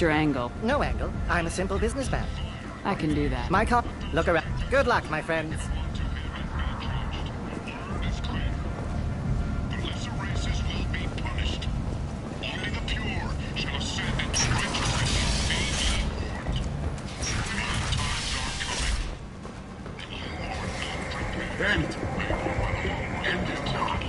What's your angle? No angle. I'm a simple businessman. I can do that. My cop. Look around. Good luck, my friends. End it not.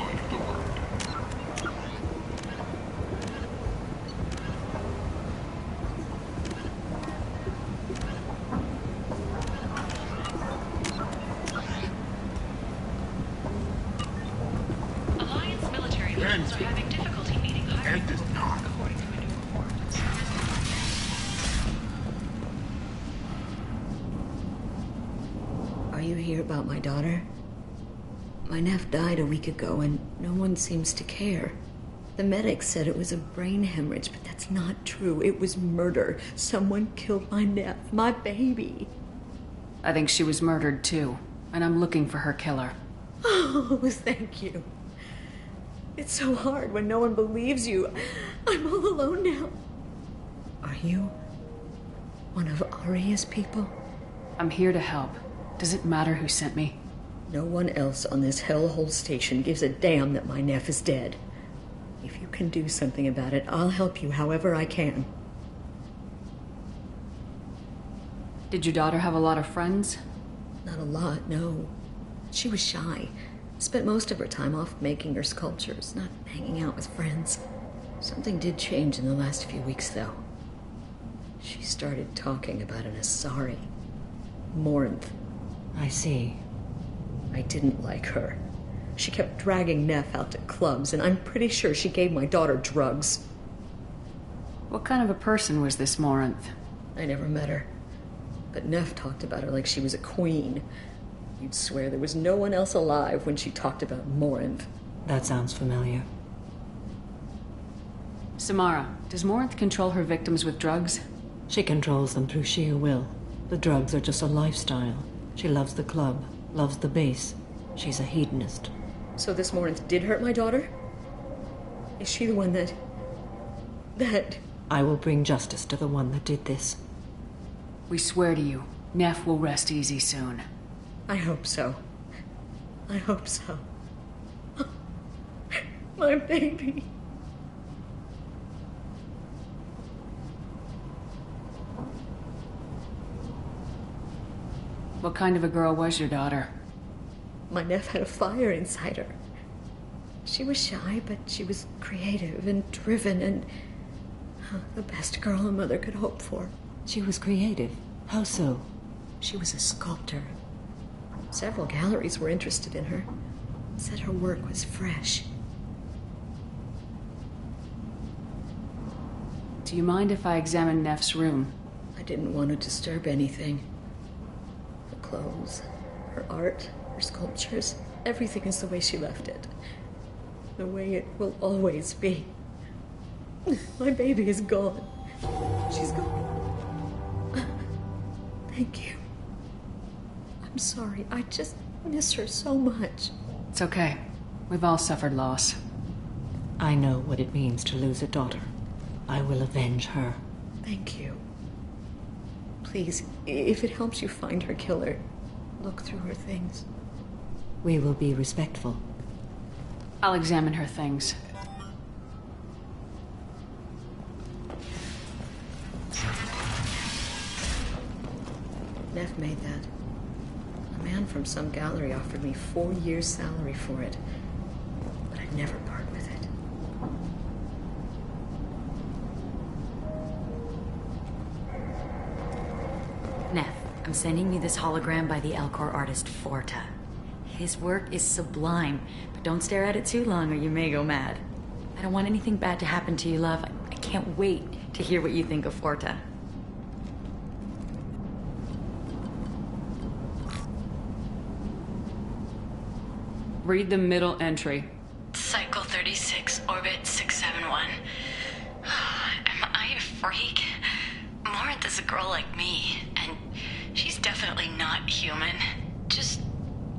Alliance military forces are having difficulty meeting hiring. End it not. According to a new report. Are you here about my daughter? My nephew died a week ago and no one seems to care. The medics said it was a brain hemorrhage, but that's not true. It was murder. Someone killed my nephew, my baby. I think she was murdered too, and I'm looking for her killer. Oh, thank you. It's so hard when no one believes you. I'm all alone now. Are you one of Aria's people? I'm here to help. Does it matter who sent me? No one else on this hellhole station gives a damn that my nephew is dead. If you can do something about it, I'll help you however I can. Did your daughter have a lot of friends? Not a lot, no. She was shy. Spent most of her time off making her sculptures, not hanging out with friends. Something did change in the last few weeks, though. She started talking about an Asari. Morinth. I see. I didn't like her. She kept dragging Neff out to clubs, and I'm pretty sure she gave my daughter drugs. What kind of a person was this Morinth? I never met her. But Neff talked about her like she was a queen. You'd swear there was no one else alive when she talked about Morinth. That sounds familiar. Samara, does Morinth control her victims with drugs? She controls them through sheer will. The drugs are just a lifestyle. She loves the club, loves the base. She's a hedonist. So this Morinth did hurt my daughter? Is she the one that... I will bring justice to the one that did this. We swear to you, Neff will rest easy soon. I hope so. I hope so. My baby. What kind of a girl was your daughter? My nephew had a fire inside her. She was shy, but she was creative and driven and the best girl a mother could hope for. She was creative. How so? She was a sculptor. Several galleries were interested in her. Said her work was fresh. Do you mind if I examine Neff's room? I didn't want to disturb anything. Her clothes, her art, her sculptures, everything is the way she left it. The way it will always be. My baby is gone. She's gone. Thank you. I'm sorry. I just miss her so much. It's okay. We've all suffered loss. I know what it means to lose a daughter. I will avenge her. Thank you. Please, if it helps you find her killer, look through her things. We will be respectful. I'll examine her things. Neff made that. A man from some gallery offered me 4 years' salary for it, but I'd never part with it. Neff, I'm sending you this hologram by the Elcor artist Forta. His work is sublime, but don't stare at it too long or you may go mad. I don't want anything bad to happen to you, love. I can't wait to hear what you think of Forta. Read the middle entry. Cycle 36, orbit 671. Am I a freak? Morinth is a girl like me, and she's definitely not human. Just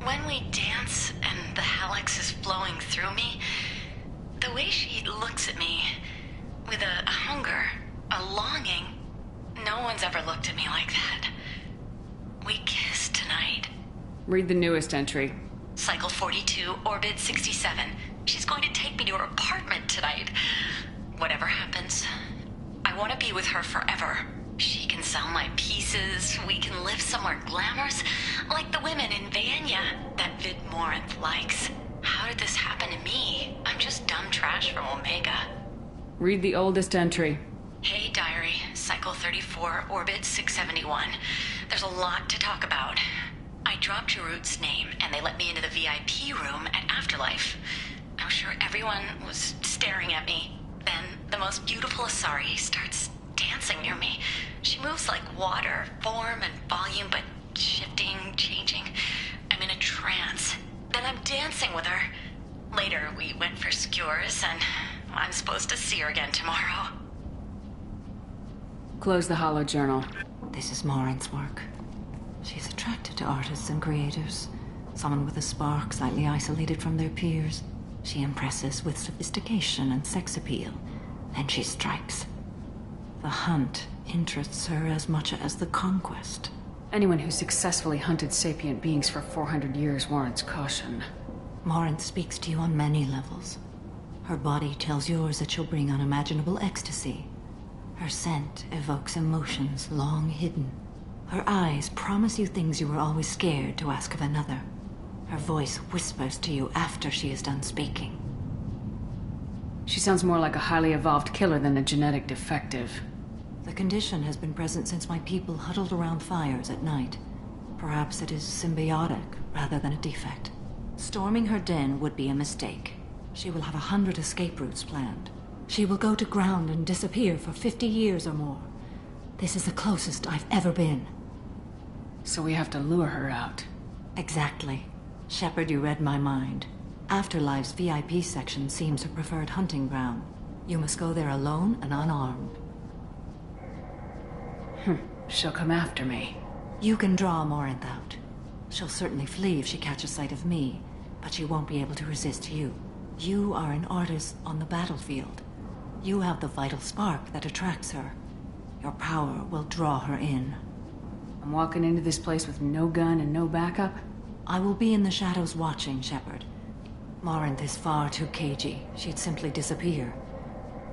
when we dance and the Hallex is flowing through me, the way she looks at me with a hunger, a longing, No one's ever looked at me like that. We kissed tonight. Read the newest entry. Cycle 42, Orbit 67. She's going to take me to her apartment tonight. Whatever happens, I want to be with her forever. She can sell my pieces. We can live somewhere glamorous, like the women in Vanya that Vid Morinth likes. How did this happen to me? I'm just dumb trash from Omega. Read the oldest entry. Hey, Diary. Cycle 34, Orbit 671. There's a lot to talk about. I dropped Jarut's name, and they let me into the VIP room at Afterlife. I'm sure everyone was staring at me. Then the most beautiful Asari starts dancing near me. She moves like water, form and volume, but shifting, changing. I'm in a trance. Then I'm dancing with her. Later, we went for skewers, and I'm supposed to see her again tomorrow. Close the hollow journal. This is Morinth's work. She's attracted to artists and creators. Someone with a spark, slightly isolated from their peers. She impresses with sophistication and sex appeal. Then she strikes. The hunt interests her as much as the conquest. Anyone who successfully hunted sapient beings for 400 years warrants caution. Morinth speaks to you on many levels. Her body tells yours that she'll bring unimaginable ecstasy. Her scent evokes emotions long hidden. Her eyes promise you things you were always scared to ask of another. Her voice whispers to you after she is done speaking. She sounds more like a highly evolved killer than a genetic defective. The condition has been present since my people huddled around fires at night. Perhaps it is symbiotic rather than a defect. Storming her den would be a mistake. She will have 100 escape routes planned. She will go to ground and disappear for 50 years or more. This is the closest I've ever been. So we have to lure her out. Exactly. Shepard, you read my mind. Afterlife's VIP section seems her preferred hunting ground. You must go there alone and unarmed. She'll come after me. You can draw Morinth out. She'll certainly flee if she catches sight of me, but she won't be able to resist you. You are an artist on the battlefield. You have the vital spark that attracts her. Your power will draw her in. I'm walking into this place with no gun and no backup? I will be in the shadows watching, Shepard. Morinth is far too cagey. She'd simply disappear.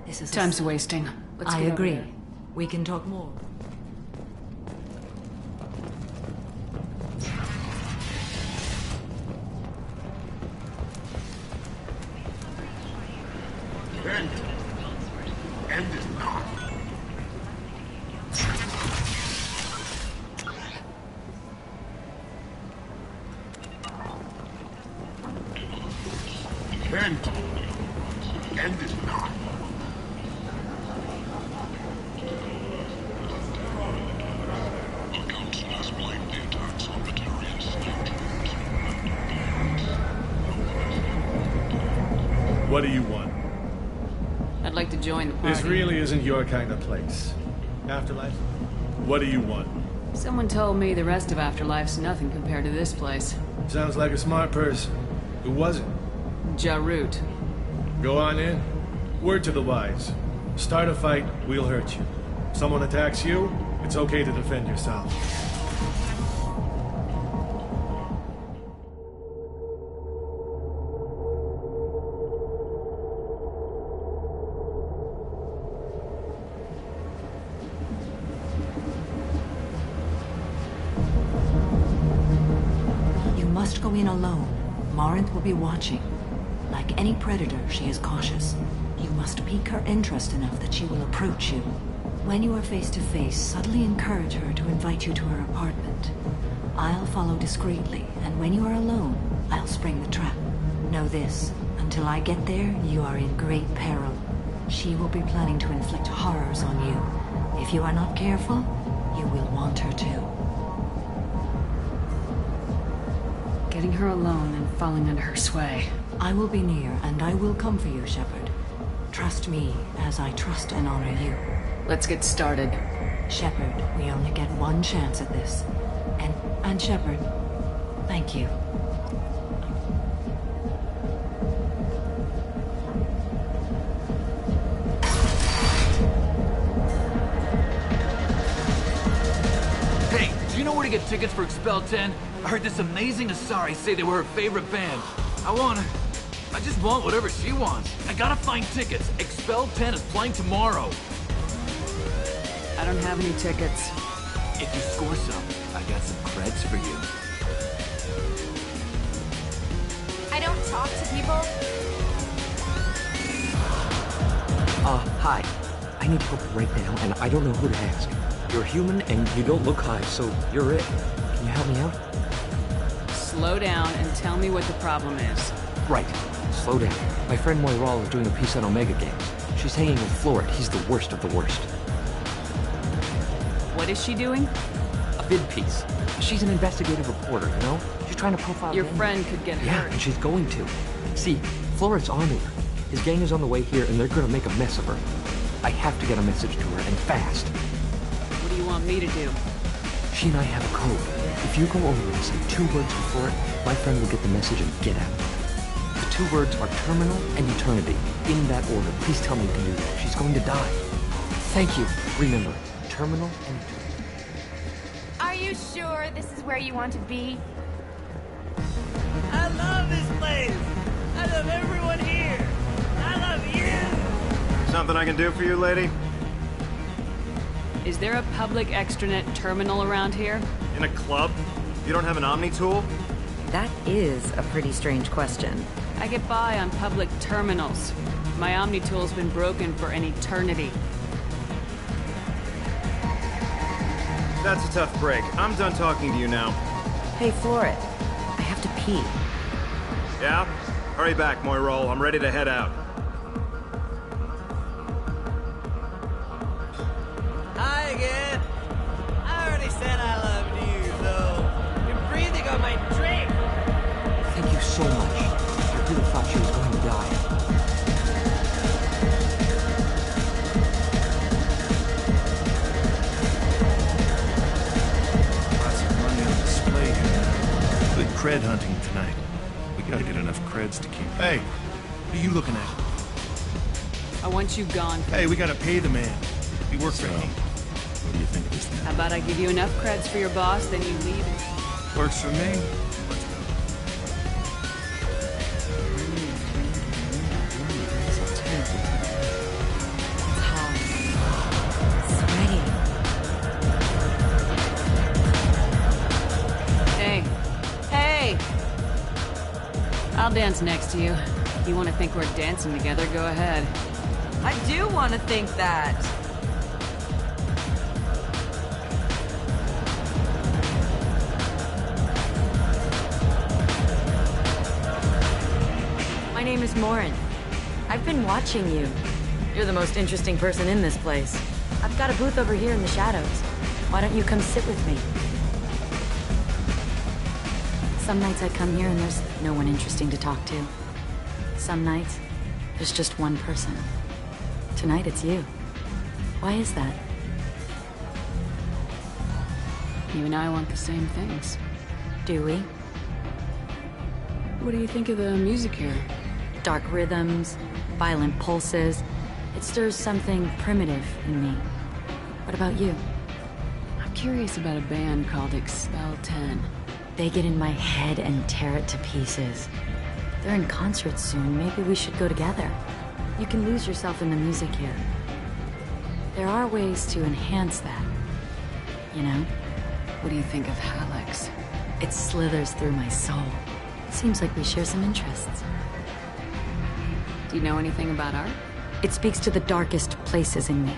This is Time's wasting. Let's I get over agree. there. We can talk more. End. End is not. End. End is not. A council blamed the attacks on Batarian state. What do you want? I'd like to join the party. This really isn't your kind of place. Afterlife? What do you want? Someone told me the rest of Afterlife's nothing compared to this place. Sounds like a smart person. Who was it? Jarut. Go on in. Word to the wise. Start a fight, we'll hurt you. Someone attacks you, it's okay to defend yourself. You must go in alone. Morinth will be watching. Like any predator, she is cautious. You must pique her interest enough that she will approach you. When you are face to face, subtly encourage her to invite you to her apartment. I'll follow discreetly, and when you are alone, I'll spring the trap. Know this, until I get there, you are in great peril. She will be planning to inflict horrors on you. If you are not careful, you will want her to. Getting her alone and falling under her sway. I will be near, and I will come for you, Shepard. Trust me, as I trust and honor you. Let's get started. Shepard, we only get one chance at this. And Shepard, thank you. to get tickets for Expel 10. I heard this amazing Asari say they were her favorite band. I just want whatever she wants. I gotta find tickets. Expel 10 is playing tomorrow. I don't have any tickets. If you score some, I got some creds for you. I don't talk to people. Hi. I need help right now, and I don't know who to ask. You're human, and you don't look high, so you're it. Can you help me out? Slow down and tell me what the problem is. Right. Slow down. My friend Moiral is doing a piece on Omega Games. She's hanging with Florid. He's the worst of the worst. What is she doing? A vid piece. She's an investigative reporter, you know? She's trying to profile Your gang friend could get Yeah, hurt. and she's going to. See, Florid's on to her. His gang is on the way here, and they're gonna make a mess of her. I have to get a message to her, and fast. What do you want me to do? She and I have a code. If you go over and say 2 words before it, my friend will get the message and get out. The 2 words are terminal and eternity. In that order. Please tell me you can do that. She's going to die. Thank you. Remember, terminal and eternity. Are you sure this is where you want to be? I love this place. I love everyone here. I love you. Something I can do for you, lady? Is there a public extranet terminal around here? In a club? You don't have an Omni tool? That is a pretty strange question. I get by on public terminals. My Omni tool's been broken for an eternity. That's a tough break. I'm done talking to you now. Hey, Florid. I have to pee. Yeah? Hurry back, Moiral. I'm ready to head out. Hi again. I already said I loved you, though. You're breathing on my drink. Thank you so much. I really thought she was going to die. Lots of money on display here. Good cred hunting tonight. We gotta get enough creds to keep... Hey, what are you looking at? I want you gone. Hey, we gotta pay the man. We work for him. What do you think of this thing? How about I give you enough creds for your boss, then you leave and... Works for me. Let's go. It's hot. Sweaty. Hey. Hey! I'll dance next to you. If you want to think we're dancing together, go ahead. I do want to think that. My name is Morin. I've been watching you. You're the most interesting person in this place. I've got a booth over here in the shadows. Why don't you come sit with me? Some nights I come here and there's no one interesting to talk to. Some nights, there's just one person. Tonight it's you. Why is that? You and I want the same things. Do we? What do you think of the music here? Dark rhythms, violent pulses. It stirs something primitive in me. What about you? I'm curious about a band called Expel 10. They get in my head and tear it to pieces. They're in concert soon. Maybe we should go together. You can lose yourself in the music here. There are ways to enhance that. You know? What do you think of Hallex? It slithers through my soul. Seems like we share some interests. Do you know anything about art? It speaks to the darkest places in me.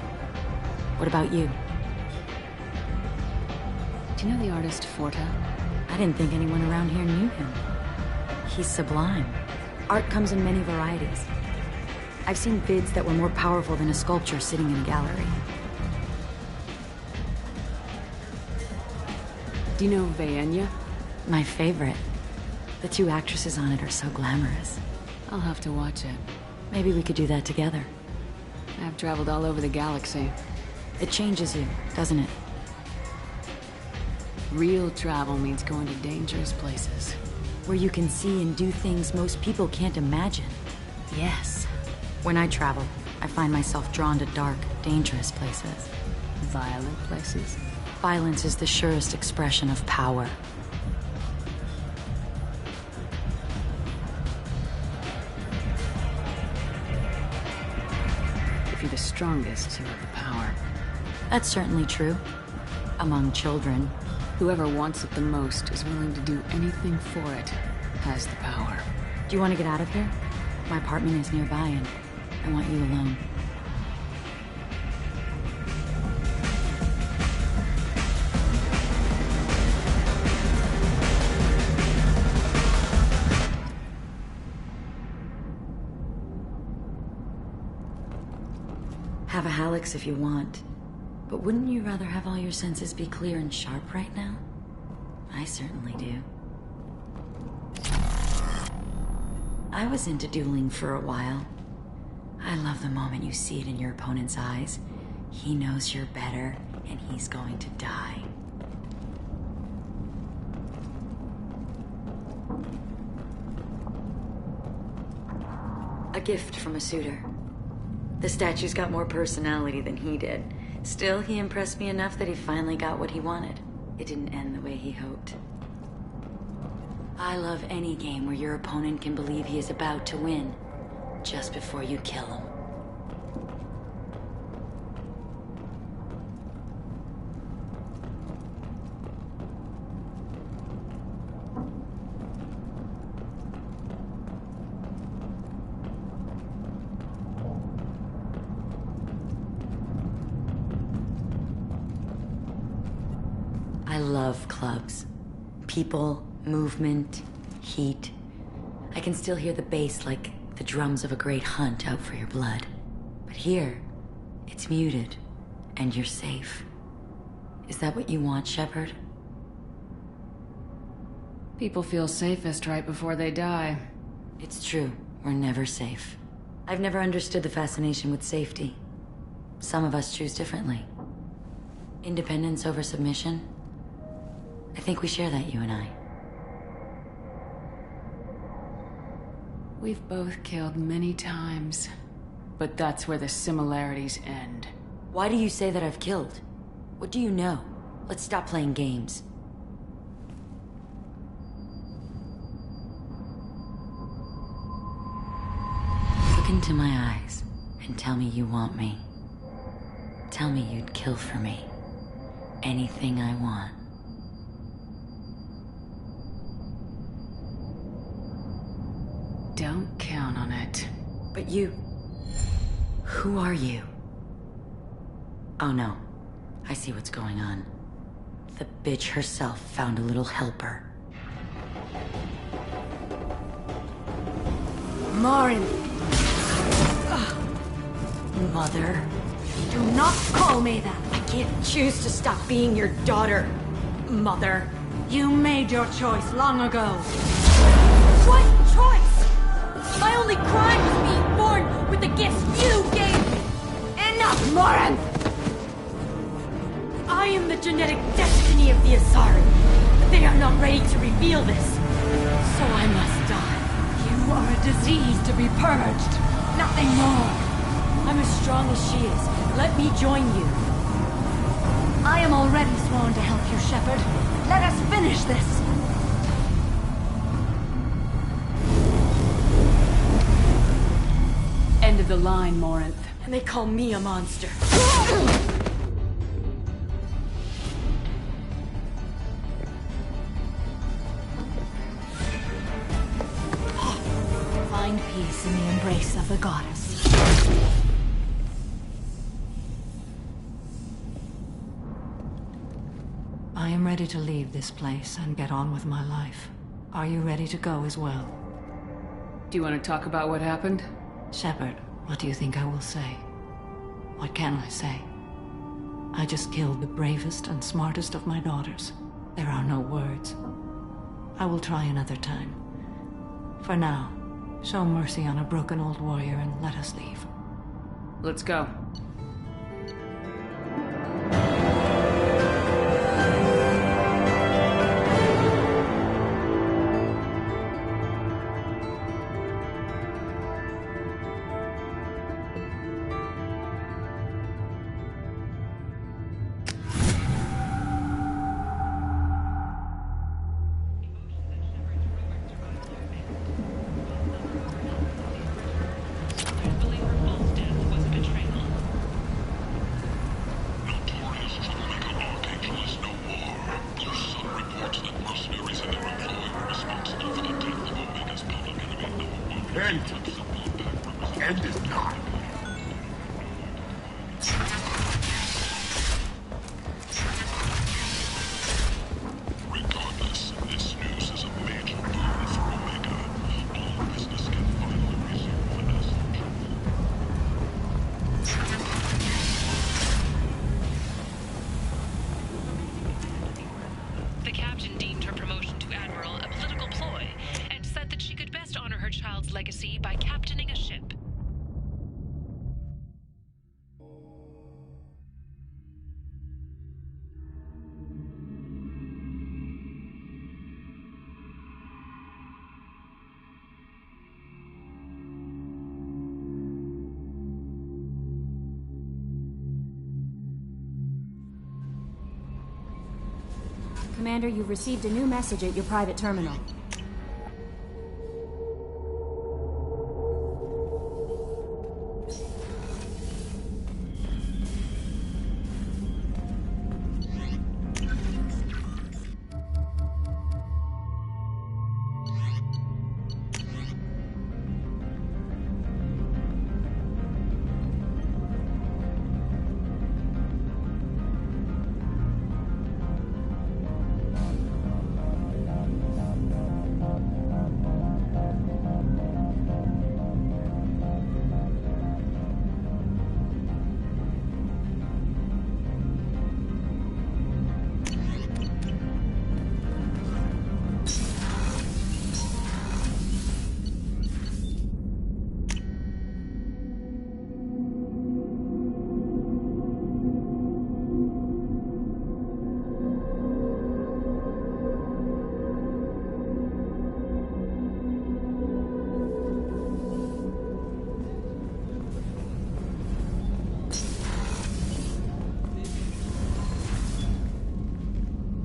What about you? Do you know the artist Forta? I didn't think anyone around here knew him. He's sublime. Art comes in many varieties. I've seen vids that were more powerful than a sculpture sitting in a gallery. Do you know Vaenya? My favorite. The 2 actresses on it are so glamorous. I'll have to watch it. Maybe we could do that together. I've traveled all over the galaxy. It changes you, doesn't it? Real travel means going to dangerous places. Where you can see and do things most people can't imagine. Yes. When I travel, I find myself drawn to dark, dangerous places. Violent places? Violence is the surest expression of power. If you're the strongest, you have the power. That's certainly true. Among children. Whoever wants it the most is willing to do anything for it, has the power. Do you want to get out of here? My apartment is nearby and I want you alone. Have a Hallex if you want. But wouldn't you rather have all your senses be clear and sharp right now? I certainly do. I was into dueling for a while. I love the moment you see it in your opponent's eyes. He knows you're better, and he's going to die. A gift from a suitor. The statue's got more personality than he did. Still, he impressed me enough that he finally got what he wanted. It didn't end the way he hoped. I love any game where your opponent can believe he is about to win, just before you kill him. I love clubs. People, movement, heat. I can still hear the bass like the drums of a great hunt out for your blood. But here, it's muted, and you're safe. Is that what you want, Shepard? People feel safest right before they die. It's true. We're never safe. I've never understood the fascination with safety. Some of us choose differently. Independence over submission? I think we share that, you and I. We've both killed many times, but that's where the similarities end. Why do you say that I've killed? What do you know? Let's stop playing games. Look into my eyes and tell me you want me. Tell me you'd kill for me. Anything I want. Don't count on it. But you... Who are you? Oh no. I see what's going on. The bitch herself found a little helper. Morin! Mother. Do not call me that! I can't choose to stop being your daughter, Mother. You made your choice long ago. What choice? My only crime was being born with the gifts you gave me! Enough, Morin! I am the genetic destiny of the Asari, but they are not ready to reveal this. So I must die. You are a disease to be purged. Nothing more. I'm as strong as she is. Let me join you. I am already sworn to help you, Shepard. Let us finish this. End of the line, Morinth. And they call me a monster. Find peace in the embrace of the goddess. I am ready to leave this place and get on with my life. Are you ready to go as well? Do you want to talk about what happened? Shepard, what do you think I will say? What can I say? I just killed the bravest and smartest of my daughters. There are no words. I will try another time. For now, show mercy on a broken old warrior and let us leave. Let's go. Commander, you've received a new message at your private terminal.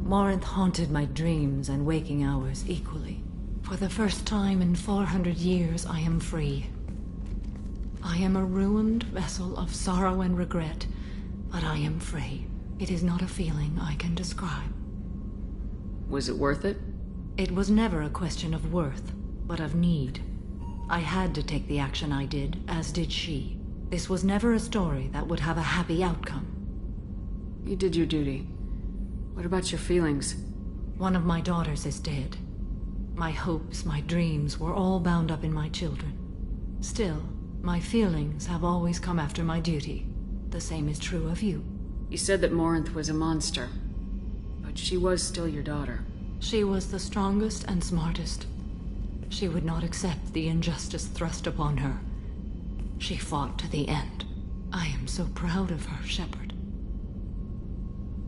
Morinth haunted my dreams and waking hours equally. For the first time in 400 years, I am free. I am a ruined vessel of sorrow and regret, but I am free. It is not a feeling I can describe. Was it worth it? It was never a question of worth, but of need. I had to take the action I did, as did she. This was never a story that would have a happy outcome. You did your duty. What about your feelings? One of my daughters is dead. My hopes, my dreams were all bound up in my children. Still, my feelings have always come after my duty. The same is true of you. You said that Morinth was a monster, but she was still your daughter. She was the strongest and smartest. She would not accept the injustice thrust upon her. She fought to the end. I am so proud of her, Shepard.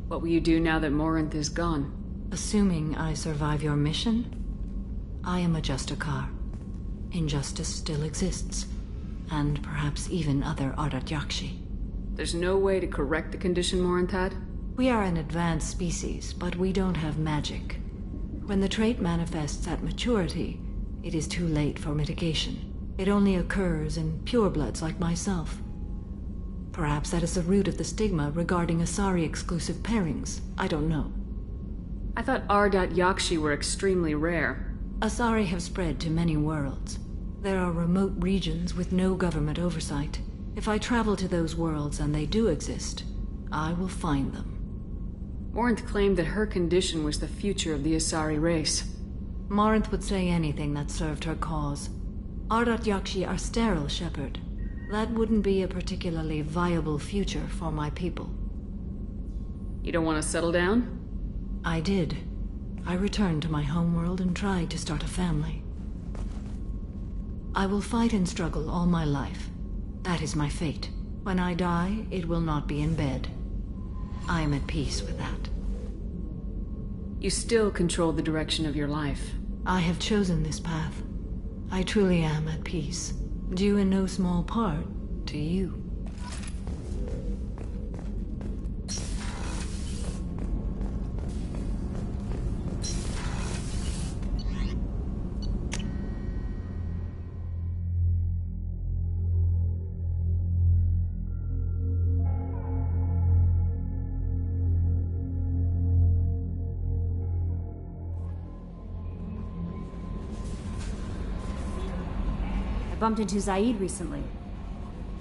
What will you do now that Morinth is gone? Assuming I survive your mission, I am a Justicar. Injustice still exists, and perhaps even other Ardat Yakshi. There's no way to correct the condition Morinth had? We are an advanced species, but we don't have magic. When the trait manifests at maturity, it is too late for mitigation. It only occurs in purebloods like myself. Perhaps that is the root of the stigma regarding Asari-exclusive pairings. I don't know. I thought Ardat Yakshi were extremely rare. Asari have spread to many worlds. There are remote regions with no government oversight. If I travel to those worlds and they do exist, I will find them. Morinth claimed that her condition was the future of the Asari race. Morinth would say anything that served her cause. Ardat Yakshi are sterile, Shepard. That wouldn't be a particularly viable future for my people. You don't want to settle down? I did. I returned to my homeworld and tried to start a family. I will fight and struggle all my life. That is my fate. When I die, it will not be in bed. I am at peace with that. You still control the direction of your life. I have chosen this path. I truly am at peace. Due in no small part to you. Bumped into Zaid recently.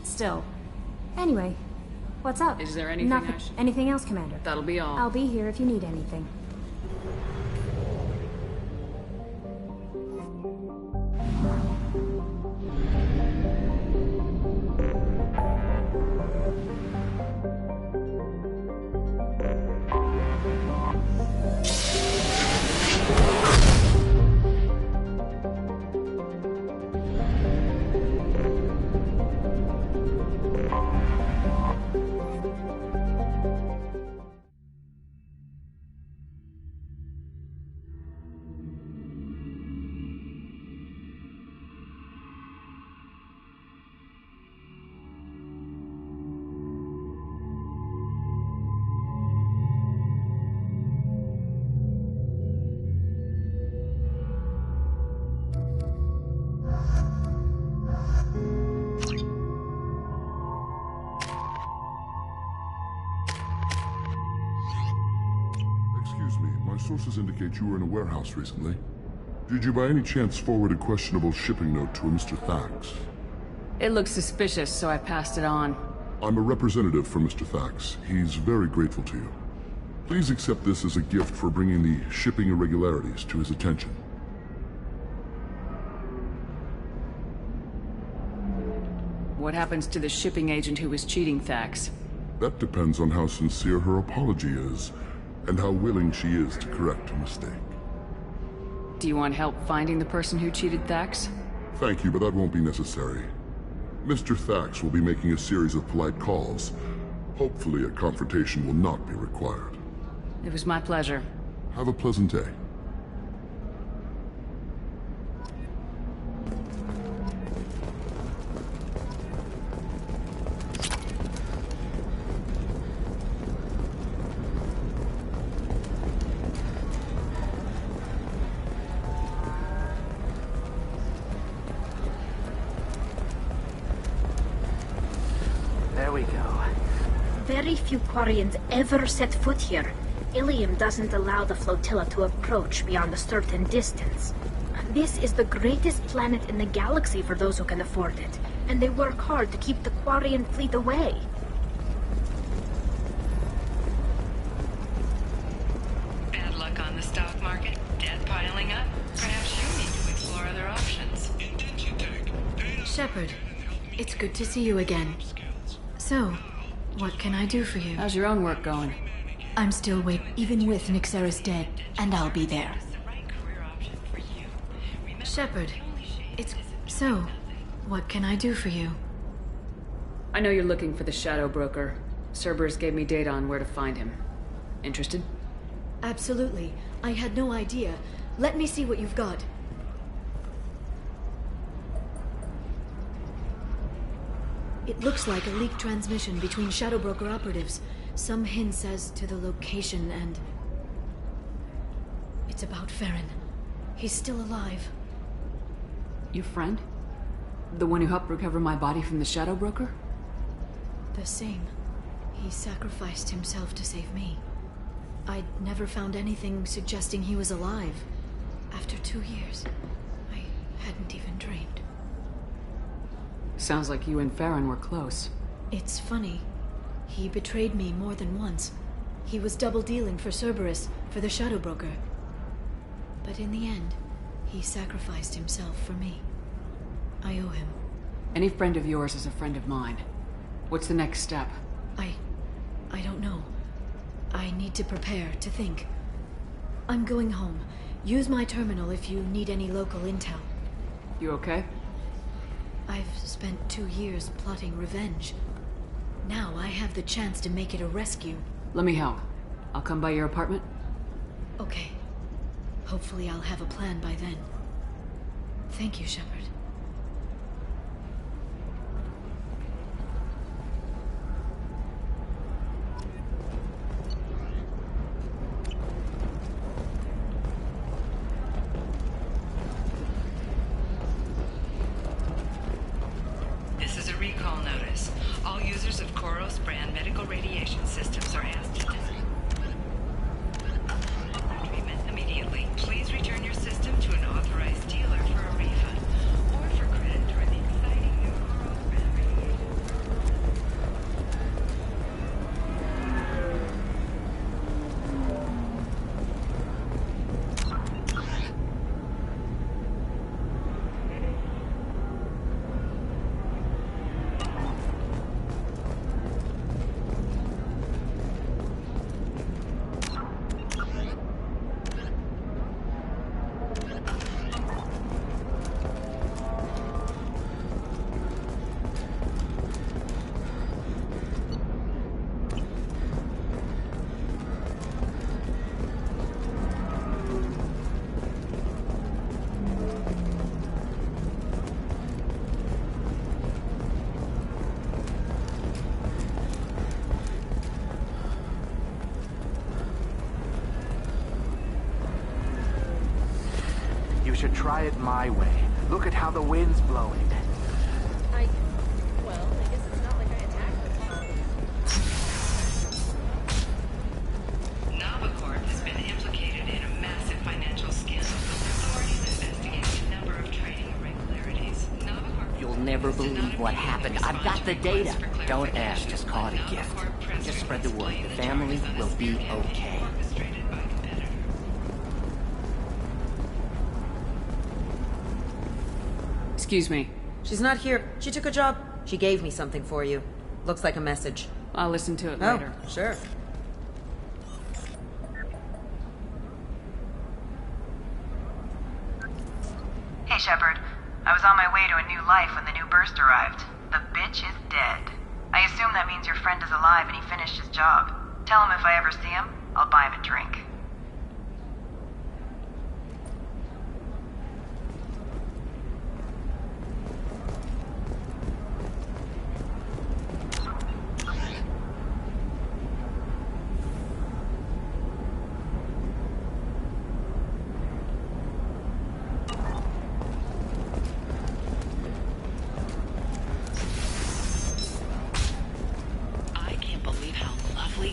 Still. Anyway, what's up? Is there anything Nothing. Anything else, Commander? That'll be all. I'll be here if you need anything. Excuse me, my sources indicate you were in a warehouse recently. Did you by any chance forward a questionable shipping note to a Mr. Thax? It looked suspicious, so I passed it on. I'm a representative for Mr. Thax. He's very grateful to you. Please accept this as a gift for bringing the shipping irregularities to his attention. What happens to the shipping agent who was cheating Thax? That depends on how sincere her apology is, and how willing she is to correct a mistake. Do you want help finding the person who cheated Thax? Thank you, but that won't be necessary. Mr. Thax will be making a series of polite calls. Hopefully a confrontation will not be required. It was my pleasure. Have a pleasant day. There we go. Very few Quarians ever set foot here. Ilium doesn't allow the flotilla to approach beyond a certain distance. This is the greatest planet in the galaxy for those who can afford it, and they work hard to keep the Quarian fleet away. Bad luck on the stock market, debt piling up. Perhaps you need to explore other options. Shepard, it's good to see you again. So, what can I do for you? How's your own work going? I'm still waiting, even with Nyxeris dead, and I'll be there. Shepard, it's... So, what can I do for you? I know you're looking for the Shadow Broker. Cerberus gave me data on where to find him. Interested? Absolutely. I had no idea. Let me see what you've got. It looks like a leaked transmission between Shadow Broker operatives. Some hints as to the location and... It's about Farron. He's still alive. Your friend? The one who helped recover my body from the Shadow Broker? The same. He sacrificed himself to save me. I'd never found anything suggesting he was alive. After 2 years, I hadn't even dreamed. Sounds like you and Farron were close. It's funny. He betrayed me more than once. He was double-dealing for Cerberus, for the Shadow Broker. But in the end, he sacrificed himself for me. I owe him. Any friend of yours is a friend of mine. What's the next step? I don't know. I need to prepare, to think. I'm going home. Use my terminal if you need any local intel. You okay? I've spent 2 years plotting revenge. Now I have the chance to make it a rescue. Let me help. I'll come by your apartment. Okay. Hopefully I'll have a plan by then. Thank you, Shepard. This is a recall notice. All users of Koros brand medical radiation systems are asked to treatment immediately. Please return your system to an authorized dealer for a refund or for credit toward the exciting new Koros brand radiation. You should try it my way. Look at how the wind's blowing. Well, I guess it's not like I attacked them. Navicorp has been implicated what happened. I've got the data. Don't ask, just call it a gift. Just spread the word. The family will be okay. Excuse me. She's not here. She took a job. She gave me something for you. Looks like a message. I'll listen to it later. Sure. Hey, Shepard. I was on my way to a new life when the new burst arrived. The bitch is dead. I assume that means your friend is alive and he finished his job. Tell him if I ever see him, I'll buy him a drink.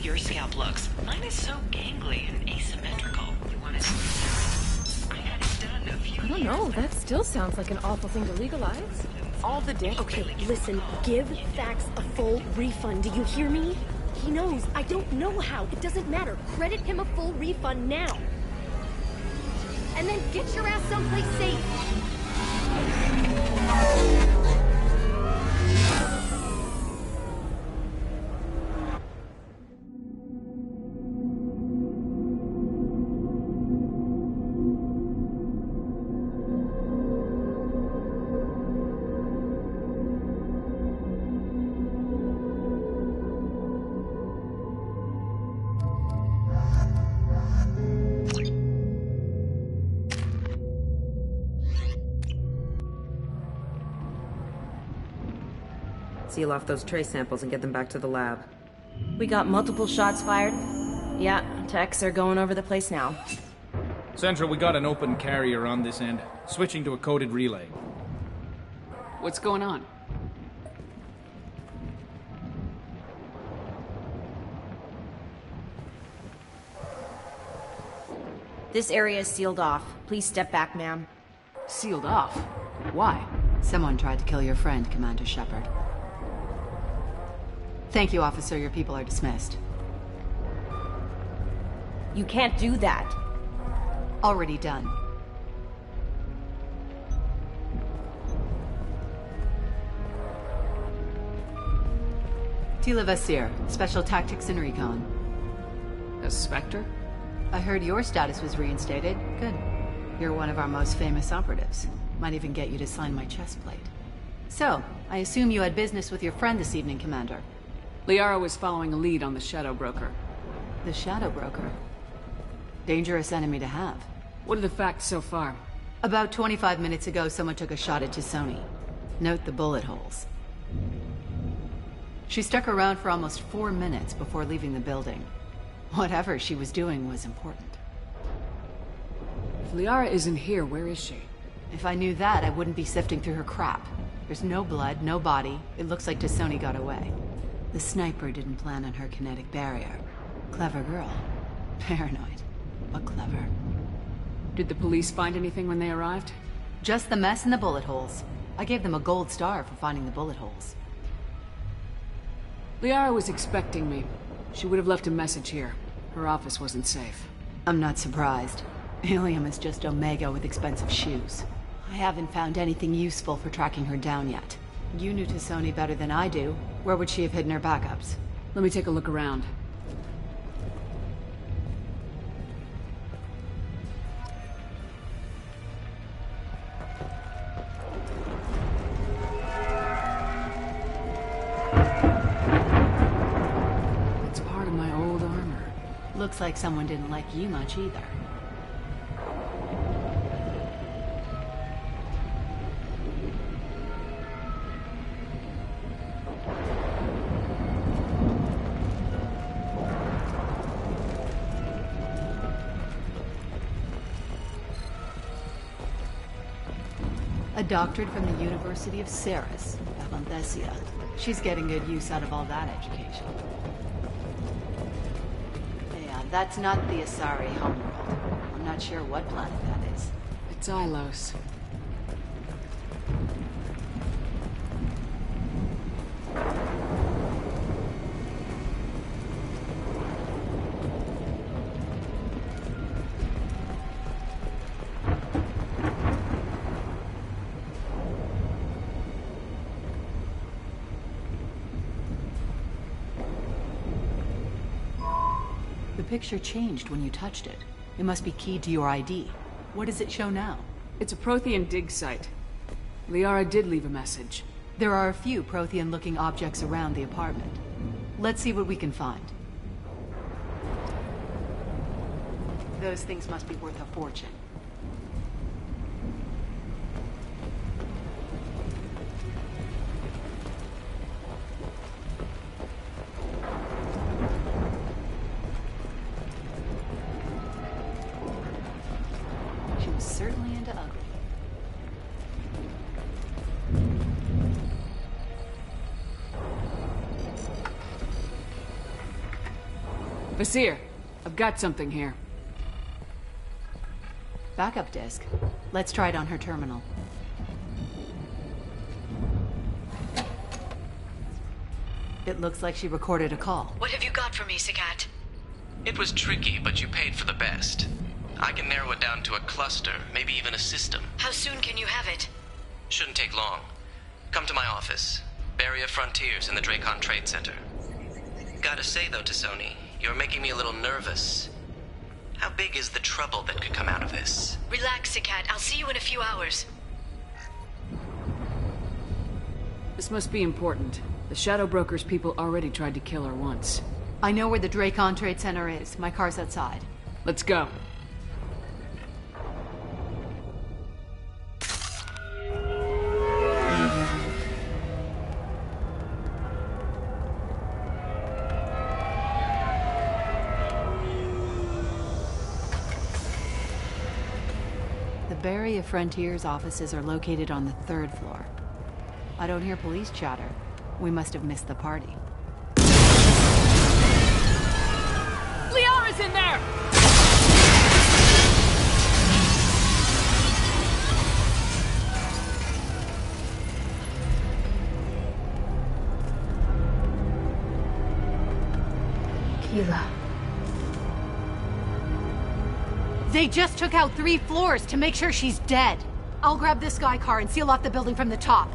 Your scalp looks. Mine is so gangly and asymmetrical. You want to I had it done a few I don't know. That still sounds like an awful thing to legalize. All the damage. Okay, listen. Give Thax a full refund. Do you hear me? He knows. I don't know how. It doesn't matter. Credit him a full refund now. And then get your ass someplace safe. Seal off those trace samples and get them back to the lab. We got multiple shots fired. Yeah, techs are going over the place now. Central, we got an open carrier on this end. Switching to a coded relay. What's going on? This area is sealed off. Please step back, ma'am. Sealed off? Why? Someone tried to kill your friend, Commander Shepard. Thank you, officer. Your people are dismissed. You can't do that. Already done. Tila Vasir, Special Tactics and Recon. A Spectre? I heard your status was reinstated. Good. You're one of our most famous operatives. Might even get you to sign my chest plate. So, I assume you had business with your friend this evening, Commander. Liara was following a lead on the Shadow Broker. The Shadow Broker? Dangerous enemy to have. What are the facts so far? About 25 minutes ago, someone took a shot at T'Soni. Note the bullet holes. She stuck around for almost 4 minutes before leaving the building. Whatever she was doing was important. If Liara isn't here, where is she? If I knew that, I wouldn't be sifting through her crap. There's no blood, no body. It looks like T'Soni got away. The sniper didn't plan on her kinetic barrier. Clever girl. Paranoid, but clever. Did the police find anything when they arrived? Just the mess and the bullet holes. I gave them a gold star for finding the bullet holes. Liara was expecting me. She would have left a message here. Her office wasn't safe. I'm not surprised. Ilium is just Omega with expensive shoes. I haven't found anything useful for tracking her down yet. You knew T'Soni better than I do. Where would she have hidden her backups? Let me take a look around. It's part of my old armor. Looks like someone didn't like you much either. A doctorate from the University of Ceres, Avanthesia. She's getting good use out of all that education. Yeah, that's not the Asari homeworld. I'm not sure what planet that is. It's Ilos. picture changed when you touched it. It must be keyed to your ID. What does it show now? It's a Prothean dig site. Liara did leave a message. There are a few Prothean-looking objects around the apartment. Let's see what we can find. Those things must be worth a fortune. She was certainly into ugly. Vasir, I've got something here. Backup disk. Let's try it on her terminal. It looks like she recorded a call. What have you got for me, Sagat? It was tricky, but you paid for the best. I can narrow it down to a cluster, maybe even a system. How soon can you have it? Shouldn't take long. Come to my office. Barrier Frontiers in the Dracon Trade Center. Gotta say though, T'Soni, you're making me a little nervous. How big is the trouble that could come out of this? Relax, Sagat. I'll see you in a few hours. This must be important. The Shadow Broker's people already tried to kill her once. I know where the Dracon Trade Center is. My car's outside. Let's go. The Barrier Frontiers offices are located on the 3rd floor. I don't hear police chatter. We must have missed the party. Liara's in there! Keela. They just took out 3 floors to make sure she's dead. I'll grab this Sky car and seal off the building from the top.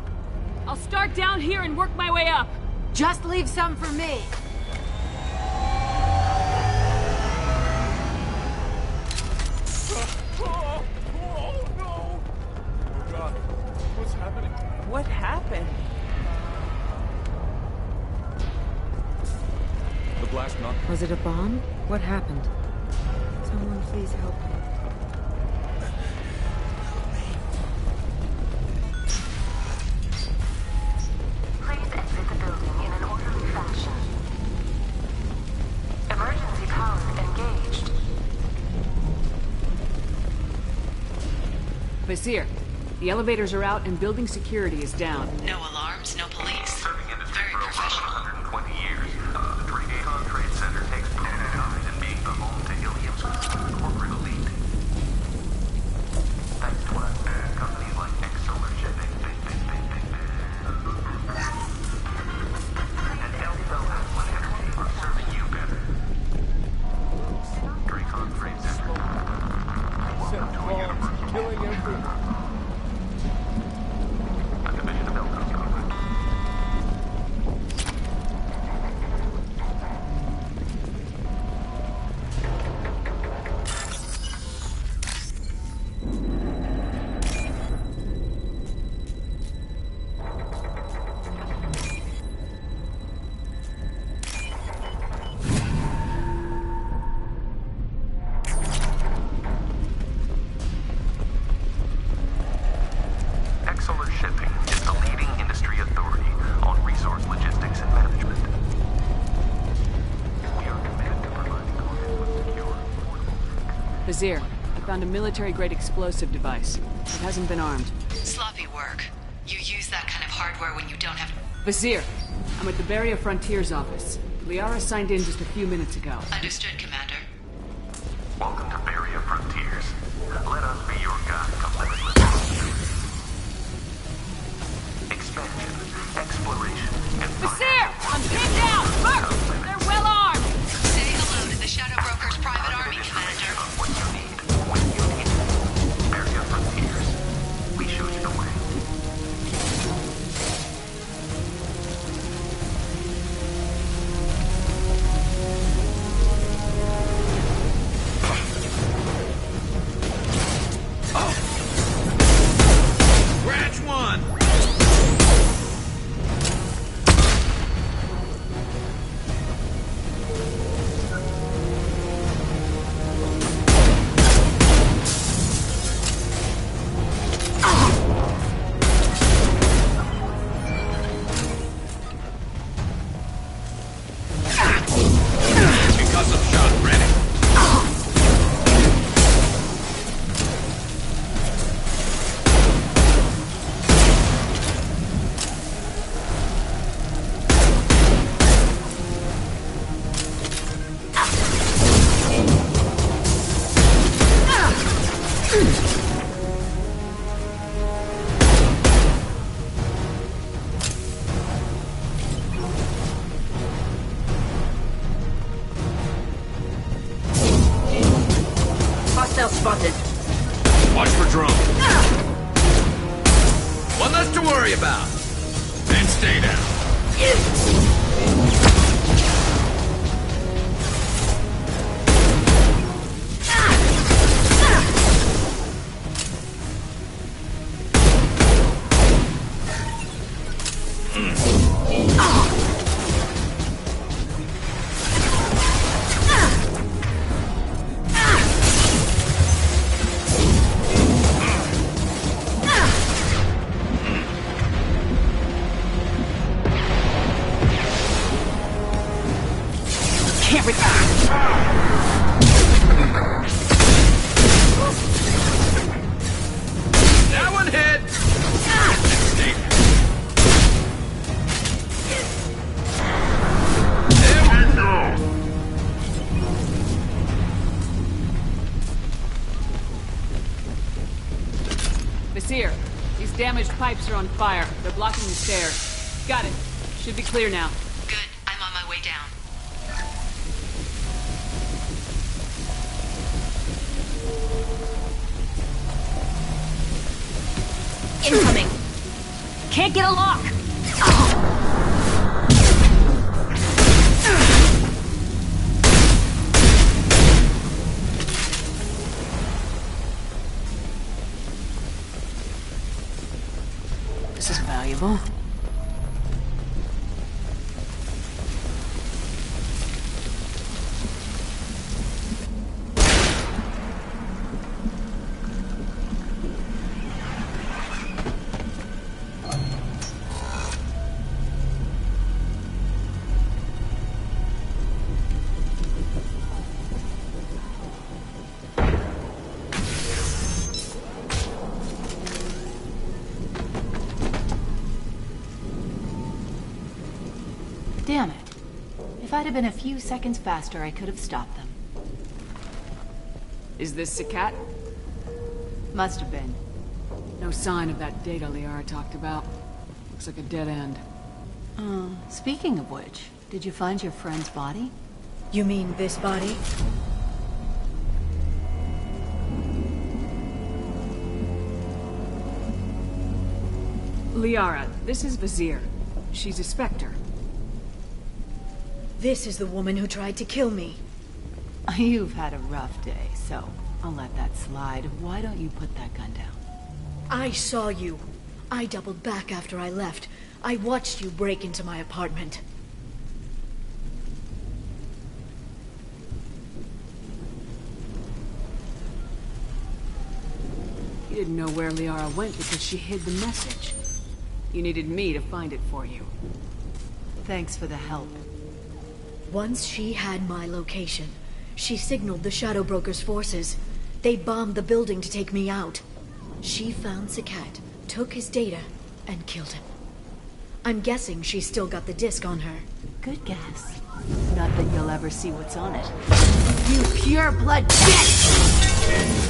I'll start down here and work my way up. Just leave some for me. Oh, no! Oh God, what's happening? What happened? The blast knocked. Was it a bomb? What happened? Someone please help me. Please exit the building in an orderly fashion. Emergency power engaged. Vasir, the elevators are out and building security is down. No alarms, no police. Serving industry Very for over professional. 120 years. The Dracon Trade Center takes pride in being the home to Ilium's corporate elite. Thanks to us, companies like Exolar Shipping and Elso Atlas Energy are serving you better. Dracon Trade Center. Welcome to a universe killing everyone. A division of Elco government. Exolar Shipping is the leading industry authority on resource logistics and management. We are committed to providing clients with secure, affordable... Vasir, I found a military-grade explosive device. It hasn't been armed. Sloppy work. You use that kind of hardware when you don't have... Vasir, I'm at the Barrier Frontiers office. Liara signed in just a few minutes ago. Understood, Commander. Welcome to Barrier Frontiers. Let us be your guide to limitless expansion, exploration, and Vasir! I'm pinned down! Look! They're well armed! Say hello to the Shadow Broker's private army, Commander. what you need, when you need it. Barrier Frontiers. We show you the way. Hostile spotted. Watch for drone. One less to worry about. And stay down. That one hit! There we go! Basir, these damaged pipes are on fire. They're blocking the stairs. Got it. Should be clear now. Good. I'm on my way down. Incoming. Can't get a lock. This is valuable. Damn it. If I'd have been a few seconds faster, I could have stopped them. Is this Sakat? Must have been. No sign of that data Liara talked about. Looks like a dead end. Speaking of which, did you find your friend's body? You mean this body? Liara, this is Basir. She's a Spectre. This is the woman who tried to kill me. You've had a rough day, so I'll let that slide. Why don't you put that gun down? I saw you. I doubled back after I left. I watched you break into my apartment. You didn't know where Liara went because she hid the message. You needed me to find it for you. Thanks for the help. Once she had my location, she signaled the Shadow Broker's forces. They bombed the building to take me out. She found Sakat, took his data, and killed him. I'm guessing she's still got the disc on her. Good guess. Not that you'll ever see what's on it. You pure blood bitch!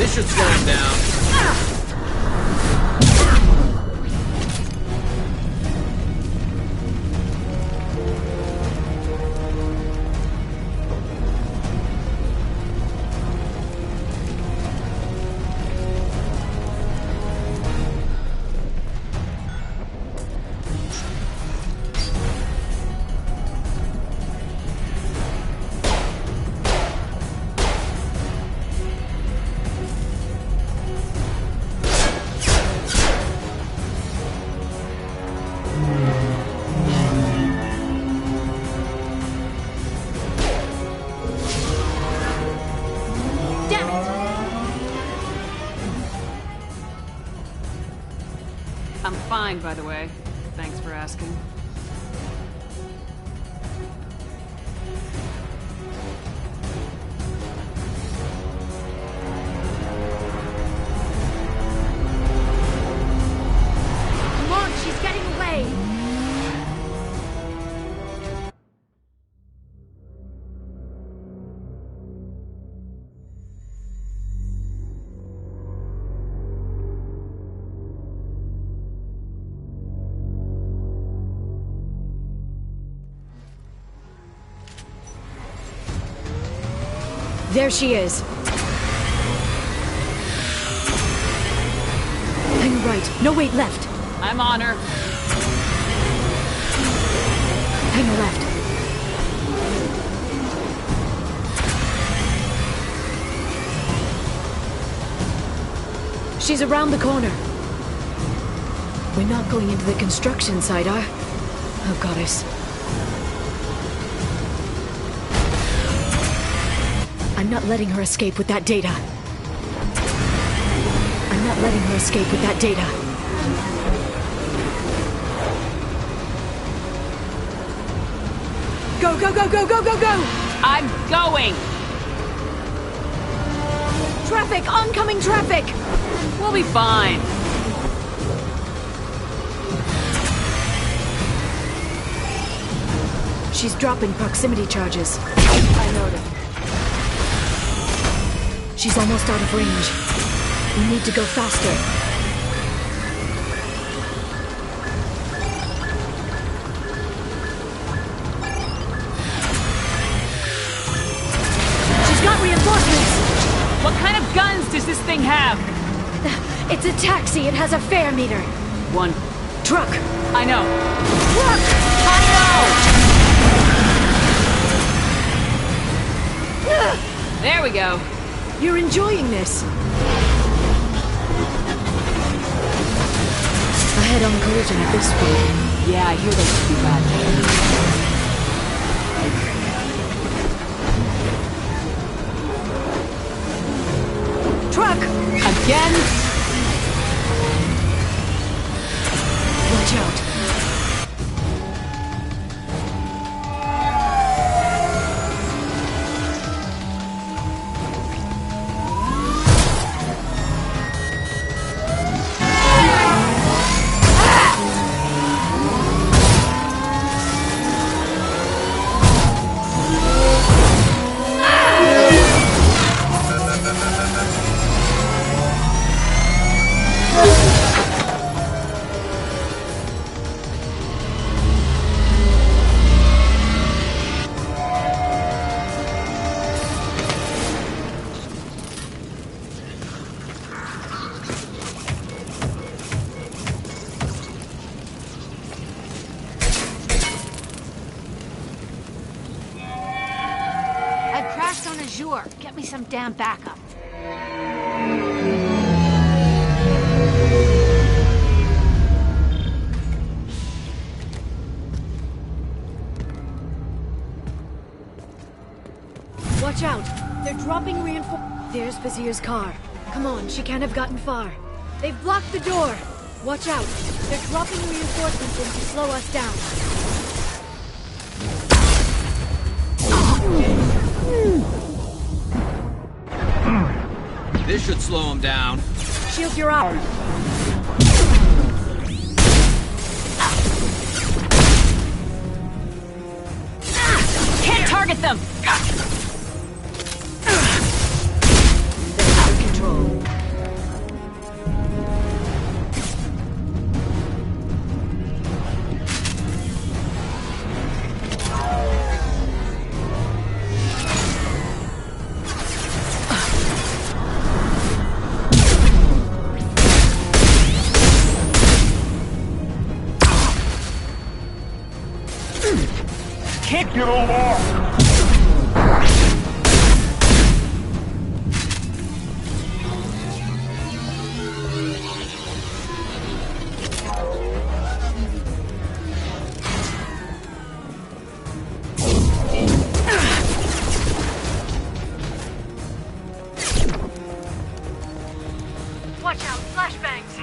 This should slow him down. I'm fine, by the way. Thanks for asking. Come on, she's getting away! There she is. Hang right. No, wait, left. I'm on her. Hang left. She's around the corner. We're not going into the construction site, are? Oh, goddess. I'm not letting her escape with that data. I'm not letting her escape with that data. Go, go, go, go, go, go, go! I'm going! Traffic! Oncoming traffic! We'll be fine. She's dropping proximity charges. I noticed. She's almost out of range. We need to go faster. She's got reinforcements! What kind of guns does this thing have? It's a taxi. It has a fare meter. One. Truck. I know. Truck! I know! There we go. You're enjoying this. A head-on collision at this point. Yeah, I hear they should be bad. Truck! Again? Watch out. Get me some damn backup. Watch out! They're dropping reinforcements. There's Vazir's car. Come on, she can't have gotten far. They've blocked the door! Watch out! They're dropping reinforcements in to slow us down. This should slow him down. Shield your arm. Can't target them! They're under control. get a lock! Watch out, flashbangs!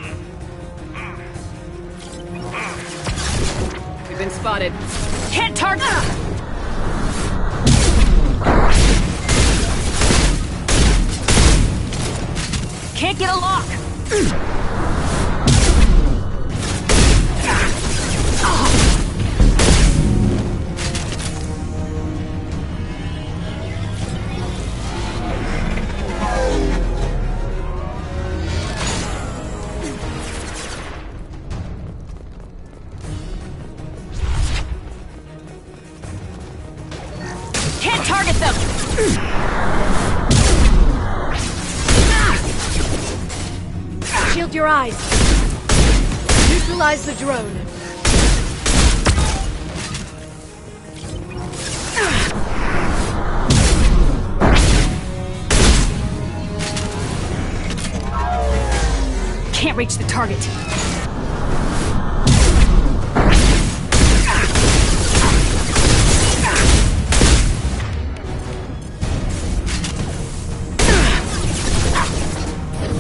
We've been spotted. Can't target! Can't get a lock! Can't target them! Shield your eyes. Neutralize the drone. Can't reach the target.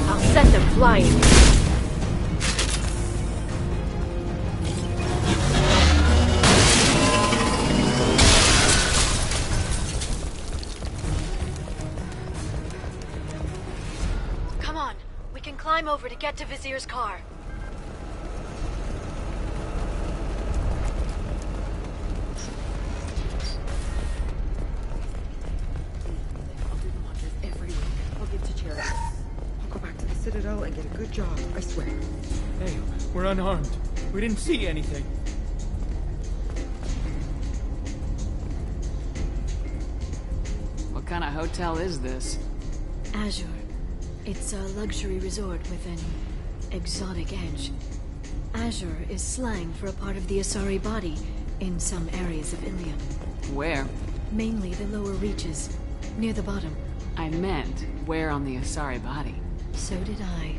I'll send them flying. Come on, we can climb over to get to Vizier's car. I'll give to charity. I'll go back to the Citadel and get a good job, I swear. Hey, we're unarmed. We didn't see anything. What kind of hotel is this? Azure. It's a luxury resort with an exotic edge. Azure is slang for a part of the Asari body in some areas of Ilium. Where? Mainly the lower reaches, near the bottom. I meant, where on the Asari body? So did I.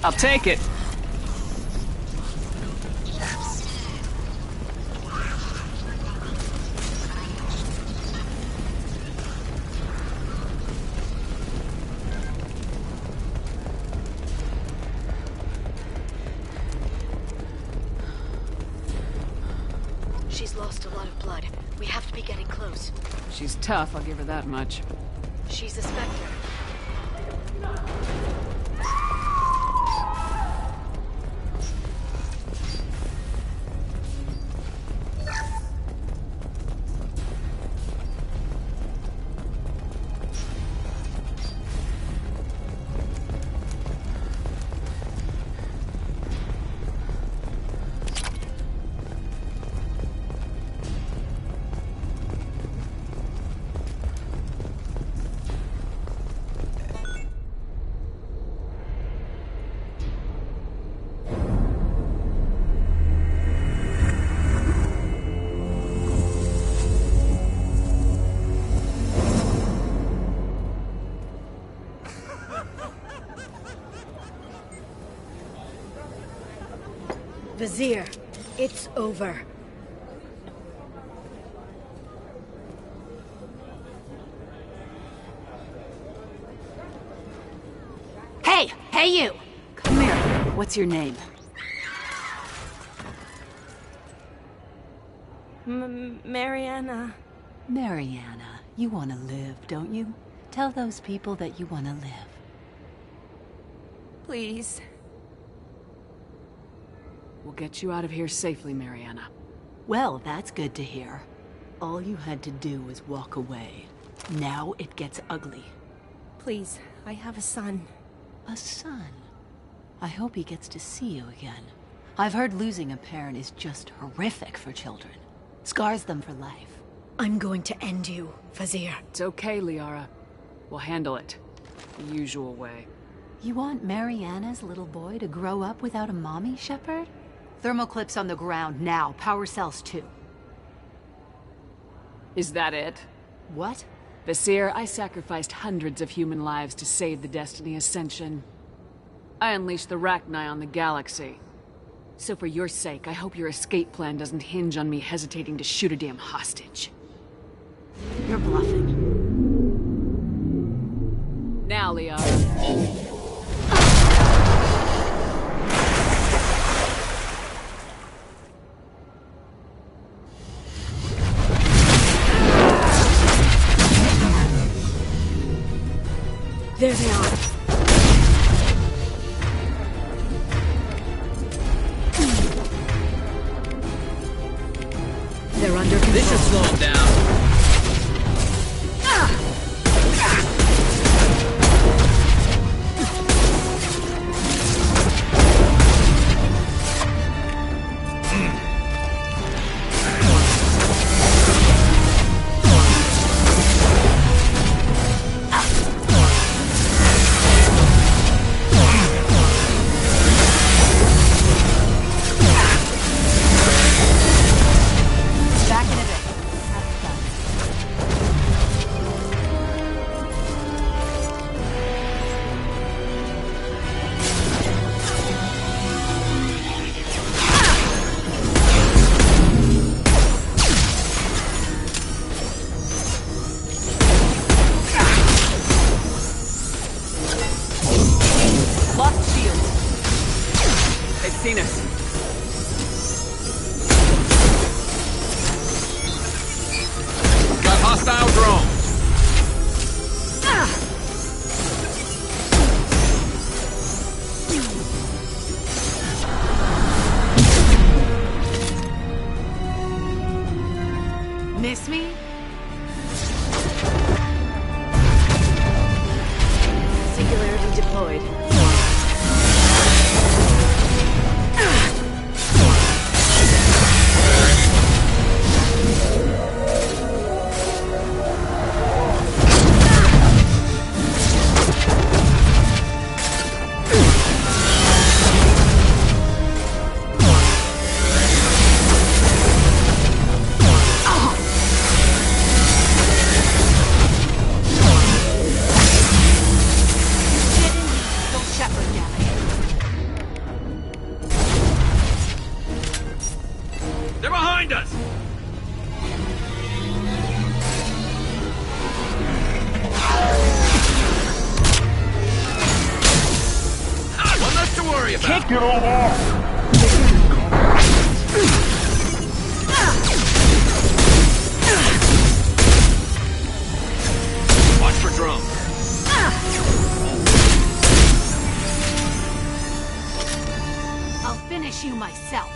I'll take it. She's lost a lot of blood. We have to be getting close. She's tough, I'll give her that much. She's a Spectre. Vizier, it's over. Hey! Hey, you! Come here. What's your name? Mariana. Mariana, you want to live, don't you? Tell those people that you want to live. Please. We'll get you out of here safely, Mariana. Well, that's good to hear. All you had to do was walk away. Now it gets ugly. Please, I have a son. A son? I hope he gets to see you again. I've heard losing a parent is just horrific for children. Scars them for life. I'm going to end you, Vizier. It's okay, Liara. We'll handle it. The usual way. You want Mariana's little boy to grow up without a mommy, Shepard? Thermal clips on the ground now. Power cells too. Is that it? What? Vasir, I sacrificed hundreds of human lives to save the Destiny Ascension. I unleashed the Rachni on the galaxy. So for your sake, I hope your escape plan doesn't hinge on me hesitating to shoot a damn hostage. You're bluffing. Now, Liara. There they are. They're under control. This should slow them down. Miss me? Singularity deployed. They're behind us! One less to worry about. Get over! Watch for drone. I'll finish you myself.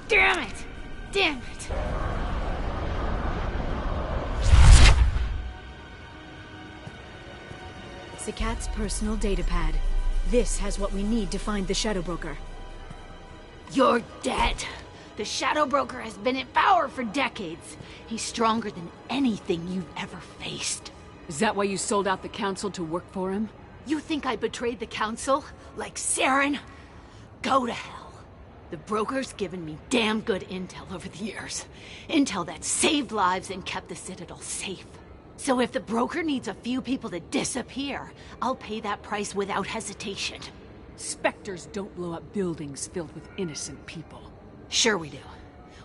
Damn it! Damn it! Zakat's personal datapad. This has what we need to find the Shadow Broker. You're dead. The Shadow Broker has been in power for decades. He's stronger than anything you've ever faced. Is that why you sold out the Council to work for him? You think I betrayed the Council? Like Saren? Go to hell. The Broker's given me damn good intel over the years. Intel that saved lives and kept the Citadel safe. So if the Broker needs a few people to disappear, I'll pay that price without hesitation. Spectres don't blow up buildings filled with innocent people. Sure we do.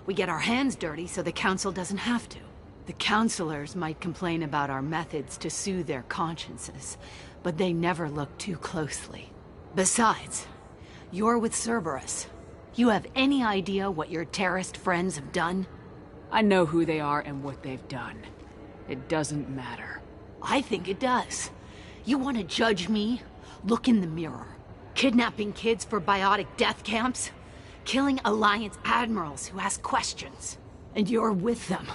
We get our hands dirty so the Council doesn't have to. The counselors might complain about our methods to soothe their consciences, but they never look too closely. Besides, you're with Cerberus. You have any idea what your terrorist friends have done? I know who they are and what they've done. It doesn't matter. I think it does. You want to judge me? Look in the mirror. Kidnapping kids for biotic death camps? Killing Alliance admirals who ask questions. And you're with them.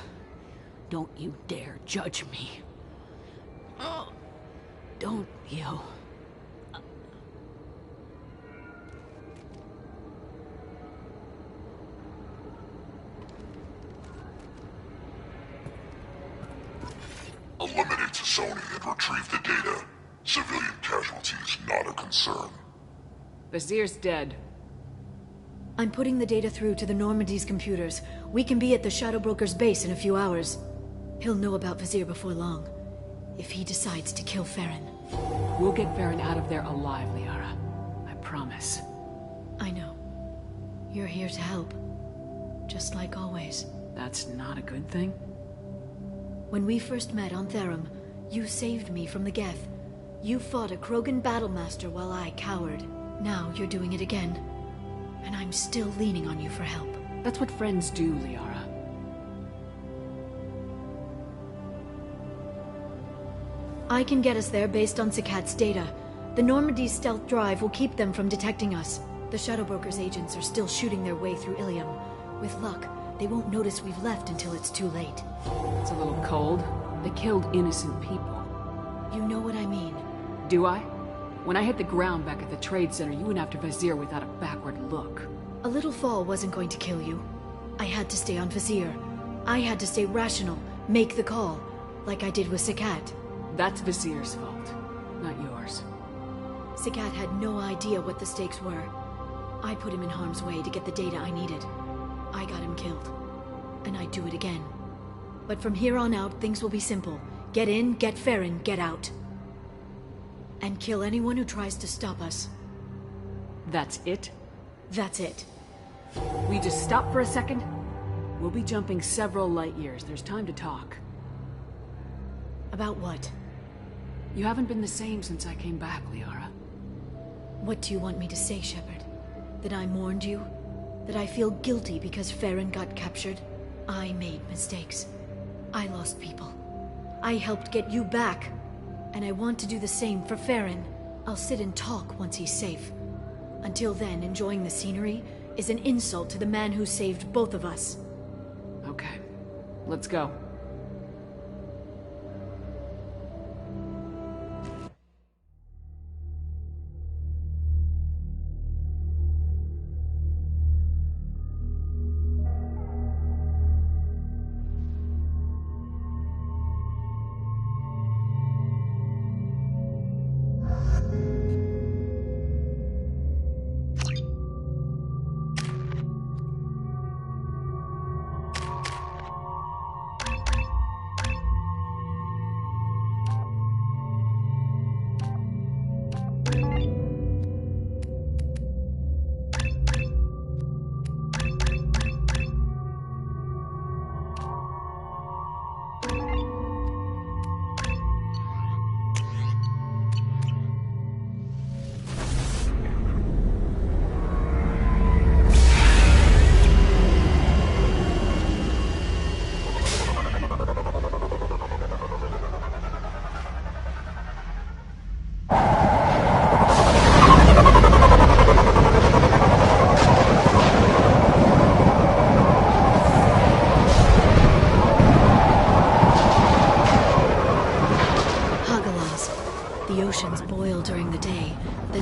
Don't you dare judge me. Don't you? Eliminate Tassoni and retrieve the data. Civilian casualties not a concern. Vizier's dead. I'm putting the data through to the Normandy's computers. We can be at the Shadow Broker's base in a few hours. He'll know about Vizier before long. If he decides to kill Farron. We'll get Farron out of there alive, Liara. I promise. I know. You're here to help. Just like always. That's not a good thing? When we first met on Therum, you saved me from the Geth. You fought a Krogan battlemaster while I cowered. Now you're doing it again. And I'm still leaning on you for help. That's what friends do, Liara. I can get us there based on Sakat's data. The Normandy's stealth drive will keep them from detecting us. The Shadow Broker's agents are still shooting their way through Ilium. With luck, they won't notice we've left until it's too late. It's a little cold. They killed innocent people. You know what I mean. Do I? When I hit the ground back at the trade center, you went after Vizier without a backward look. A little fall wasn't going to kill you. I had to stay on Vizier. I had to stay rational, make the call, like I did with Sakat. That's Vizier's fault, not yours. Sakat had no idea what the stakes were. I put him in harm's way to get the data I needed. I got him killed. And I'd do it again. But from here on out, things will be simple. Get in, get Farron, get out. And kill anyone who tries to stop us. That's it? That's it. We just stop for a second? We'll be jumping several light years. There's time to talk. About what? You haven't been the same since I came back, Liara. What do you want me to say, Shepard? That I mourned you? That I feel guilty because Farron got captured? I made mistakes. I lost people. I helped get you back. And I want to do the same for Farron. I'll sit and talk once he's safe. Until then, enjoying the scenery is an insult to the man who saved both of us. Okay. Let's go.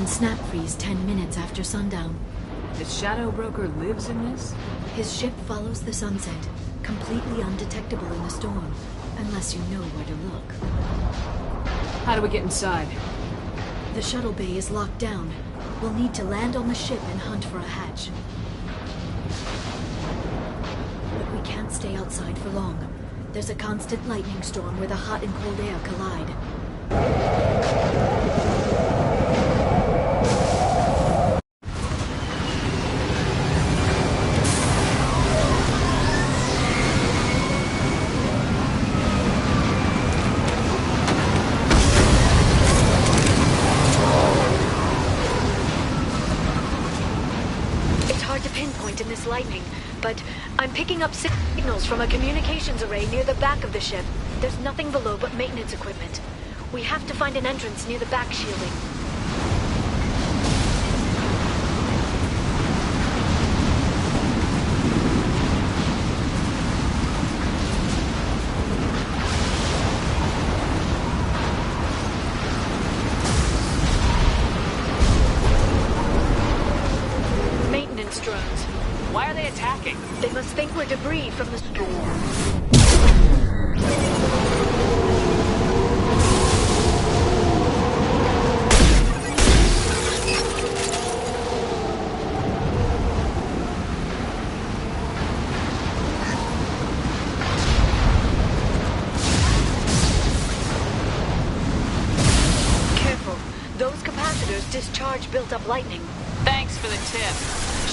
Snap freeze 10 minutes after sundown. The Shadow Broker lives in this? His ship follows the sunset, completely undetectable in the storm, unless you know where to look. How do we get inside? The shuttle bay is locked down. We'll need to land on the ship and hunt for a hatch. But we can't stay outside for long. There's a constant lightning storm where the hot and cold air collide. hard to pinpoint in this lightning, but I'm picking up signals from a communications array near the back of the ship. There's nothing below but maintenance equipment. We have to find an entrance near the back shielding. Maintenance drones. Why are they attacking? They must think we're debris from the storm. Discharge built up lightning. Thanks for the tip.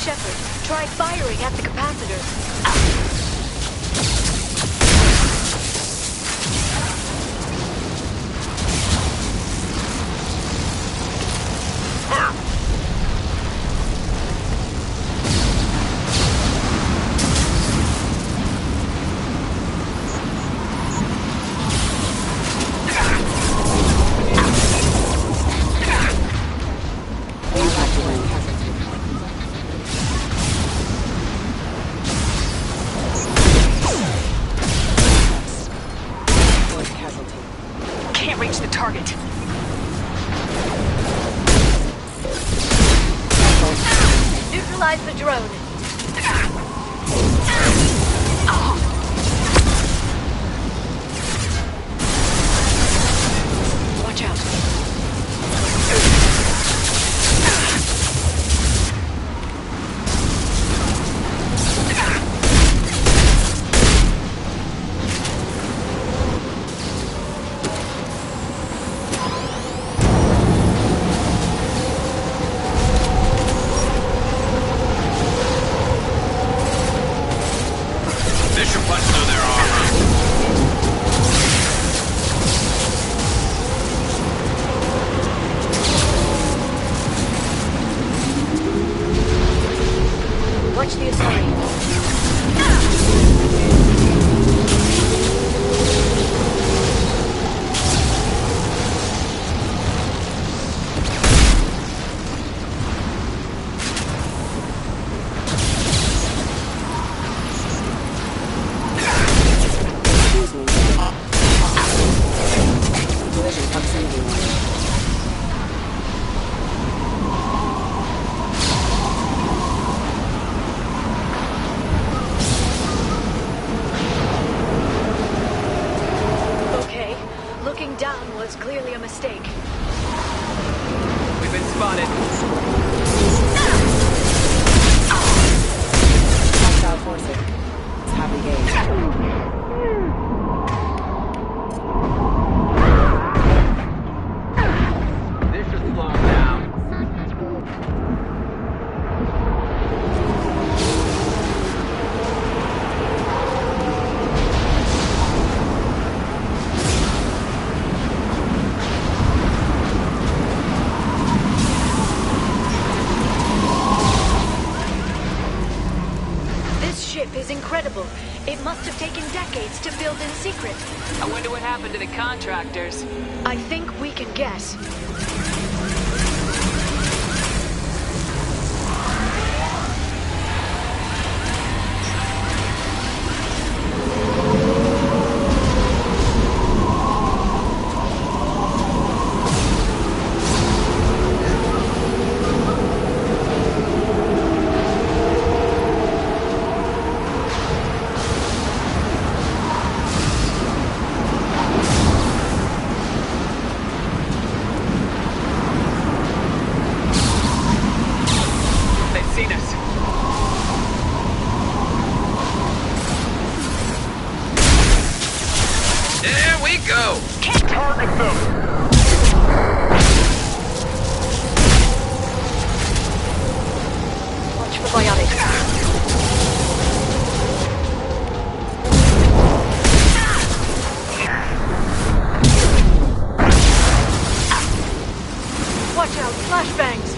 Shepard, try firing at the capacitors. Neutralize the drone. Watch out. Watch the Asari. Looking down was clearly a mistake. We've been spotted. Hostile forcing. It's have engaged. This should slow them down. Is incredible. It must have taken decades to build in secret. I wonder what happened to the contractors. I think we can guess. Go! Target them! Watch for biotics. Watch out, flashbangs!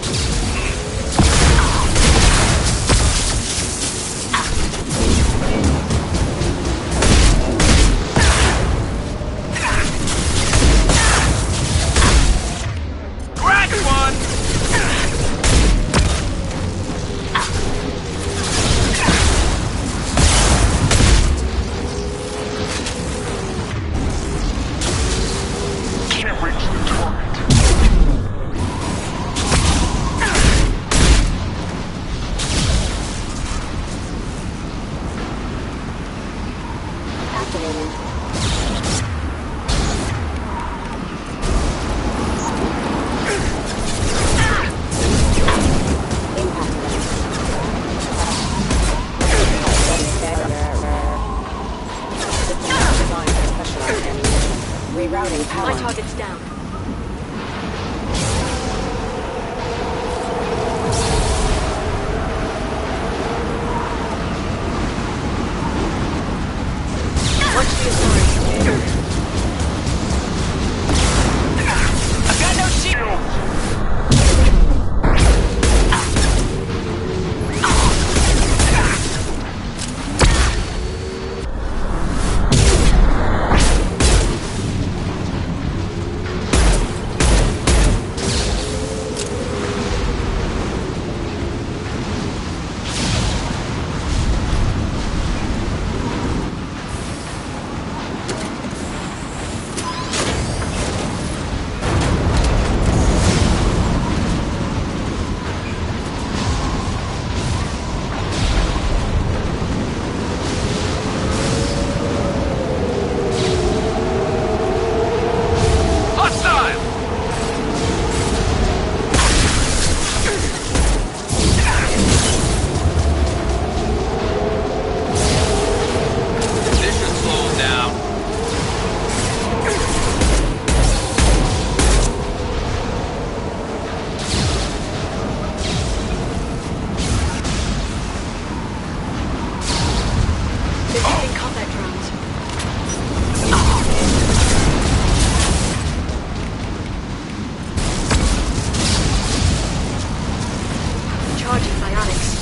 Recharging biotics.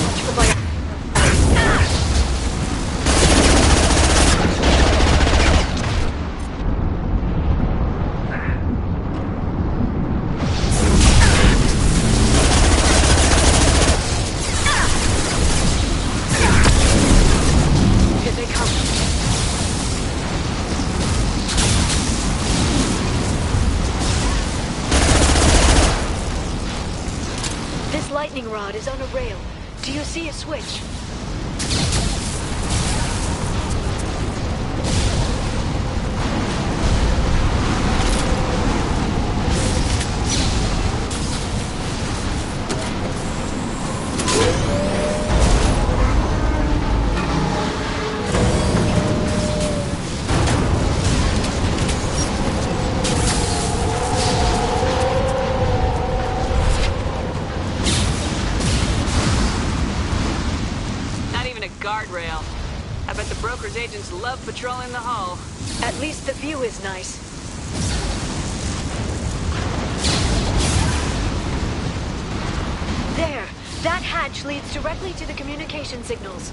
Watch for biotics. Here they come. This lightning rod is on a rail. Do you see a switch? Not even a guardrail. I bet the broker's agents love patrolling the hull. At least the view is nice. There! That hatch leads directly to the communication signals.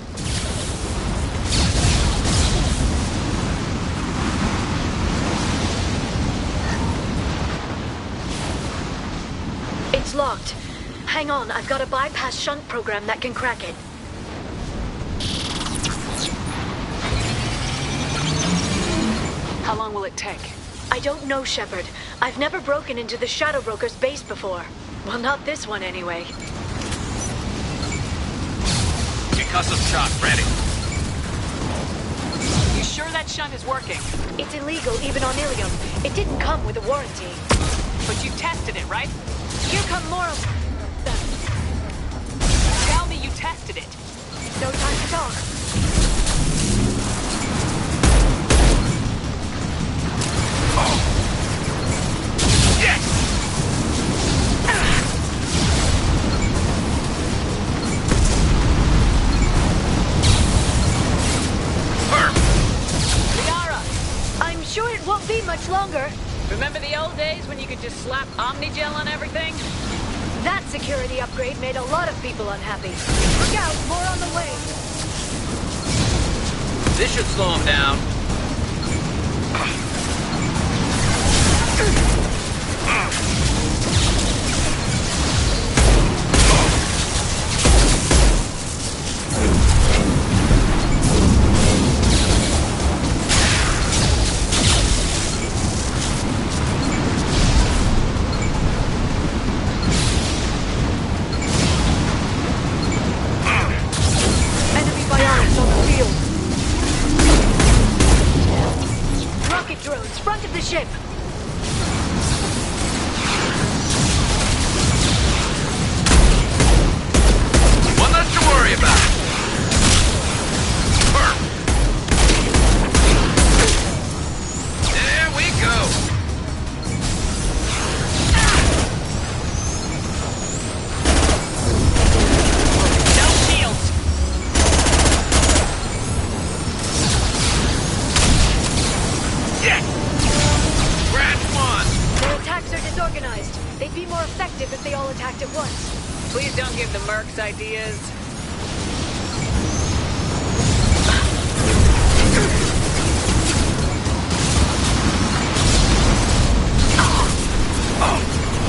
It's locked. Hang on, I've got a bypass shunt program that can crack it. How long will it take? I don't know, Shepard. I've never broken into the Shadow Broker's base before. Well, not this one anyway. Concussive shot ready. You sure that shunt is working? It's illegal even on Ilium. It didn't come with a warranty. But you tested it, right? Here come more of them. Tell me you tested it. No time to talk. I'm sure it won't be much longer. Remember the old days when you could just slap Omnigel on everything? That security upgrade made a lot of people unhappy. Look out, more on the way. This should slow him down. Enemy bionics on the field. Rocket drones, front of the ship. One less to worry about. There we go. No shields! Yes! Scratch one. Their attacks are disorganized. They'd be more effective if they all attacked at once. Please don't give the mercs ideas.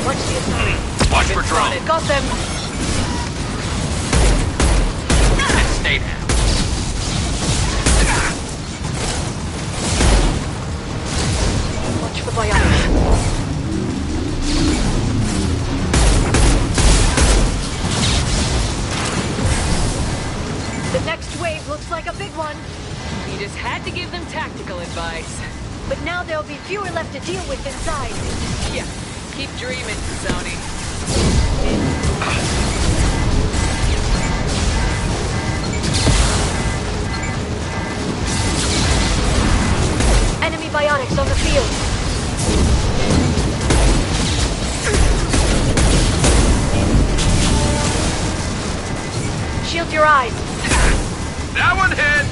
Watch the attack. Watch for drone. Got them. And stay down. Watch for bionics. The next wave looks like a big one. You just had to give them tactical advice. But now there'll be fewer left to deal with inside. Yeah, keep dreaming, Sony. Enemy bionics on the field. Shield your eyes. That one hit!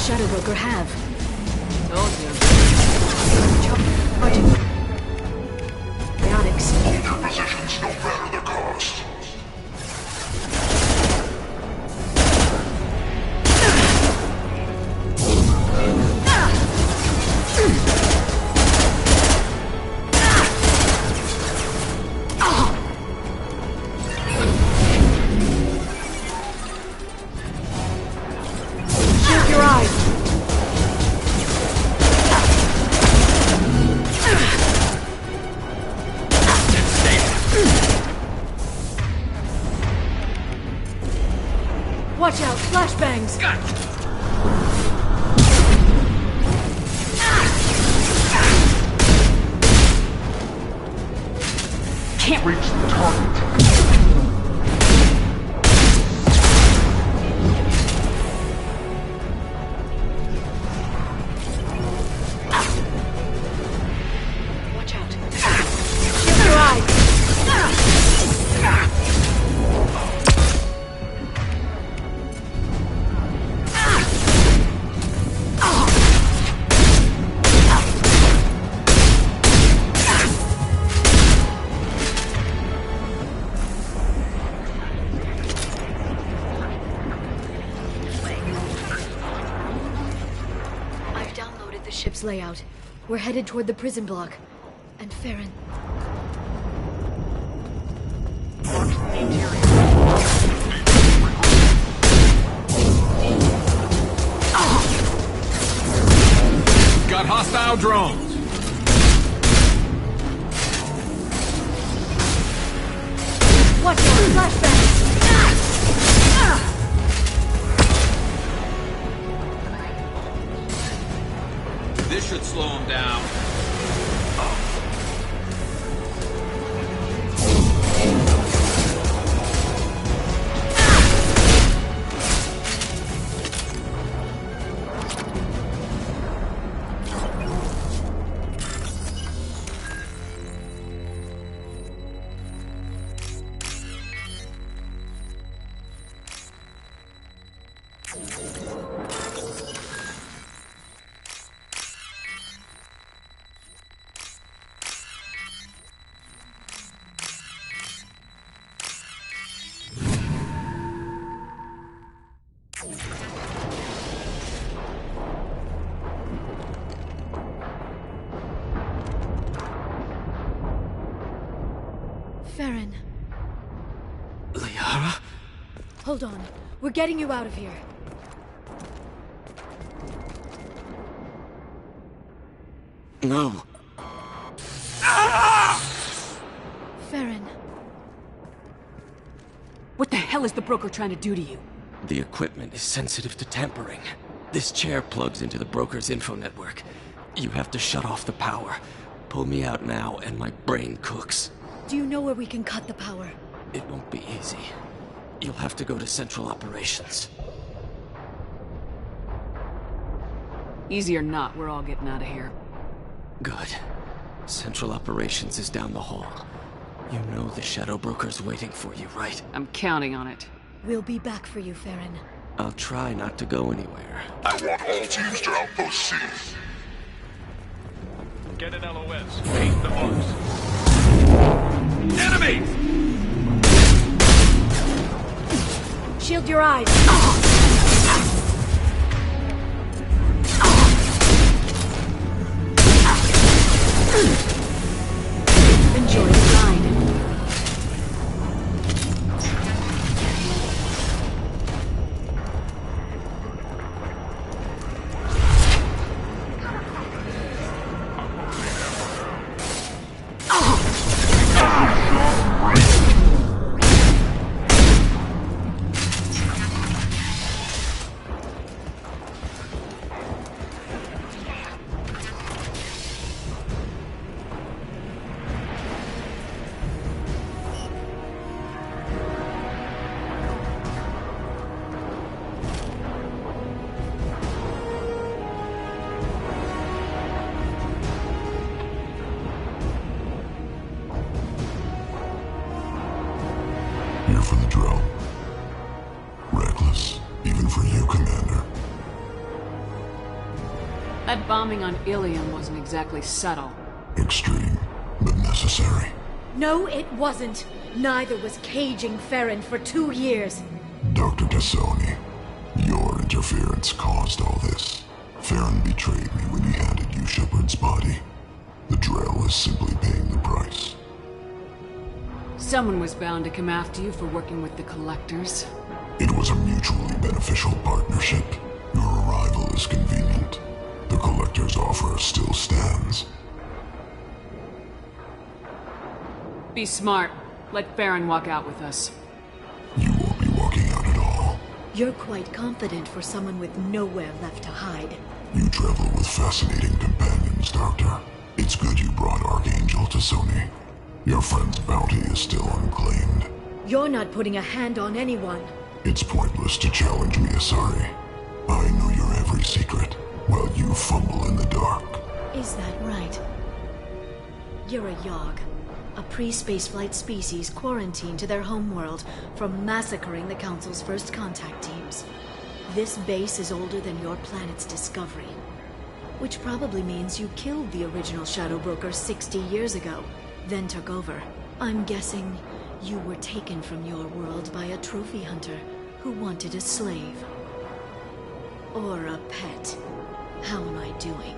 Shadow Broker have? Told you. Biotics. Hold your positions, no matter the cost. Shield your eyes. Watch out, flashbangs! Can't reach the target. Watch out. Shield your eyes! I've downloaded the ship's layout. We're headed toward the prison block. And Farron. Got hostile drones. Watch out, flashbangs! This should slow him down. Farron. Liara? Hold on. We're getting you out of here. No. Farron. What the hell is the broker trying to do to you? The equipment is sensitive to tampering. This chair plugs into the broker's info network. You have to shut off the power. Pull me out now and my brain cooks. Do you know where we can cut the power? It won't be easy. You'll have to go to Central Operations. Easy or not, we're all getting out of here. Good. Central Operations is down the hall. You know the Shadow Broker's waiting for you, right? I'm counting on it. We'll be back for you, Farron. I'll try not to go anywhere. I want all teams to Outpost C. Get an LOS. Paint the marks. Enemy! Shield your eyes. Enjoy the ride. Here for the drill. Reckless, even for you, Commander. That bombing on Ilium wasn't exactly subtle. Extreme, but necessary. No, it wasn't. Neither was caging Farron for 2 years. Dr. T'Soni, your interference caused all this. Farron betrayed me when he handed you Shepard's body. The Drell is simply paying the price. Someone was bound to come after you for working with the Collectors. It was a mutually beneficial partnership. Your arrival is convenient. The Collector's offer still stands. Be smart. Let Farron walk out with us. You won't be walking out at all. You're quite confident for someone with nowhere left to hide. You travel with fascinating companions, Doctor. It's good you brought Archangel T'Soni. Your friend's bounty is still unclaimed. You're not putting a hand on anyone. It's pointless to challenge me, Asari. I know your every secret, while you fumble in the dark. Is that right? You're a Yogg, a pre-spaceflight species quarantined to their homeworld from massacring the Council's first contact teams. This base is older than your planet's discovery, which probably means you killed the original Shadow Broker 60 years ago, then took over. I'm guessing you were taken from your world by a trophy hunter who wanted a slave. Or a pet. How am I doing?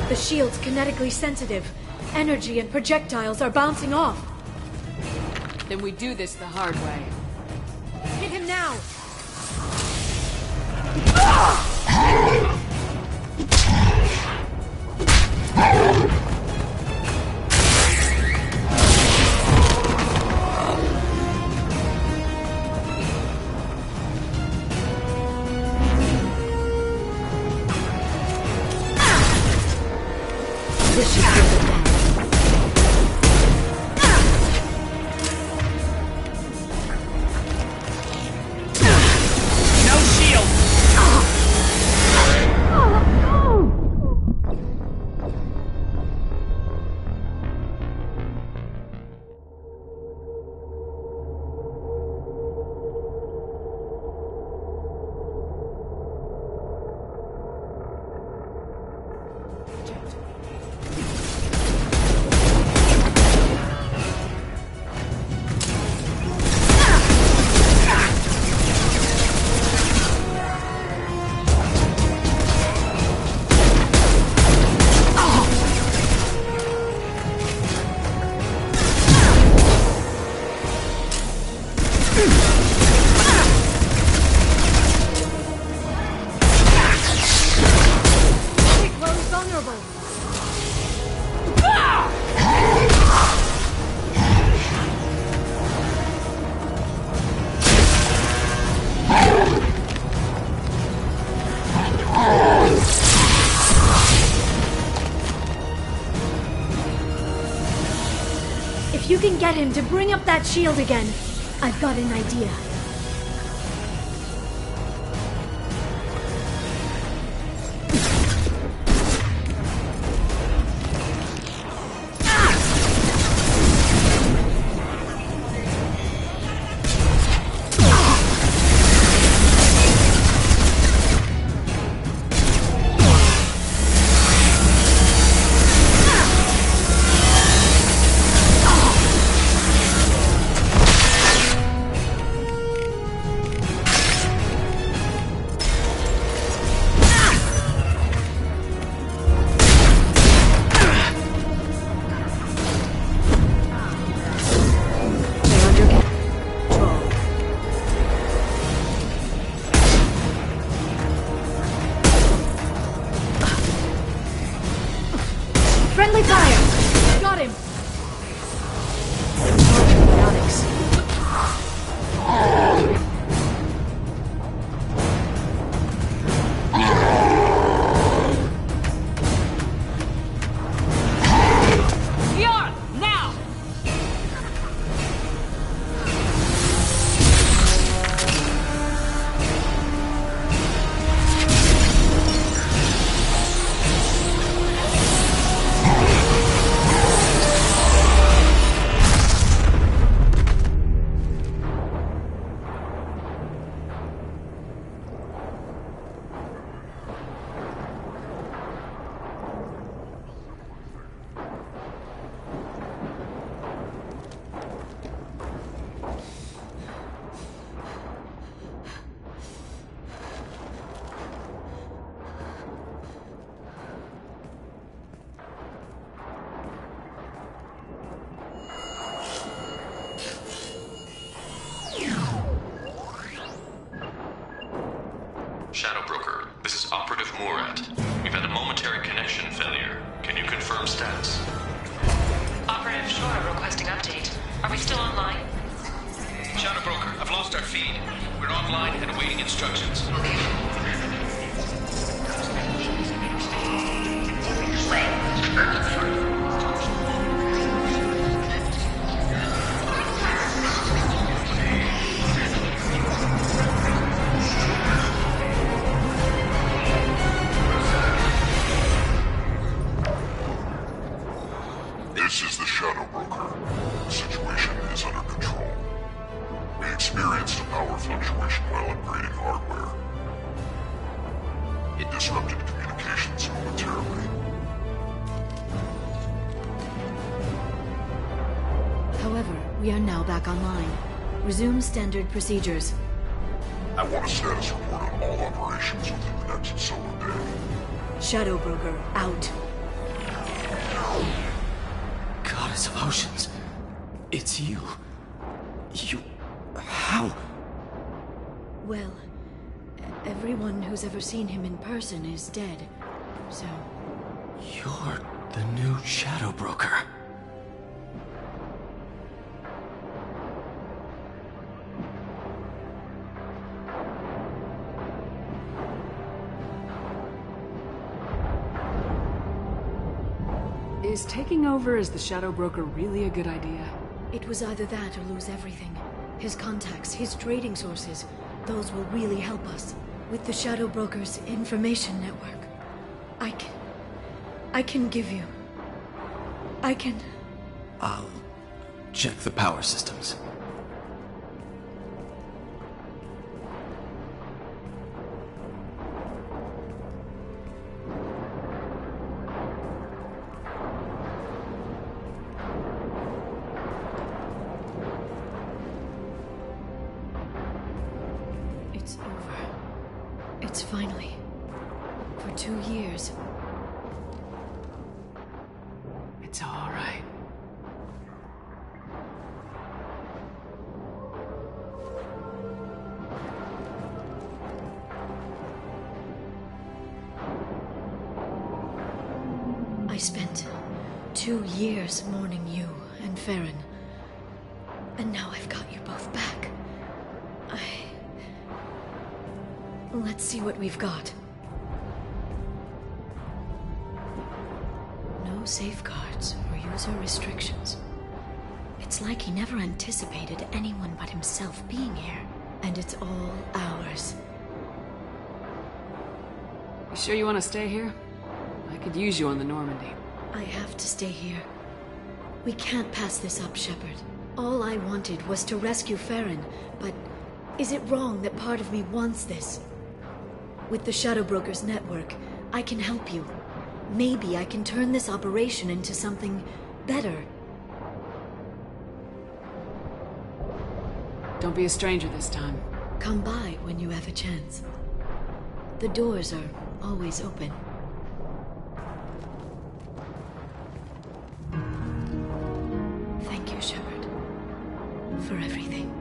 The shield's kinetically sensitive. Energy and projectiles are bouncing off. Then we do this the hard way. Hit him now! This should bring it down. No shield! If you can get him to bring up that shield again, I've got an idea. Friendly fire! Got him! Shadow Broker, this is Operative Murat. We've had a momentary connection failure. Can you confirm status? Operative Shora requesting update. Are we still online? Shadow Broker, I've lost our feed. We're online and awaiting instructions. This is the Shadow Broker. The situation is under control. We experienced a power fluctuation while upgrading hardware. It disrupted communications momentarily. However, we are now back online. Resume standard procedures. I want a status report on all operations within the next solar day. Shadow Broker, out. Goddess of Oceans. It's you. You... how? Well, everyone who's ever seen him in person is dead, so... You're the new Shadow Broker. Is taking over as the Shadow Broker really a good idea? It was either that or lose everything. His contacts, his trading sources, those will really help us. With the Shadow Broker's information network, I can give you... I'll check the power systems. It's over. It's finally. For 2 years. It's all right. I spent 2 years mourning you and Farron. And now I've got you both back. Let's see what we've got. No safeguards or user restrictions. It's like he never anticipated anyone but himself being here. And it's all ours. You sure you want to stay here? I could use you on the Normandy. I have to stay here. We can't pass this up, Shepard. All I wanted was to rescue Farron, but is it wrong that part of me wants this? With the Shadow Broker's network, I can help you. Maybe I can turn this operation into something better. Don't be a stranger this time. Come by when you have a chance. The doors are always open. Thank you, Shepard, for everything.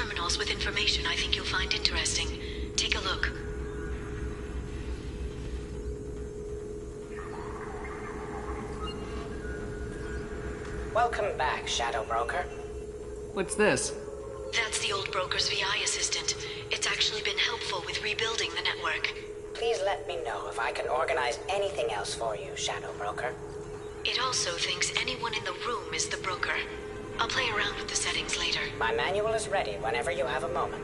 terminals with information I think you'll find interesting. Take a look. Welcome back, Shadow Broker. What's this? That's the old broker's VI assistant. It's actually been helpful with rebuilding the network. Please let me know if I can organize anything else for you, Shadow Broker. It also thinks anyone in the room is the broker. I'll play around with the settings later. My manual is ready whenever you have a moment.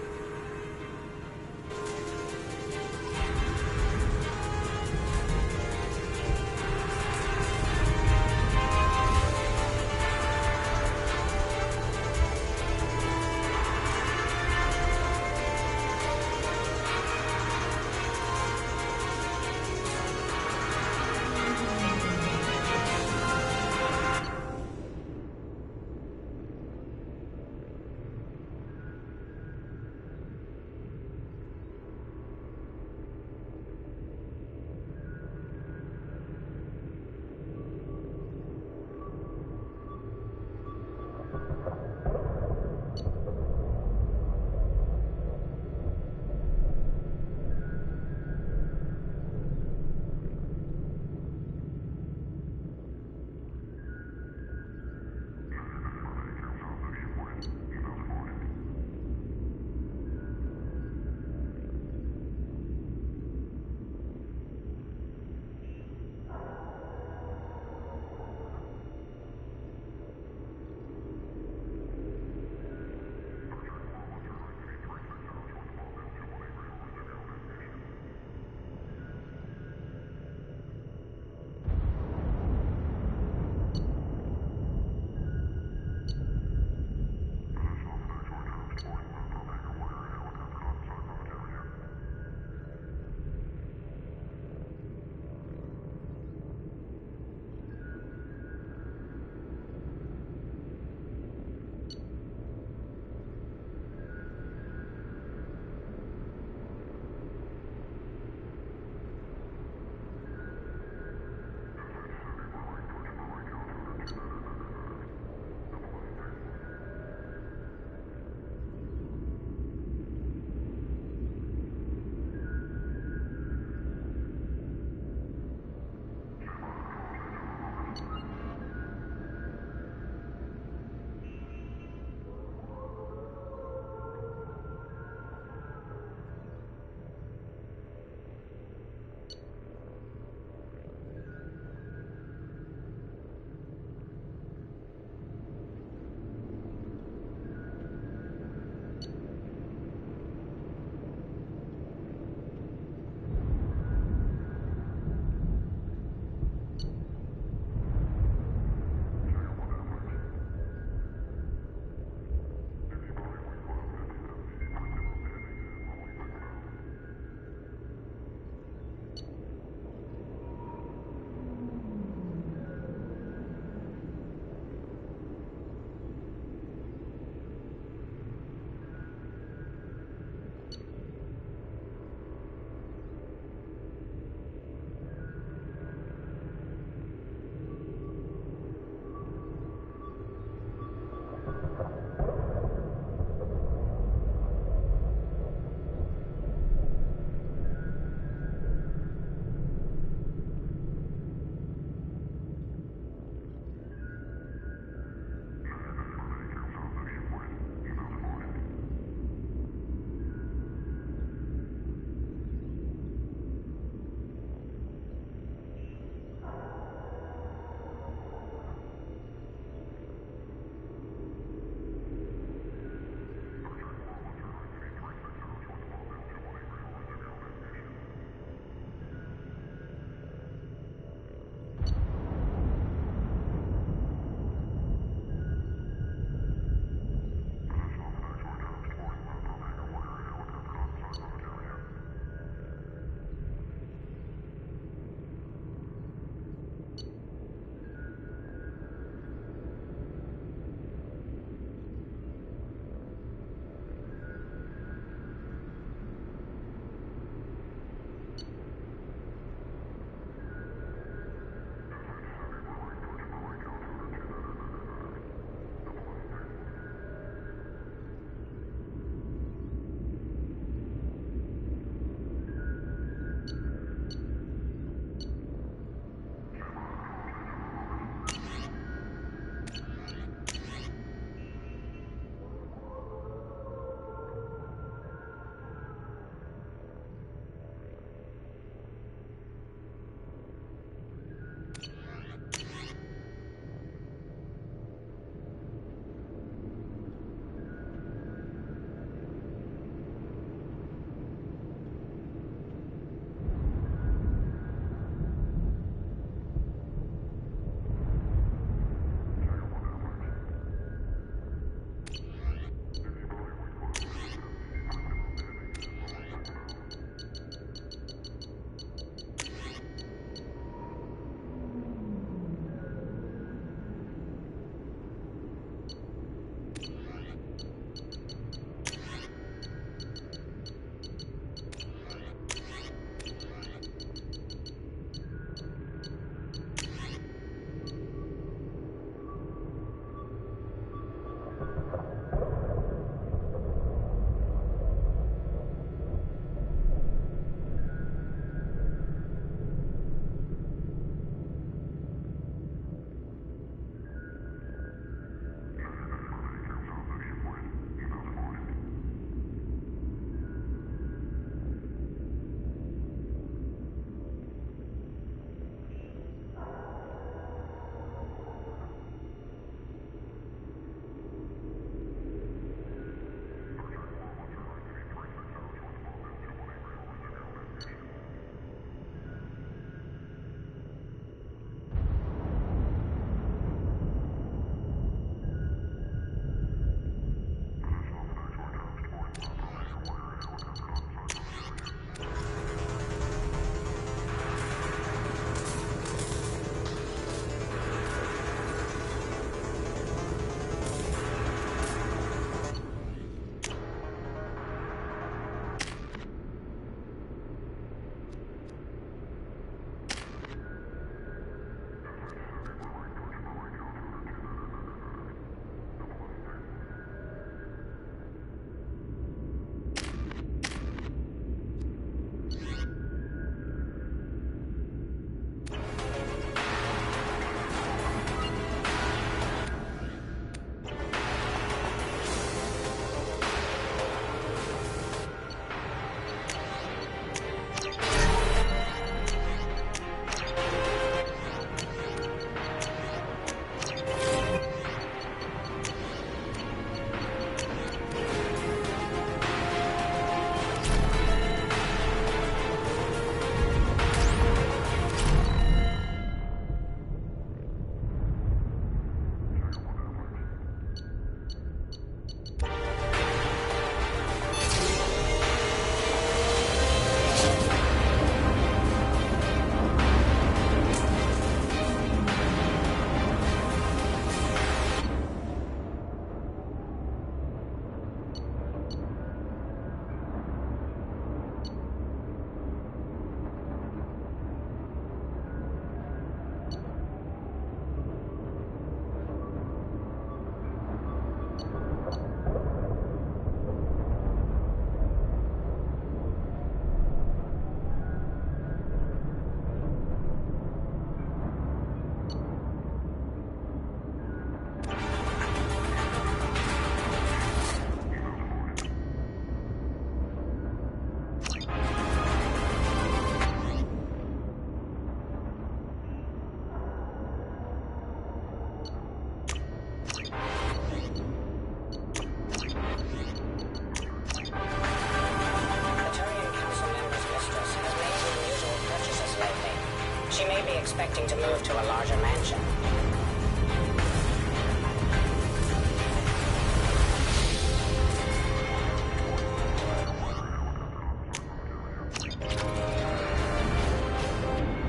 expecting to move to a larger mansion.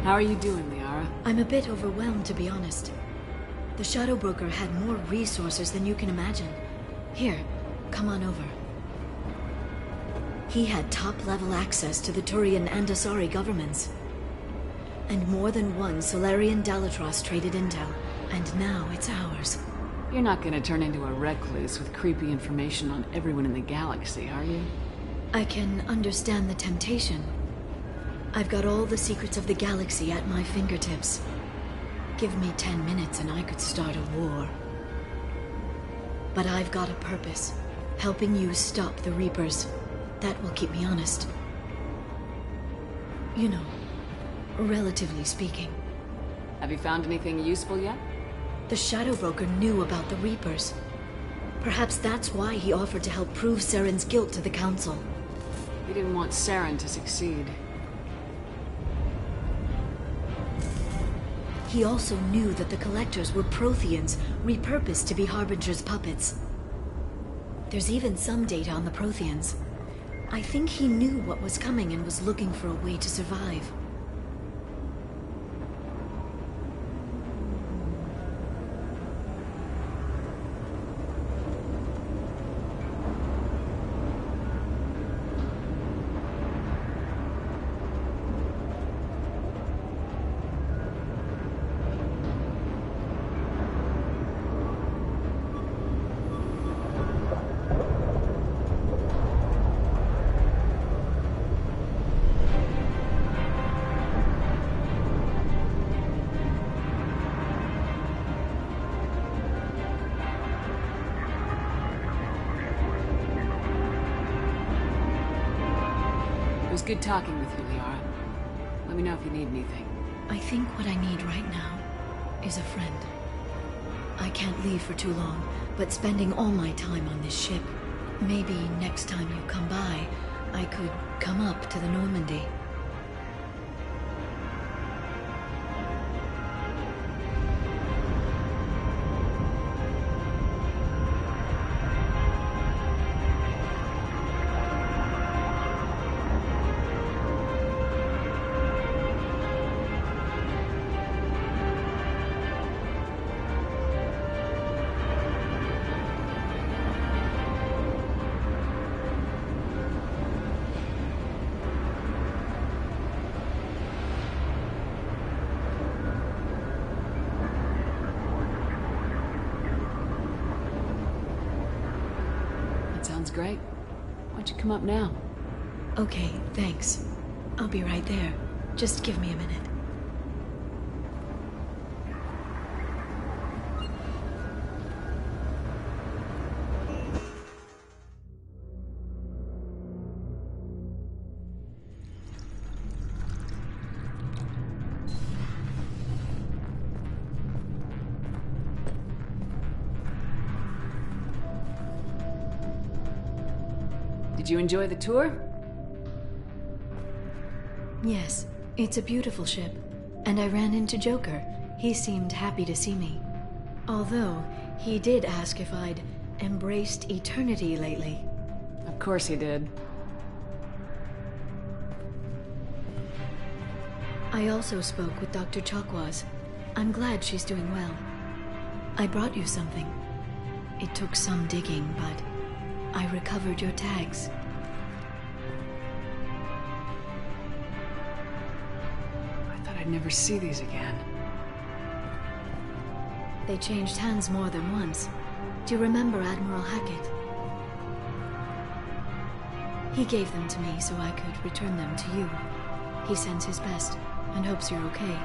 How are you doing, Liara? I'm a bit overwhelmed, to be honest. The Shadow Broker had more resources than you can imagine. Here, come on over. He had top-level access to the Turian and Asari governments. And more than one Solarian Dalatros traded intel, and now it's ours. You're not gonna turn into a recluse with creepy information on everyone in the galaxy, are you? I can understand the temptation. I've got all the secrets of the galaxy at my fingertips. Give me 10 minutes and I could start a war. But I've got a purpose, helping you stop the Reapers. That will keep me honest. You know, relatively speaking. Have you found anything useful yet? The Shadow Broker knew about the Reapers. Perhaps that's why he offered to help prove Saren's guilt to the Council. He didn't want Saren to succeed. He also knew that the Collectors were Protheans, repurposed to be Harbinger's puppets. There's even some data on the Protheans. I think he knew what was coming and was looking for a way to survive. It was good talking with you, Liara. Let me know if you need anything. I think what I need right now is a friend. I can't leave for too long, but spending all my time on this ship. Maybe next time you come by, I could come up to the Normandy. Sounds great. Why don't you come up now? Okay, thanks. I'll be right there. Just give me a minute. Did you enjoy the tour? Yes, it's a beautiful ship. And I ran into Joker. He seemed happy to see me. Although, he did ask if I'd embraced eternity lately. Of course he did. I also spoke with Dr. Chakwas. I'm glad she's doing well. I brought you something. It took some digging, but I recovered your tags. I thought I'd never see these again. They changed hands more than once. Do you remember Admiral Hackett? He gave them to me so I could return them to you. He sends his best and hopes you're okay.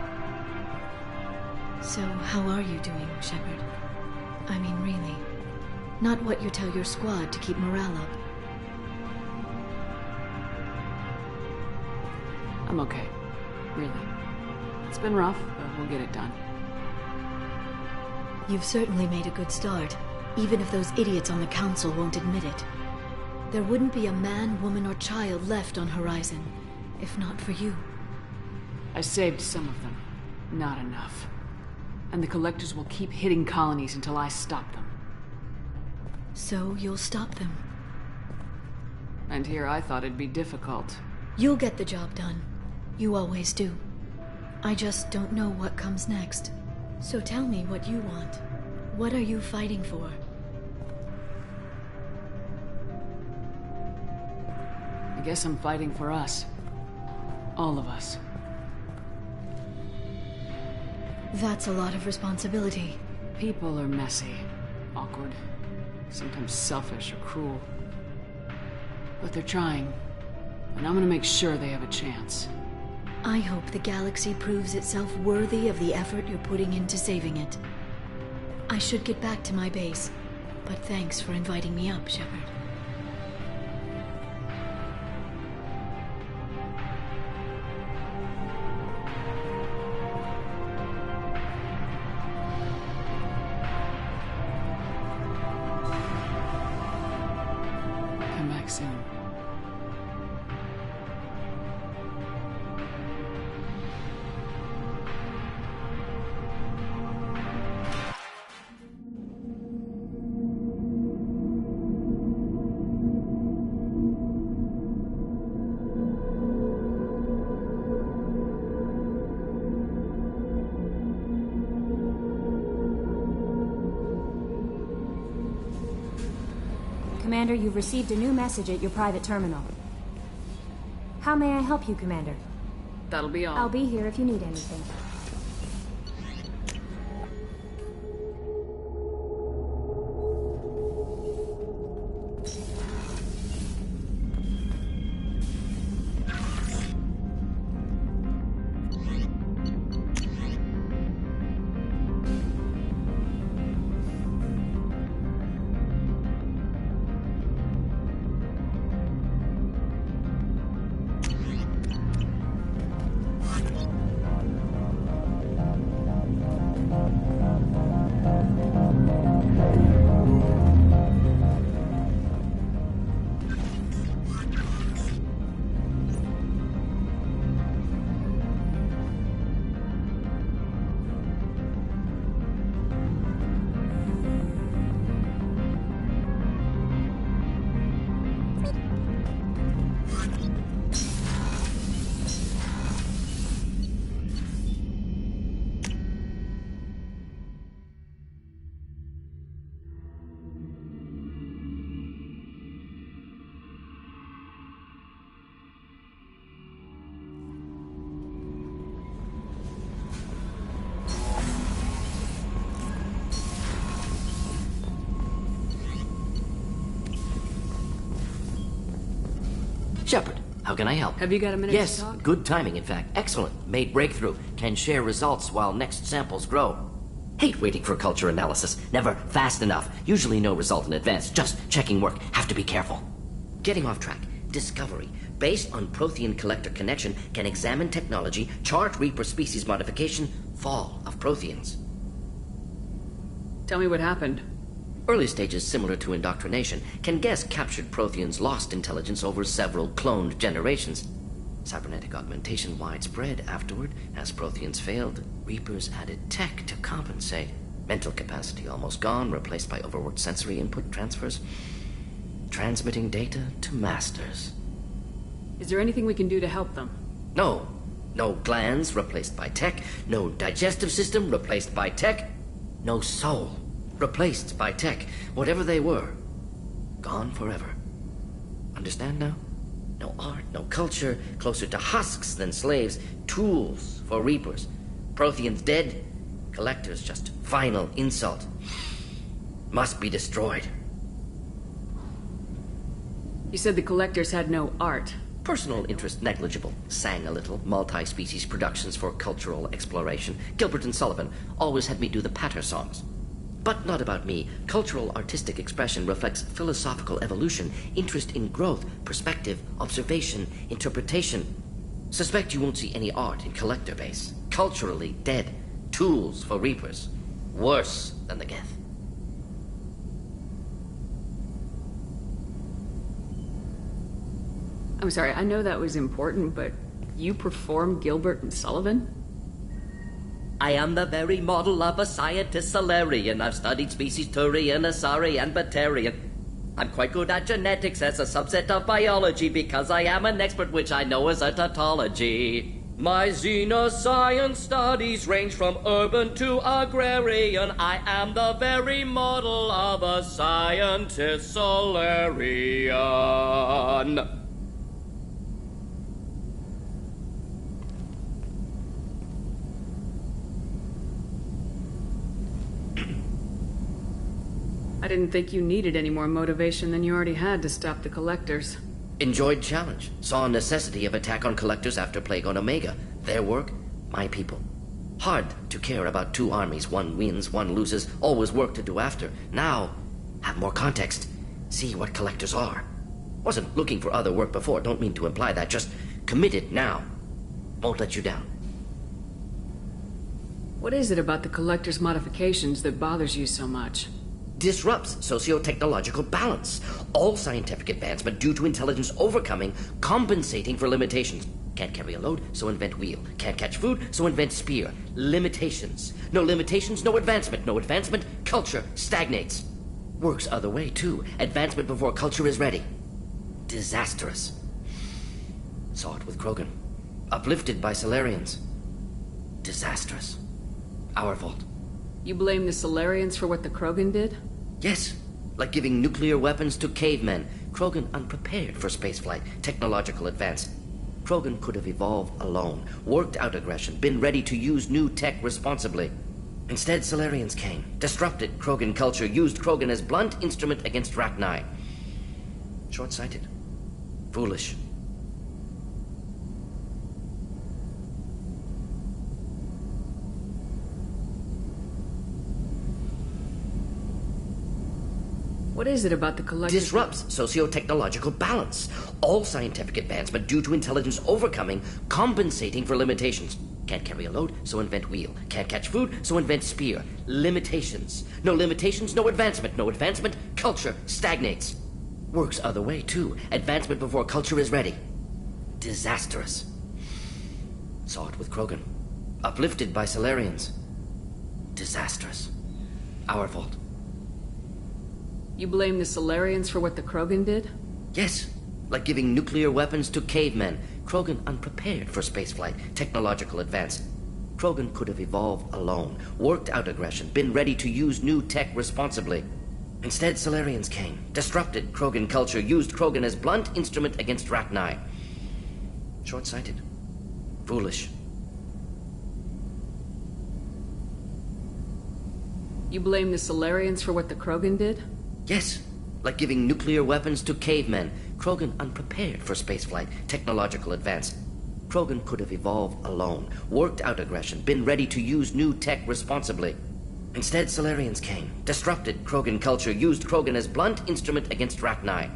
So, how are you doing, Shepard? I mean, really. Not what you tell your squad to keep morale up. I'm okay. Really. It's been rough, but we'll get it done. You've certainly made a good start, even if those idiots on the Council won't admit it. There wouldn't be a man, woman, or child left on Horizon, if not for you. I saved some of them. Not enough. And the Collectors will keep hitting colonies until I stop them. So you'll stop them. And here I thought it'd be difficult. You'll get the job done. You always do. I just don't know what comes next. So tell me what you want. What are you fighting for? I guess I'm fighting for us. All of us. That's a lot of responsibility. People are messy, awkward, sometimes selfish or cruel. But they're trying, and I'm gonna make sure they have a chance. I hope the galaxy proves itself worthy of the effort you're putting into saving it. I should get back to my base, but thanks for inviting me up, Shepard. Come back soon. Commander, you've received a new message at your private terminal. How may I help you, Commander? That'll be all. I'll be here if you need anything. Shepard, how can I help? Have you got a minute yes, to talk? Good timing, in fact. Excellent. Made breakthrough. Can share results while next samples grow. Hate waiting for culture analysis. Never fast enough. Usually no result in advance. Just checking work. Have to be careful. Getting off track. Discovery. Based on Prothean Collector connection, can examine technology, chart Reaper species modification, fall of Protheans. Tell me what happened. Early stages similar to indoctrination, can guess captured Protheans lost intelligence over several cloned generations. Cybernetic augmentation widespread afterward. As Protheans failed, Reapers added tech to compensate. Mental capacity almost gone, replaced by overworked sensory input transfers. Transmitting data to masters. Is there anything we can do to help them? No. No glands replaced by tech. No digestive system replaced by tech. No soul replaced by tech. Whatever they were, gone forever. Understand now? No art, no culture, closer to husks than slaves, tools for Reapers. Protheans dead, Collectors just final insult. Must be destroyed. You said the Collectors had no art. Personal interest negligible. Sang a little. Multi-species productions for cultural exploration. Gilbert and Sullivan always had me do the patter songs. But not about me. Cultural artistic expression reflects philosophical evolution, interest in growth, perspective, observation, interpretation. Suspect you won't see any art in Collector base. Culturally dead. Tools for Reapers. Worse than the Geth. I'm sorry, I know that was important, but you perform Gilbert and Sullivan? I am the very model of a scientist Solarian. I've studied species Turian, Asari, and Batarian. I'm quite good at genetics as a subset of biology because I am an expert, which I know is a tautology. My xenoscience studies range from urban to agrarian. I am the very model of a scientist Solarian. I didn't think you needed any more motivation than you already had to stop the Collectors. Enjoyed challenge. Saw necessity of attack on Collectors after Plague on Omega. Their work, my people. Hard to care about two armies. One wins, one loses. Always work to do after. Now, have more context. See what Collectors are. Wasn't looking for other work before. Don't mean to imply that. Just committed now. Won't let you down. What is it about the Collectors' modifications that bothers you so much? Disrupts socio-technological balance. All scientific advancement due to intelligence overcoming, compensating for limitations. Can't carry a load, so invent wheel. Can't catch food, so invent spear. Limitations. No limitations, no advancement. No advancement, culture stagnates. Works other way, too. Advancement before culture is ready. Disastrous. Saw it with Krogan. Uplifted by Solarians. Disastrous. Our fault. You blame the Solarians for what the Krogan did? Yes, like giving nuclear weapons to cavemen. Krogan unprepared for spaceflight, technological advance. Krogan could have evolved alone, worked out aggression, been ready to use new tech responsibly. Instead, Solarians came, disrupted Krogan culture, used Krogan as blunt instrument against Rachni. Short-sighted. Foolish. What is it about the Collectors? Disrupts socio-technological balance. All scientific advancement due to intelligence overcoming, compensating for limitations. Can't carry a load, so invent wheel. Can't catch food, so invent spear. Limitations. No limitations, no advancement. No advancement, culture stagnates. Works other way, too. Advancement before culture is ready. Disastrous. Saw it with Krogan. Uplifted by Solarians. Disastrous. Our fault. You blame the Solarians for what the Krogan did? Yes, like giving nuclear weapons to cavemen. Krogan unprepared for spaceflight, technological advance. Krogan could have evolved alone, worked out aggression, been ready to use new tech responsibly. Instead, Solarians came, disrupted Krogan culture, used Krogan as blunt instrument against Rachni. Short-sighted. Foolish. You blame the Solarians for what the Krogan did? Yes, like giving nuclear weapons to cavemen. Krogan unprepared for spaceflight, technological advance. Krogan could have evolved alone, worked out aggression, been ready to use new tech responsibly. Instead, Solarians came, disrupted Krogan culture, used Krogan as blunt instrument against Rachni.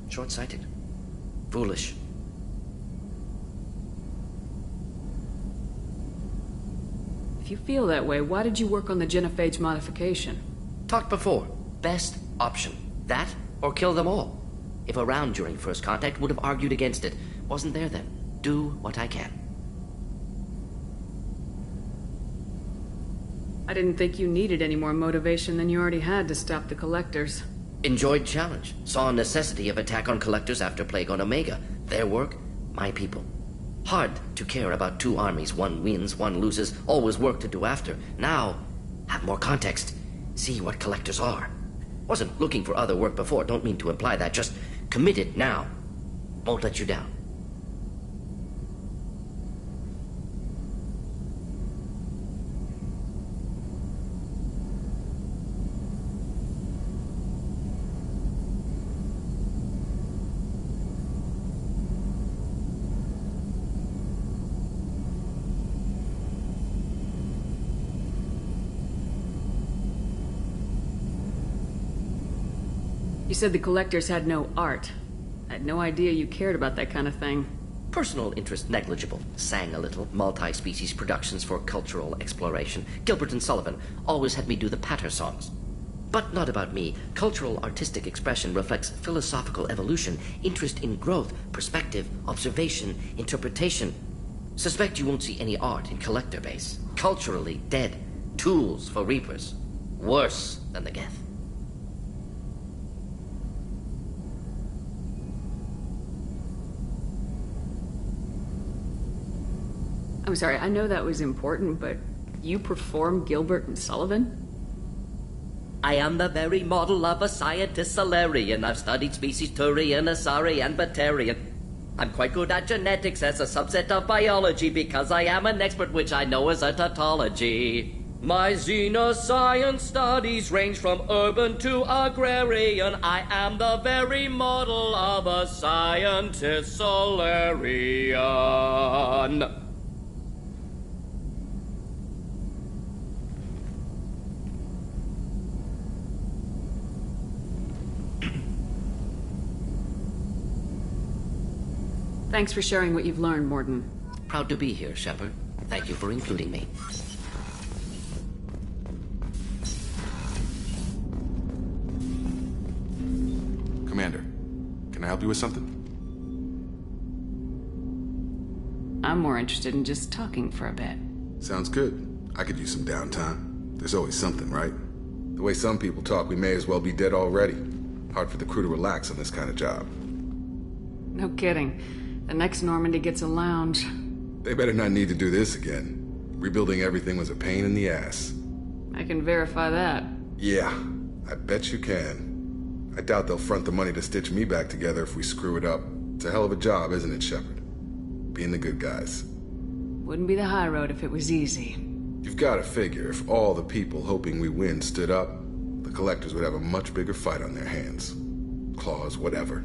Short-sighted. Foolish. If you feel that way, why did you work on the genophage modification? Talked before. Best option. That, or kill them all. If around during first contact, would have argued against it. Wasn't there then. Do what I can. I didn't think you needed any more motivation than you already had to stop the Collectors. Enjoyed challenge. Saw necessity of attack on Collectors after Plague on Omega. Their work, my people. Hard to care about two armies. One wins, one loses. Always work to do after. Now, have more context. See what Collectors are. Wasn't looking for other work before. Don't mean to imply that. Just committed now. Won't let you down. You said the Collectors had no art. I had no idea you cared about that kind of thing. Personal interest negligible. Sang a little. Multi-species productions for cultural exploration. Gilbert and Sullivan always had me do the patter songs. But not about me. Cultural artistic expression reflects philosophical evolution, interest in growth, perspective, observation, interpretation. Suspect you won't see any art in Collector Base. Culturally dead. Tools for Reapers. Worse than the Geth. I'm sorry, I know that was important, but you perform Gilbert and Sullivan? I am the very model of a scientist Solarian. I've studied species Turian, Asari, and Batarian. I'm quite good at genetics as a subset of biology because I am an expert, which I know is a tautology. My xenoscience studies range from urban to agrarian. I am the very model of a scientist Solarian. Thanks for sharing what you've learned, Mordin. Proud to be here, Shepard. Thank you for including me. Commander, can I help you with something? I'm more interested in just talking for a bit. Sounds good. I could use some downtime. There's always something, right? The way some people talk, we may as well be dead already. Hard for the crew to relax on this kind of job. No kidding. The next Normandy gets a lounge. They better not need to do this again. Rebuilding everything was a pain in the ass. I can verify that. Yeah, I bet you can. I doubt they'll front the money to stitch me back together if we screw it up. It's a hell of a job, isn't it, Shepard? Being the good guys. Wouldn't be the high road if it was easy. You've got to figure if all the people hoping we win stood up, the Collectors would have a much bigger fight on their hands. Claws, whatever.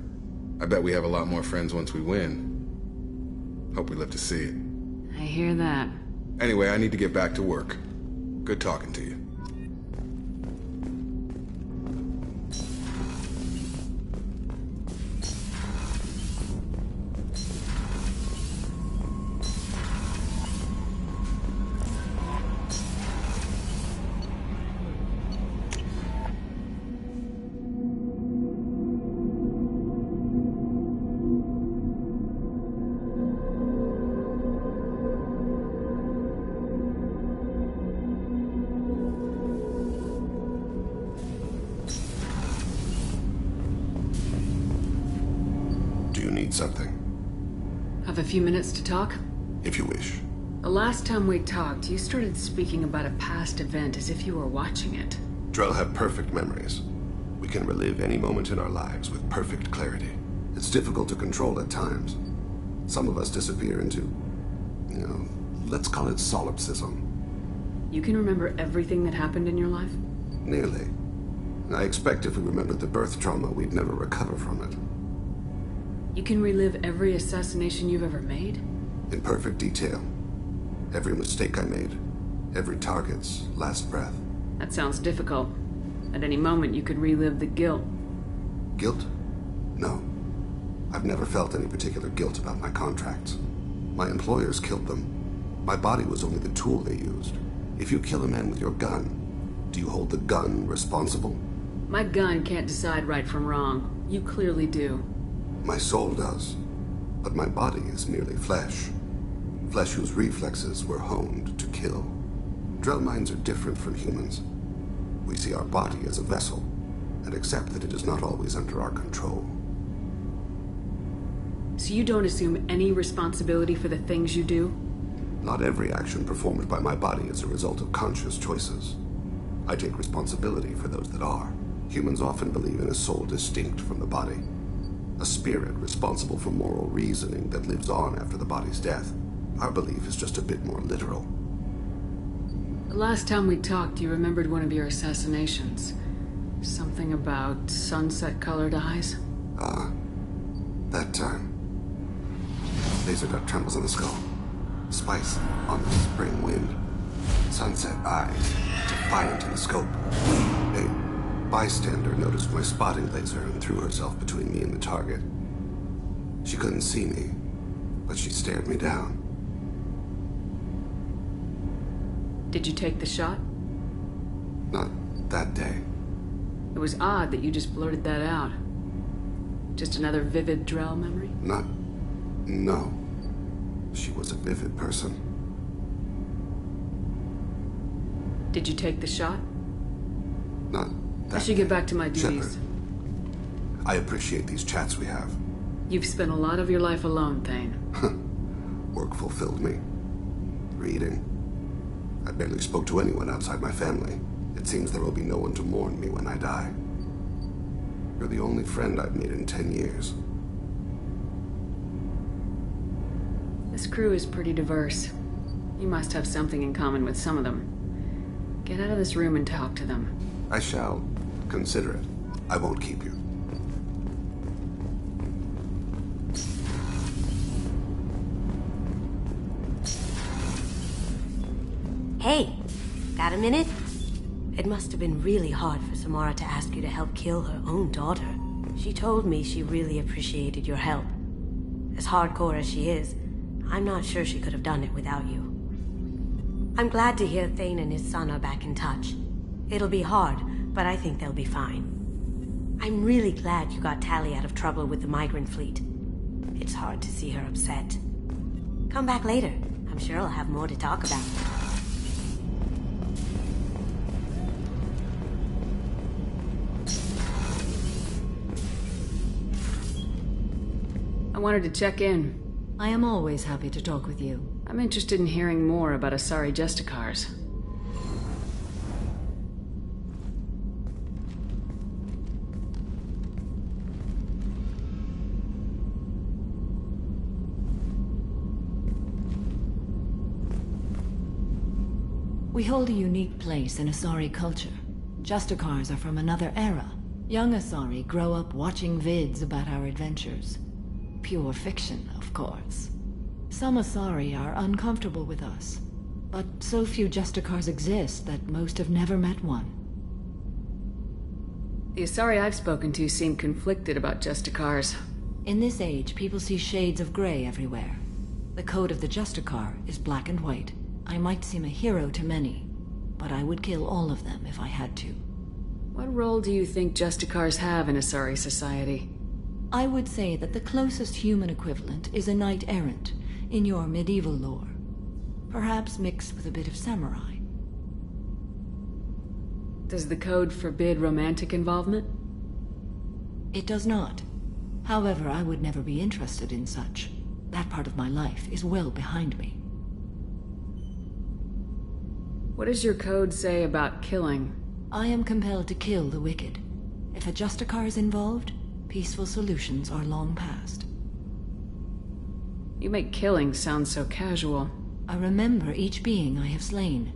I bet we have a lot more friends once we win. Hope we live to see it. I hear that. Anyway, I need to get back to work. Good talking to you. Something. Have a few minutes to talk? If you wish. The last time we talked, you started speaking about a past event as if you were watching it. Drell have perfect memories. We can relive any moment in our lives with perfect clarity. It's difficult to control at times. Some of us disappear into, let's call it solipsism. You can remember everything that happened in your life? Nearly. I expect if we remembered the birth trauma, we'd never recover from it. You can relive every assassination you've ever made? In perfect detail. Every mistake I made. Every target's last breath. That sounds difficult. At any moment, you could relive the guilt. Guilt? No. I've never felt any particular guilt about my contracts. My employers killed them. My body was only the tool they used. If you kill a man with your gun, do you hold the gun responsible? My gun can't decide right from wrong. You clearly do. My soul does, but my body is merely flesh. Flesh whose reflexes were honed to kill. Drell minds are different from humans. We see our body as a vessel, and accept that it is not always under our control. So you don't assume any responsibility for the things you do? Not every action performed by my body is a result of conscious choices. I take responsibility for those that are. Humans often believe in a soul distinct from the body. A spirit responsible for moral reasoning that lives on after the body's death. Our belief is just a bit more literal. The last time we talked, you remembered one of your assassinations. Something about sunset-colored eyes? That time. Laser dot trembles on the skull. Spice on the spring wind. Sunset eyes, defiant in the scope. A bystander noticed my spotting laser and threw herself between me and the target. She couldn't see me, but she stared me down. Did you take the shot? Not that day. It was odd that you just blurted that out. Just another vivid Drell memory? No. She was a vivid person. Did you take the shot? Not that. I should get back to my duties. Shepard, I appreciate these chats we have. You've spent a lot of your life alone, Thane. Work fulfilled me. Reading. I barely spoke to anyone outside my family. It seems there will be no one to mourn me when I die. You're the only friend I've made in 10 years. This crew is pretty diverse. You must have something in common with some of them. Get out of this room and talk to them. I shall. Consider it. I won't keep you. Hey, got a minute? It must have been really hard for Samara to ask you to help kill her own daughter. She told me she really appreciated your help. As hardcore as she is, I'm not sure she could have done it without you. I'm glad to hear Thane and his son are back in touch. It'll be hard, but I think they'll be fine. I'm really glad you got Tali out of trouble with the migrant fleet. It's hard to see her upset. Come back later. I'm sure I'll have more to talk about. I wanted to check in. I am always happy to talk with you. I'm interested in hearing more about Asari Justicars. We hold a unique place in Asari culture. Justicars are from another era. Young Asari grow up watching vids about our adventures. Pure fiction, of course. Some Asari are uncomfortable with us, but so few Justicars exist that most have never met one. The Asari I've spoken to seem conflicted about Justicars. In this age, people see shades of gray everywhere. The code of the Justicar is black and white. I might seem a hero to many, but I would kill all of them if I had to. What role do you think Justicars have in Asari society? I would say that the closest human equivalent is a knight-errant in your medieval lore. Perhaps mixed with a bit of samurai. Does the code forbid romantic involvement? It does not. However, I would never be interested in such. That part of my life is well behind me. What does your code say about killing? I am compelled to kill the wicked. If a Justicar is involved, peaceful solutions are long past. You make killing sound so casual. I remember each being I have slain.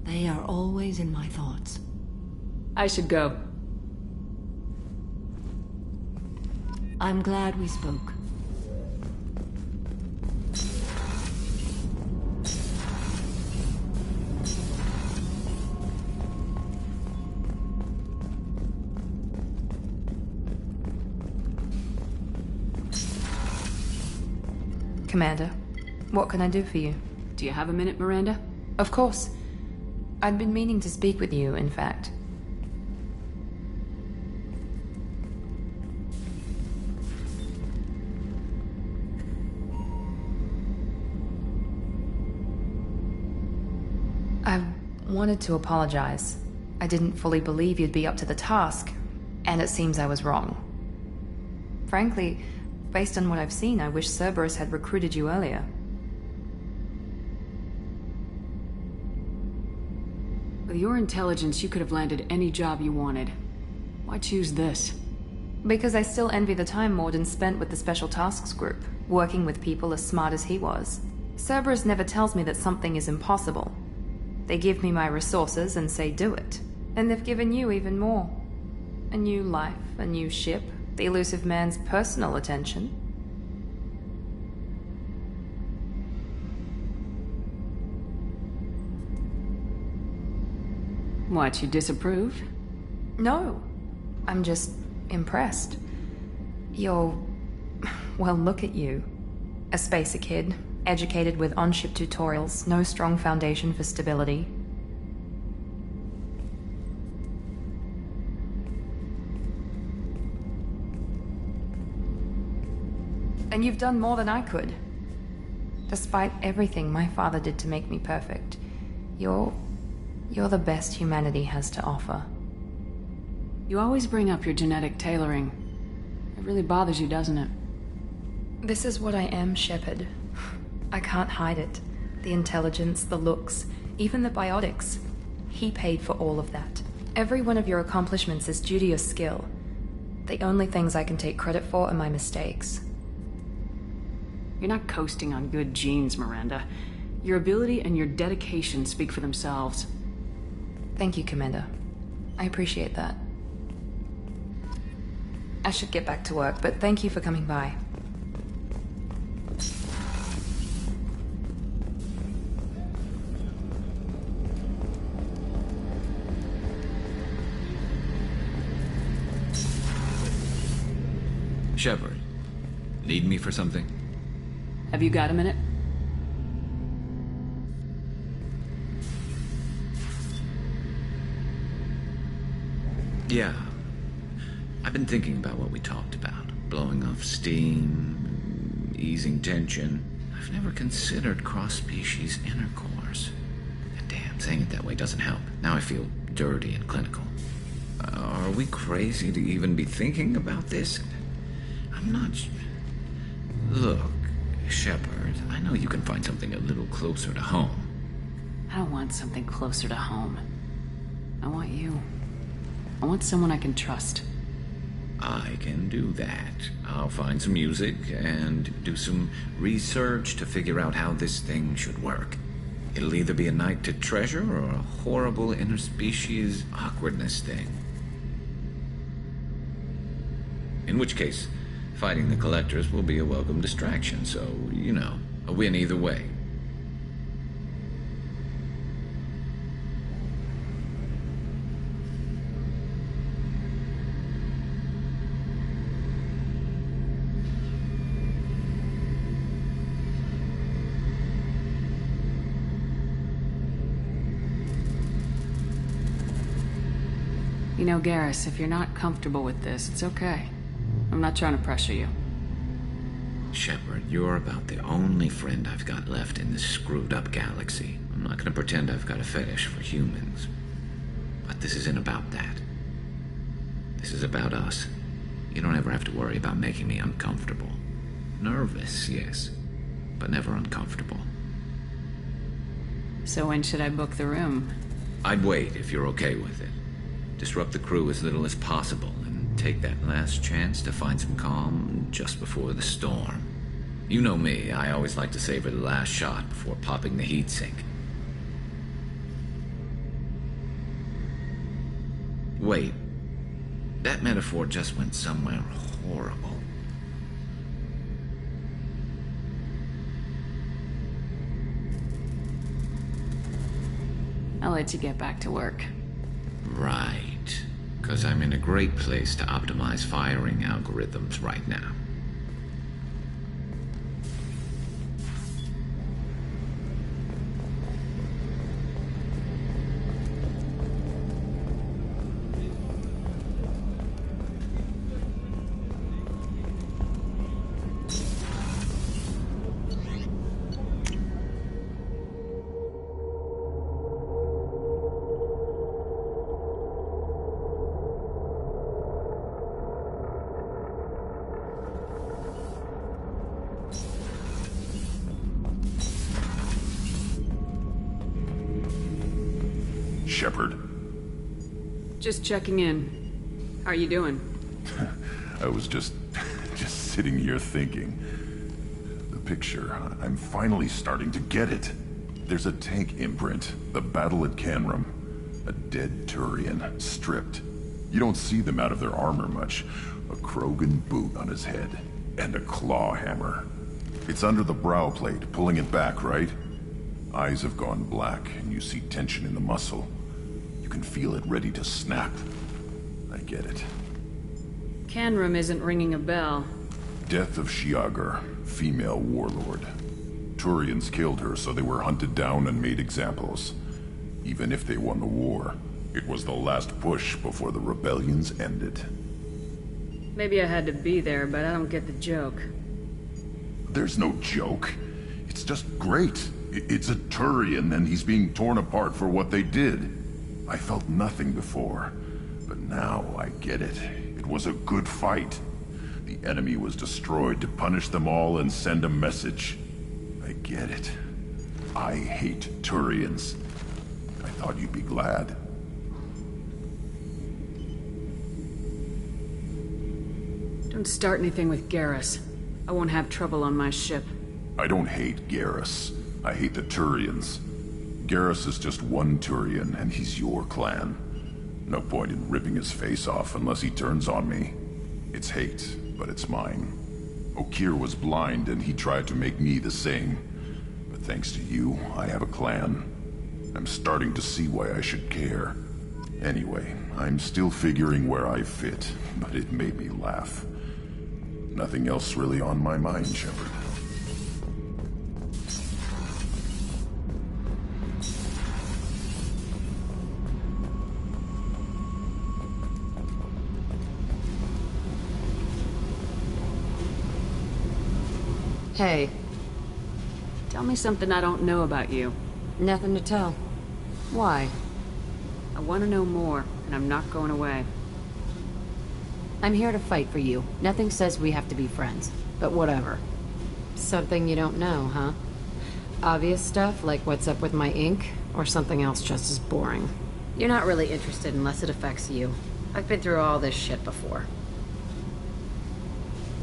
They are always in my thoughts. I should go. I'm glad we spoke. Commander, what can I do for you? Do you have a minute, Miranda? Of course. I'd been meaning to speak with you, in fact. I wanted to apologize. I didn't fully believe you'd be up to the task, and it seems I was wrong. Frankly, based on what I've seen, I wish Cerberus had recruited you earlier. With your intelligence, you could have landed any job you wanted. Why choose this? Because I still envy the time Mordin spent with the Special Tasks Group, working with people as smart as he was. Cerberus never tells me that something is impossible. They give me my resources and say do it. And they've given you even more. A new life, a new ship, the elusive man's personal attention. What, you disapprove? No. I'm just impressed. You're... well, look at you. A spacer kid, educated with on-ship tutorials, no strong foundation for stability. And you've done more than I could. Despite everything my father did to make me perfect, you're the best humanity has to offer. You always bring up your genetic tailoring. It really bothers you, doesn't it? This is what I am, Shepard. I can't hide it. The intelligence, the looks, even the biotics. He paid for all of that. Every one of your accomplishments is due to your skill. The only things I can take credit for are my mistakes. You're not coasting on good genes, Miranda. Your ability and your dedication speak for themselves. Thank you, Commander. I appreciate that. I should get back to work, but thank you for coming by. Shepard, need me for something? Have you got a minute? Yeah. I've been thinking about what we talked about. Blowing off steam, easing tension. I've never considered cross-species intercourse. And damn, saying it that way doesn't help. Now I feel dirty and clinical. Are we crazy to even be thinking about this? I'm not... Look, Shepard, I know you can find something a little closer to home. I don't want something closer to home. I want you. I want someone I can trust. I can do that. I'll find some music and do some research to figure out how this thing should work. It'll either be a night to treasure or a horrible interspecies awkwardness thing. In which case, fighting the Collectors will be a welcome distraction, so, you know, a win either way. You know, Garrus, if you're not comfortable with this, it's okay. I'm not trying to pressure you. Shepard, you're about the only friend I've got left in this screwed-up galaxy. I'm not gonna pretend I've got a fetish for humans. But this isn't about that. This is about us. You don't ever have to worry about making me uncomfortable. Nervous, yes, but never uncomfortable. So when should I book the room? I'd wait if you're okay with it. Disrupt the crew as little as possible and take that last chance to find some calm just before the storm. You know me, I always like to savor the last shot before popping the heatsink. Wait, that metaphor just went somewhere horrible. I'll let you get back to work. Right, because I'm in a great place to optimize firing algorithms right now. Shepard. Just checking in. How are you doing? I was just sitting here thinking. The picture, I'm finally starting to get it. There's a tank imprint, the battle at Canrum. A dead Turian, stripped. You don't see them out of their armor much. A Krogan boot on his head, and a claw hammer. It's under the brow plate, pulling it back, right? Eyes have gone black, and you see tension in the muscle. You can feel it ready to snap. I get it. Canrum isn't ringing a bell. Death of Shiagar, female warlord. Turians killed her, so they were hunted down and made examples. Even if they won the war, it was the last push before the rebellions ended. Maybe I had to be there, but I don't get the joke. There's no joke. It's just great. It's a Turian, and he's being torn apart for what they did. I felt nothing before, but now I get it. It was a good fight. The enemy was destroyed to punish them all and send a message. I get it. I hate Turians. I thought you'd be glad. Don't start anything with Garrus. I won't have trouble on my ship. I don't hate Garrus. I hate the Turians. Garrus is just one Turian, and he's your clan. No point in ripping his face off unless he turns on me. It's hate, but it's mine. Okeer was blind, and he tried to make me the same. But thanks to you, I have a clan. I'm starting to see why I should care. Anyway, I'm still figuring where I fit, but it made me laugh. Nothing else really on my mind, Shepard. Hey. Tell me something I don't know about you. Nothing to tell. Why? I want to know more, and I'm not going away. I'm here to fight for you. Nothing says we have to be friends, but whatever. Something you don't know, huh? Obvious stuff, like what's up with my ink, or something else just as boring? You're not really interested unless it affects you. I've been through all this shit before.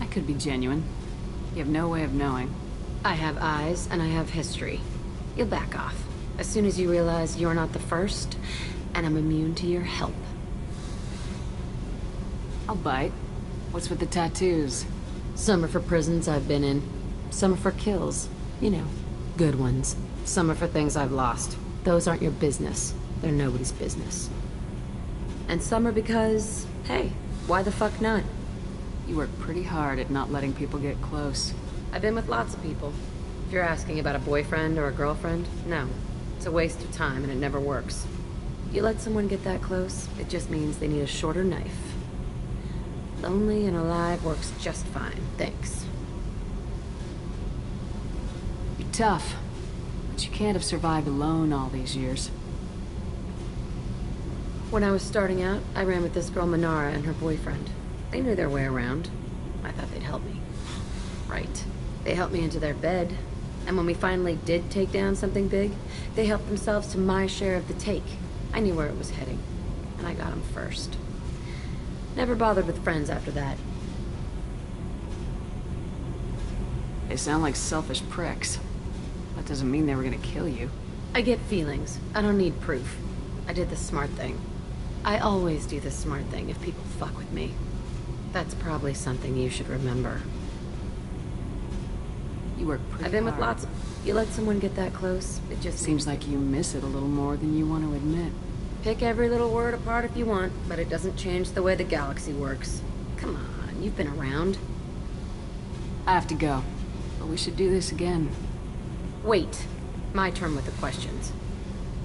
I could be genuine. You have no way of knowing. I have eyes, and I have history. You'll back off. As soon as you realize you're not the first, and I'm immune to your help. I'll bite. What's with the tattoos? Some are for prisons I've been in. Some are for kills. You know, good ones. Some are for things I've lost. Those aren't your business. They're nobody's business. And some are because, hey, why the fuck not? You work pretty hard at not letting people get close. I've been with lots of people. If you're asking about a boyfriend or a girlfriend, no. It's a waste of time and it never works. You let someone get that close, it just means they need a shorter knife. Lonely and alive works just fine, thanks. You're tough, but you can't have survived alone all these years. When I was starting out, I ran with this girl Minara and her boyfriend. They knew their way around. I thought they'd help me. Right. They helped me into their bed. And when we finally did take down something big, they helped themselves to my share of the take. I knew where it was heading. And I got them first. Never bothered with friends after that. They sound like selfish pricks. That doesn't mean they were gonna kill you. I get feelings. I don't need proof. I did the smart thing. I always do the smart thing if people fuck with me. That's probably something you should remember. You work pretty I've been hard. with lots of... You let someone get that close, it just seems like you miss it a little more than you want to admit. Pick every little word apart if you want, but it doesn't change the way the galaxy works. Come on, you've been around. I have to go, but we should do this again. Wait. My turn with the questions.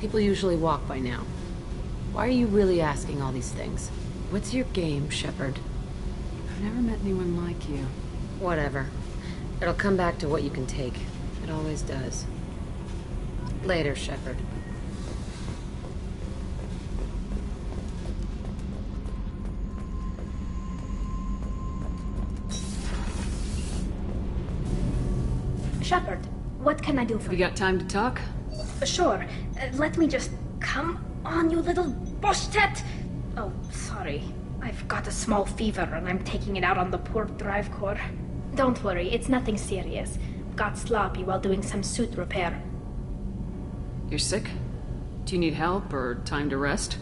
People usually walk by now. Why are you really asking all these things? What's your game, Shepard? I've never met anyone like you. Whatever. It'll come back to what you can take. It always does. Later, Shepard. Shepard, what can I do for you? You got time to talk? Sure. Let me just... Come on, you little boshtet! Oh, sorry. I've got a small fever and I'm taking it out on the poor drive core. Don't worry, it's nothing serious. Got sloppy while doing some suit repair. You're sick? Do you need help or time to rest?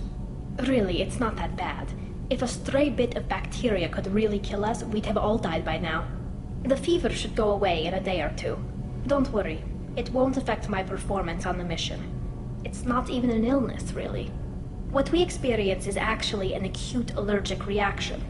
Really, it's not that bad. If a stray bit of bacteria could really kill us, we'd have all died by now. The fever should go away in a day or two. Don't worry, it won't affect my performance on the mission. It's not even an illness, really. What we experience is actually an acute allergic reaction.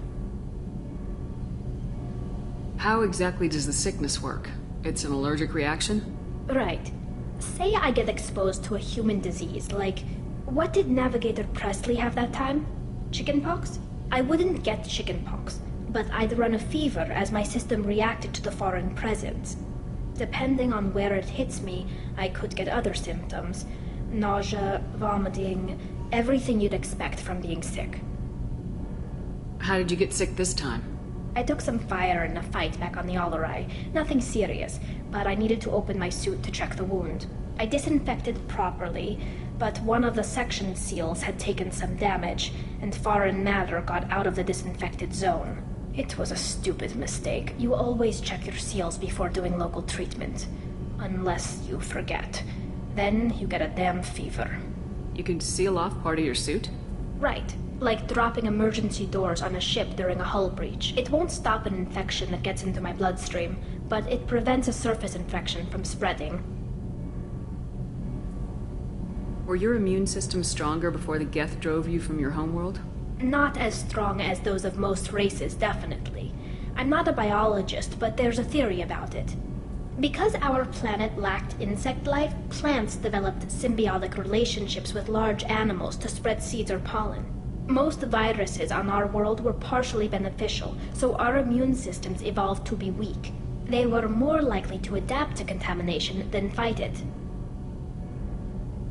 How exactly does the sickness work? It's an allergic reaction? Right. Say I get exposed to a human disease, like... What did Navigator Presley have that time? Chickenpox? I wouldn't get chickenpox, but I'd run a fever as my system reacted to the foreign presence. Depending on where it hits me, I could get other symptoms. Nausea, vomiting, everything you'd expect from being sick. How did you get sick this time? I took some fire in a fight back on the Allerai. Nothing serious, but I needed to open my suit to check the wound. I disinfected properly, but one of the section seals had taken some damage, and foreign matter got out of the disinfected zone. It was a stupid mistake. You always check your seals before doing local treatment. Unless you forget. Then you get a damn fever. You can seal off part of your suit? Right. Like dropping emergency doors on a ship during a hull breach. It won't stop an infection that gets into my bloodstream, but it prevents a surface infection from spreading. Were your immune system stronger before the Geth drove you from your homeworld? Not as strong as those of most races, definitely. I'm not a biologist, but there's a theory about it. Because our planet lacked insect life, plants developed symbiotic relationships with large animals to spread seeds or pollen. Most viruses on our world were partially beneficial, so our immune systems evolved to be weak. They were more likely to adapt to contamination than fight it.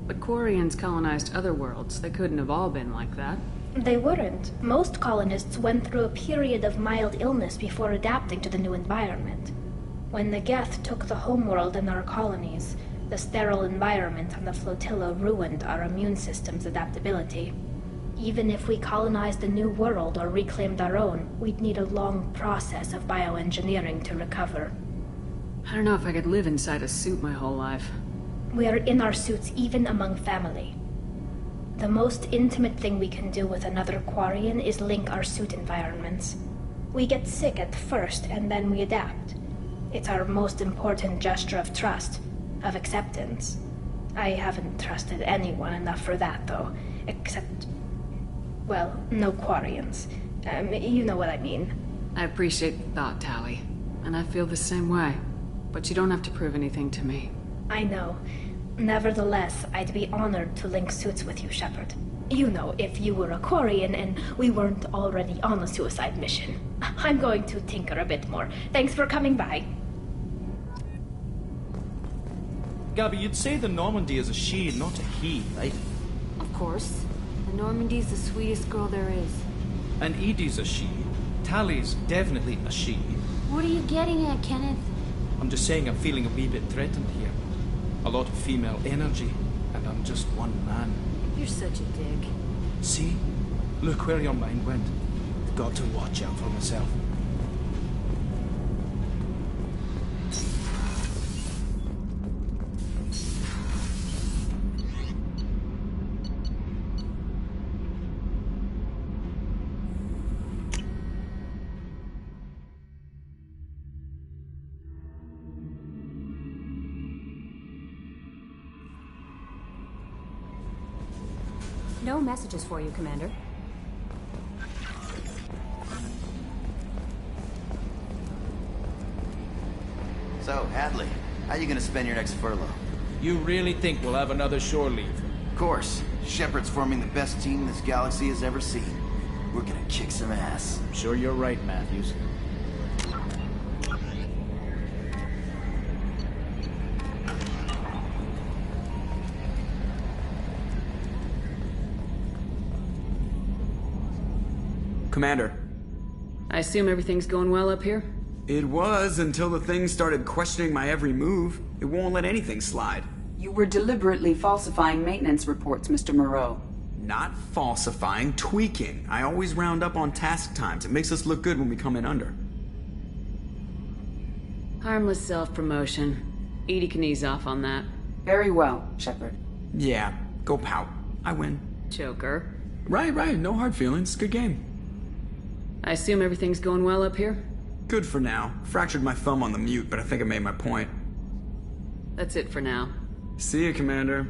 But Quarians colonized other worlds. They couldn't have all been like that. They weren't. Most colonists went through a period of mild illness before adapting to the new environment. When the Geth took the homeworld and our colonies, the sterile environment on the flotilla ruined our immune system's adaptability. Even if we colonized a new world or reclaimed our own, we'd need a long process of bioengineering to recover. I don't know if I could live inside a suit my whole life. We are in our suits even among family. The most intimate thing we can do with another Quarian is link our suit environments. We get sick at first, and then we adapt. It's our most important gesture of trust, of acceptance. I haven't trusted anyone enough for that, though. Except, well, no Quarians. You know what I mean. I appreciate the thought, Tali. And I feel the same way. But you don't have to prove anything to me. I know. Nevertheless, I'd be honored to link suits with you, Shepard. You know, if you were a Quarian and we weren't already on a suicide mission. I'm going to tinker a bit more. Thanks for coming by. Gabby, you'd say the Normandy is a she, not a he, right? Of course. The Normandy's the sweetest girl there is. And Edie's a she. Tali's definitely a she. What are you getting at, Kenneth? I'm just saying I'm feeling a wee bit threatened here. A lot of female energy, and I'm just one man. You're such a dick. See? Look where your mind went. Got to watch out for myself. No messages for you, Commander. So, Hadley, how you gonna spend your next furlough? You really think we'll have another shore leave? Of course. Shepard's forming the best team this galaxy has ever seen. We're gonna kick some ass. I'm sure you're right, Matthews. Commander. I assume everything's going well up here? It was until the thing started questioning my every move. It won't let anything slide. You were deliberately falsifying maintenance reports, Mr. Moreau. Not falsifying, tweaking. I always round up on task times. It makes us look good when we come in under. Harmless self-promotion. Edie can ease off on that. Very well, Shepard. Yeah, go pout. I win. Joker. Right, no hard feelings. Good game. I assume everything's going well up here? Good for now. Fractured my thumb on the mute, but I think I made my point. That's it for now. See you, Commander.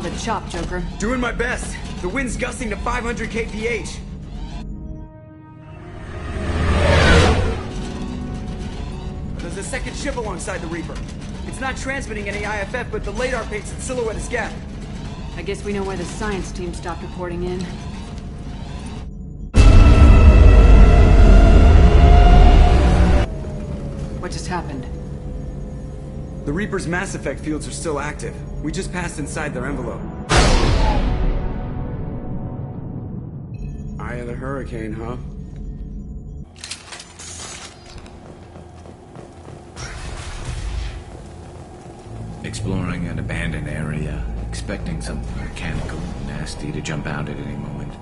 the chop, Joker. Doing my best. The wind's gusting to 500 kph. There's a second ship alongside the Reaper. It's not transmitting any IFF, but the radar paints its silhouette as Geth. I guess we know why the science team stopped reporting in. What just happened? The Reaper's Mass Effect fields are still active. We just passed inside their envelope. Eye of the Hurricane, huh? Exploring an abandoned area, expecting something mechanical, nasty to jump out at any moment.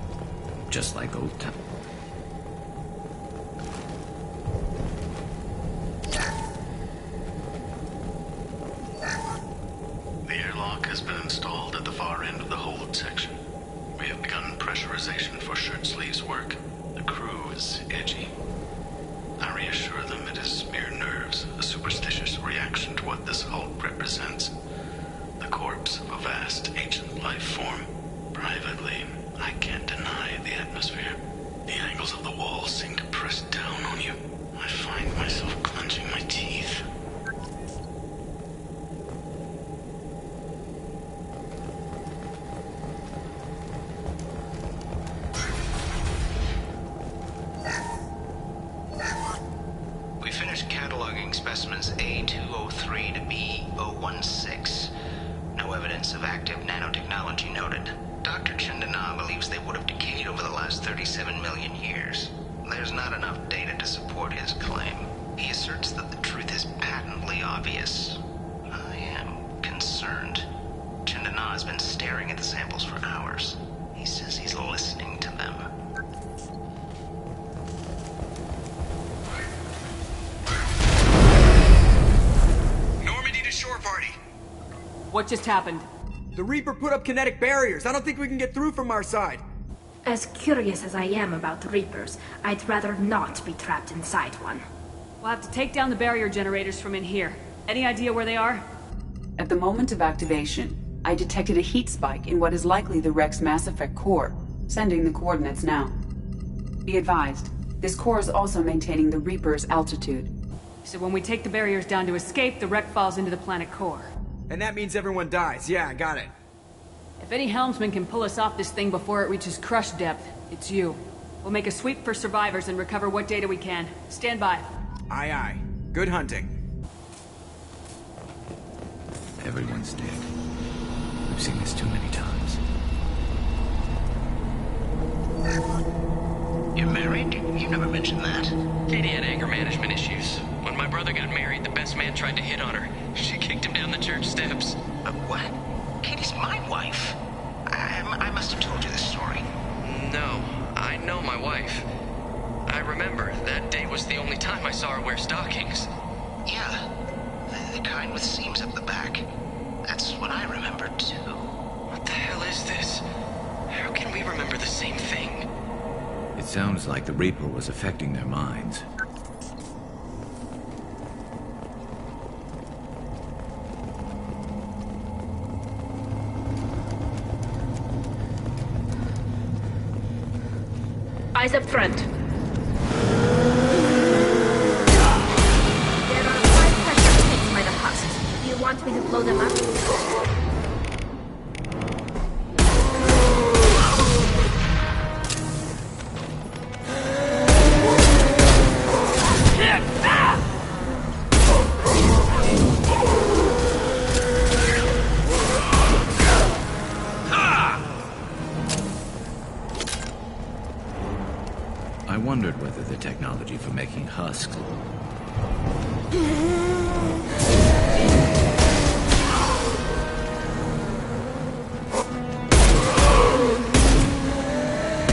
Just like old times. The airlock has been installed at the far end of the hold section. We have begun pressurization for shirt sleeves work. The crew is edgy. I reassure them it is mere nerves, a superstitious reaction to what this hulk represents. The corpse of a vast ancient life form. Privately, I can't deny the atmosphere. The angles of the walls seem to press down on you. I find myself clenching my teeth. We finished cataloging specimens A203 to B016. No evidence of active nanotechnology noted. Dr. Chandana believes they would have decayed over the last 37 million years. There's not enough data to support his claim. He asserts that the truth is patently obvious. I am concerned. Chandana has been staring at the samples for hours. He says he's listening to them. Normandy to shore party. What just happened? The Reaper put up kinetic barriers. I don't think we can get through from our side. As curious as I am about Reapers, I'd rather not be trapped inside one. We'll have to take down the barrier generators from in here. Any idea where they are? At the moment of activation, I detected a heat spike in what is likely the Rex Mass Effect core, sending the coordinates now. Be advised, this core is also maintaining the Reaper's altitude. So when we take the barriers down to escape, the wreck falls into the planet core. And that means everyone dies. Yeah, I got it. If any helmsman can pull us off this thing before it reaches crush depth, it's you. We'll make a sweep for survivors and recover what data we can. Stand by. Aye, aye. Good hunting. Everyone's dead. We've seen this too many times. You're married? You never mentioned that. Katie had anger management issues. When my brother got married, the best man tried to hit on her. She kicked him down the church steps. What? Katie's my wife. I must have told you this story. No, I know my wife. I remember, that day was the only time I saw her wear stockings. Yeah, the kind with seams up the back. That's what I remember, too. What the hell is this? How can we remember the same thing? It sounds like the Reaper was affecting their minds. Eyes up front. There are 5 pressure tanks by the husks. Do you want me to blow them up? I wondered whether the technology for making husks...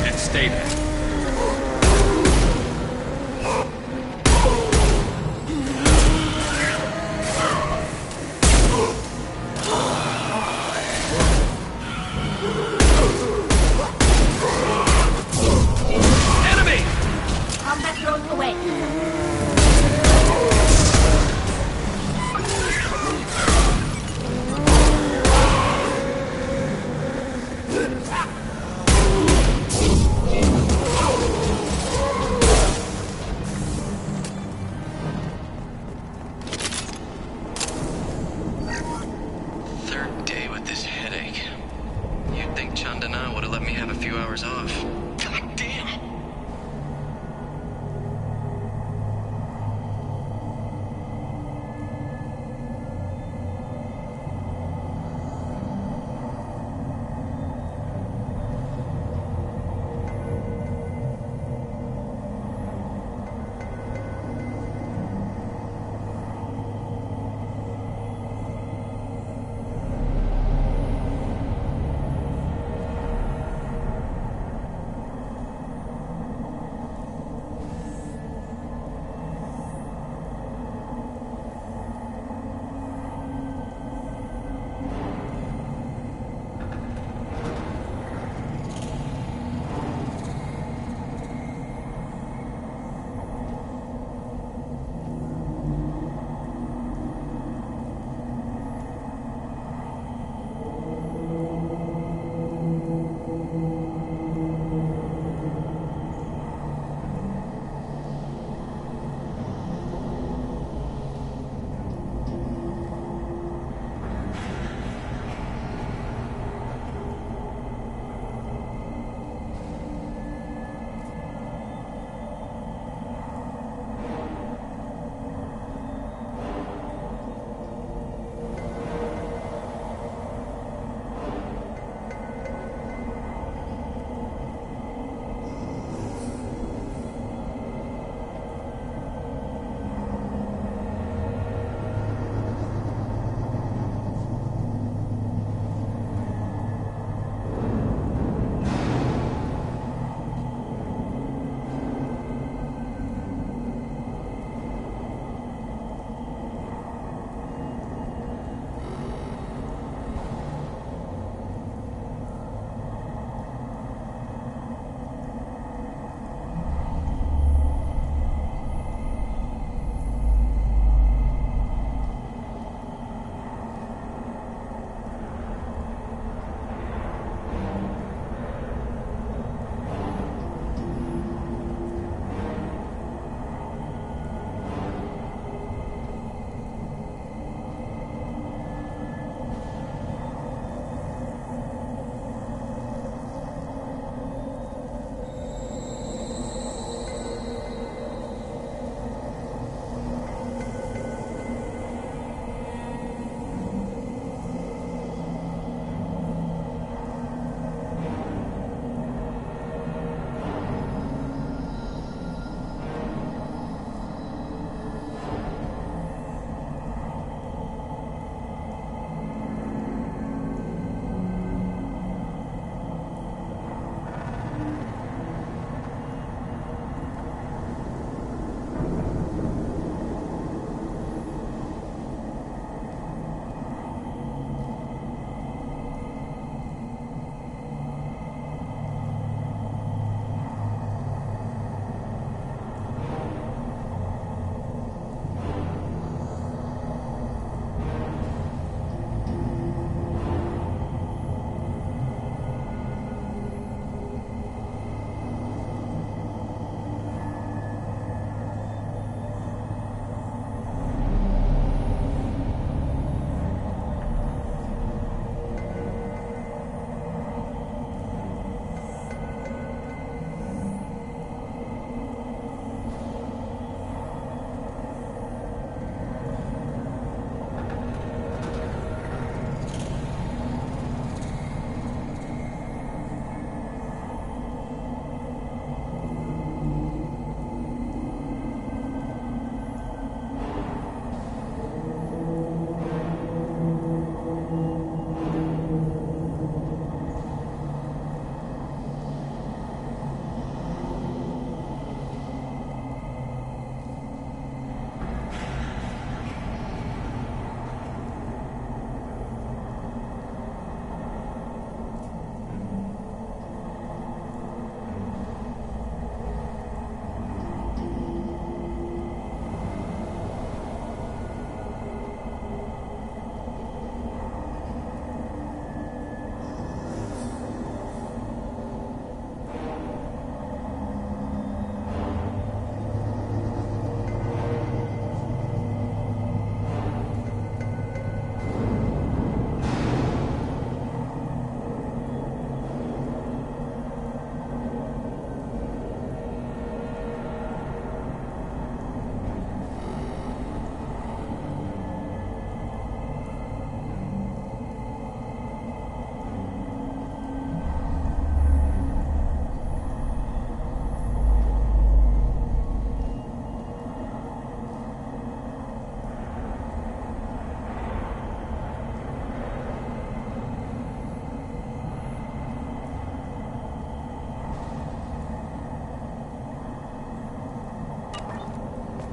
And stay there. Combat drone away.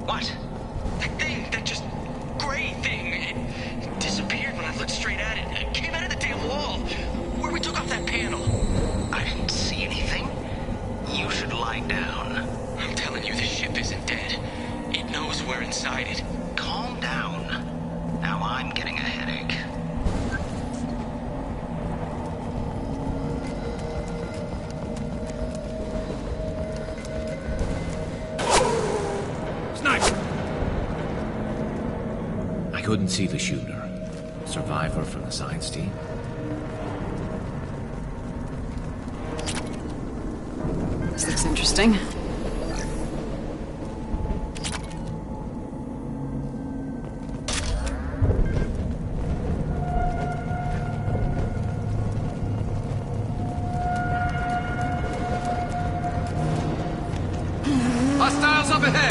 What? That thing, that just gray thing, it disappeared when I looked straight at it. It came out of the damn wall, where we took off that panel. I didn't see anything. You should lie down. I'm telling you, this ship isn't dead. It knows we're inside it. Calm down. Now I'm getting a headache. I couldn't see the shooter. Survivor from the science team. This looks interesting. Hostiles up ahead!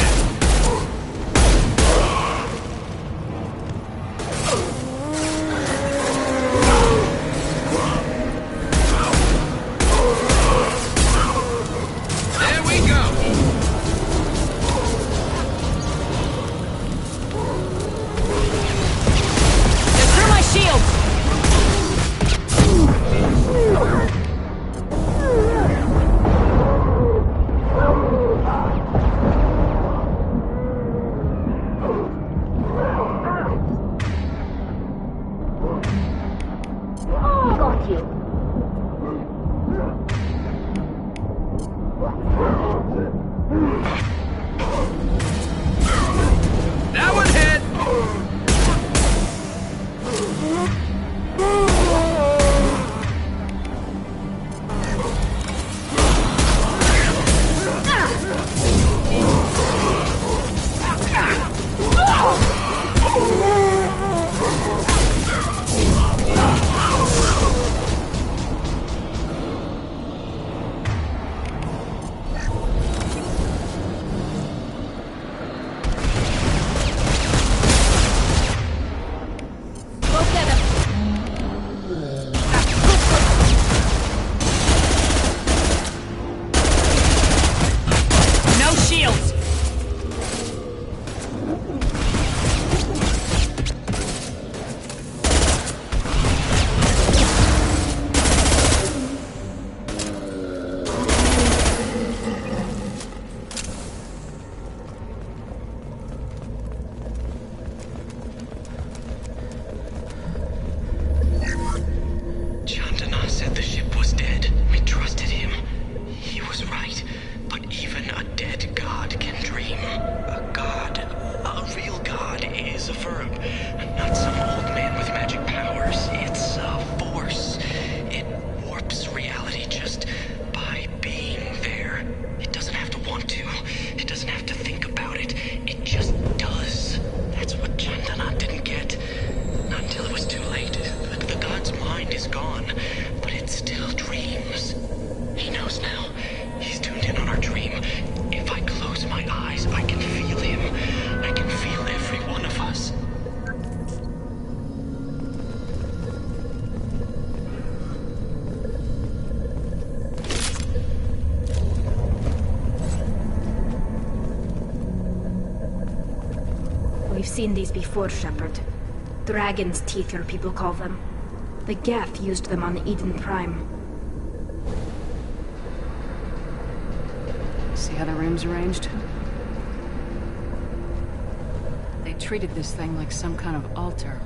That one hit! We've seen these before, Shepard. Dragon's teeth, your people call them. The Geth used them on Eden Prime. See how the room's arranged? They treated this thing like some kind of altar.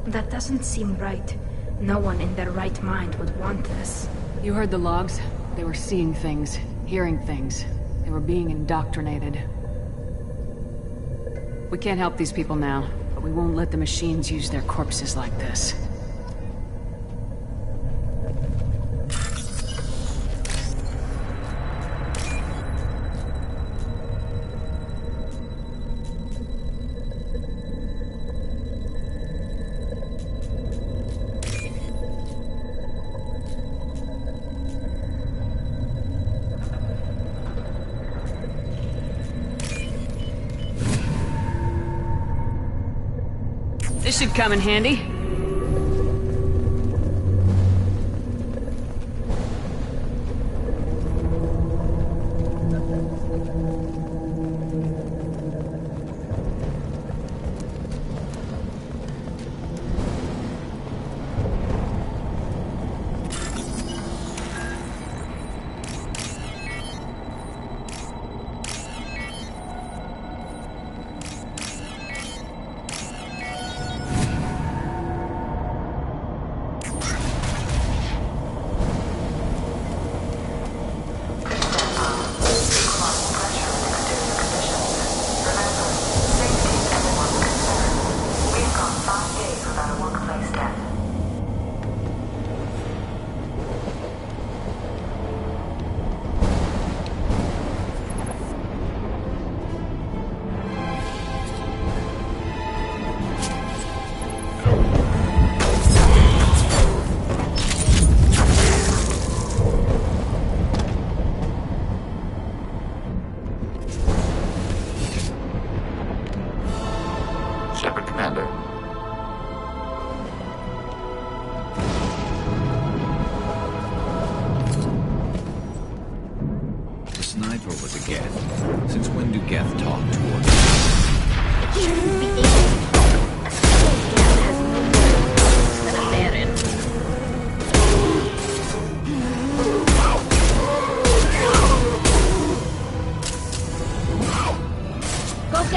That doesn't seem right. No one in their right mind would want this. You heard the logs? They were seeing things, hearing things. They were being indoctrinated. We can't help these people now, but we won't let the machines use their corpses like this. This should come in handy.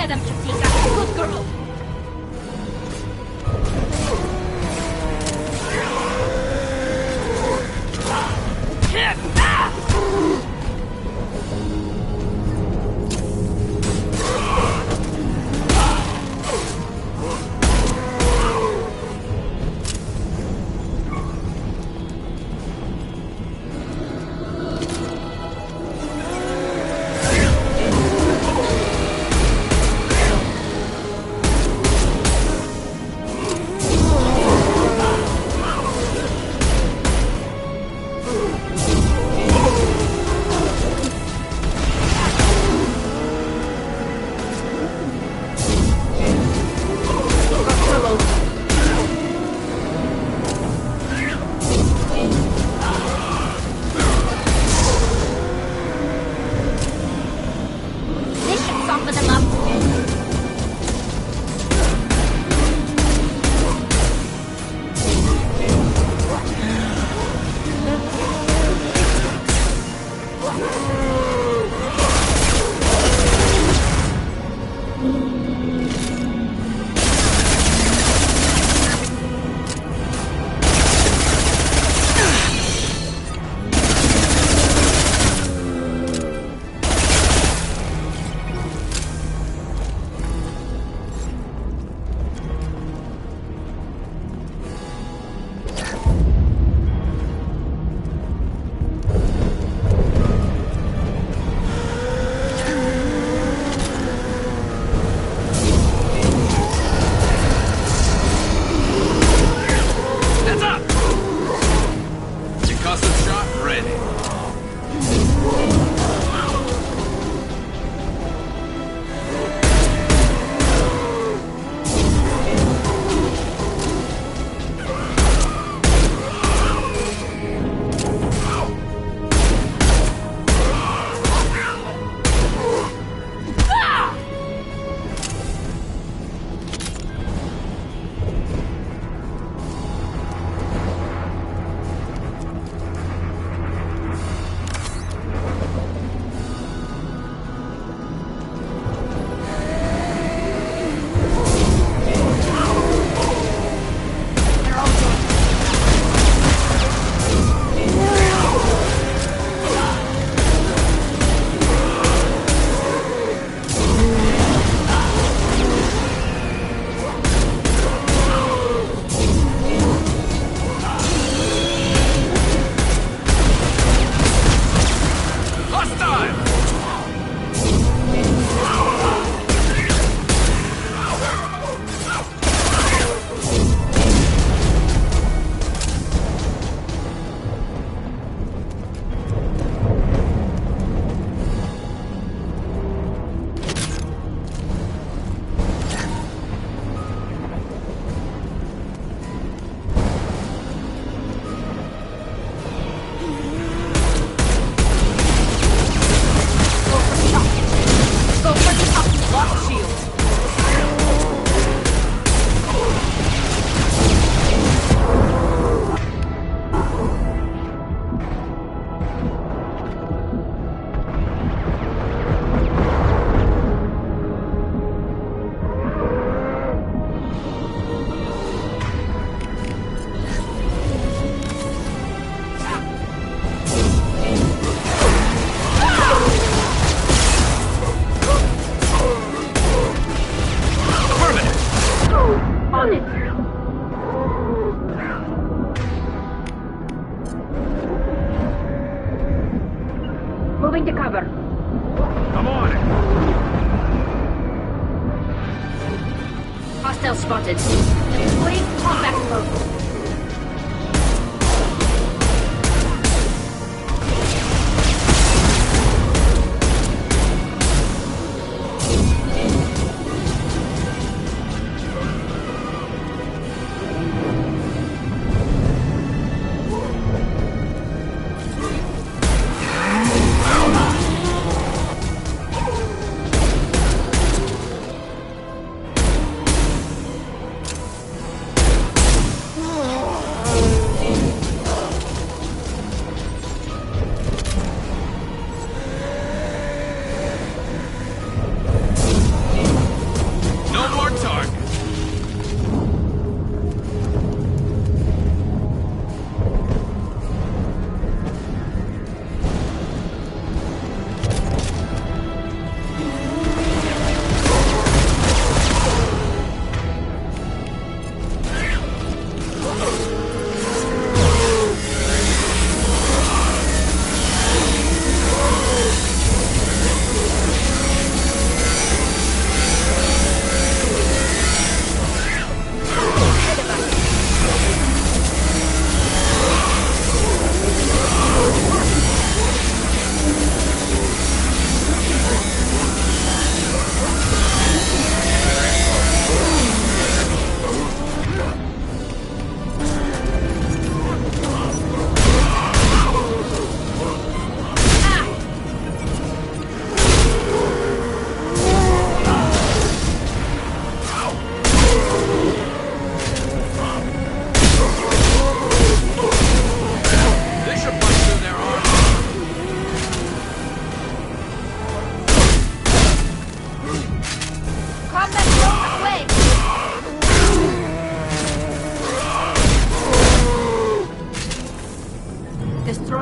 Spare them, Katika. Good girl. Moving to cover. I'm on it. Hostile spotted. Deploying combat mode.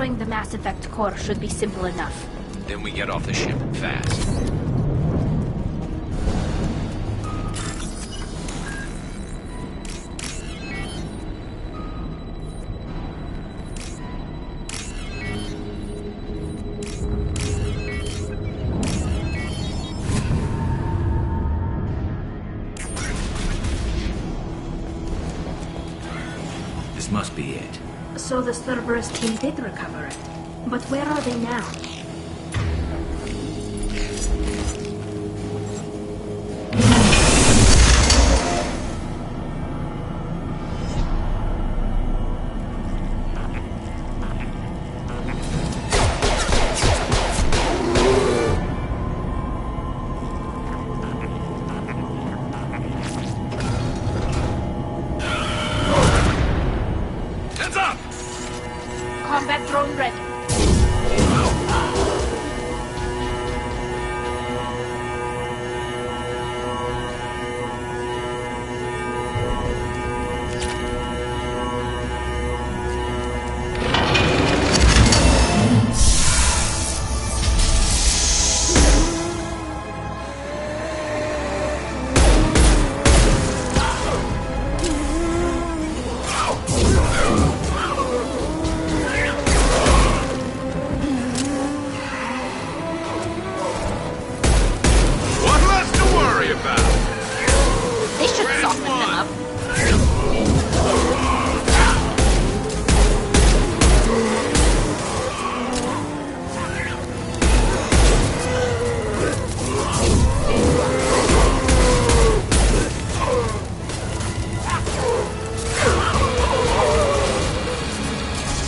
Destroying the Mass Effect core should be simple enough. Then we get off the ship fast. This must be it. So the Cerberus team did recover it. But where are they now? Heads up! Combat drone ready. What less to worry about? They should soften them up.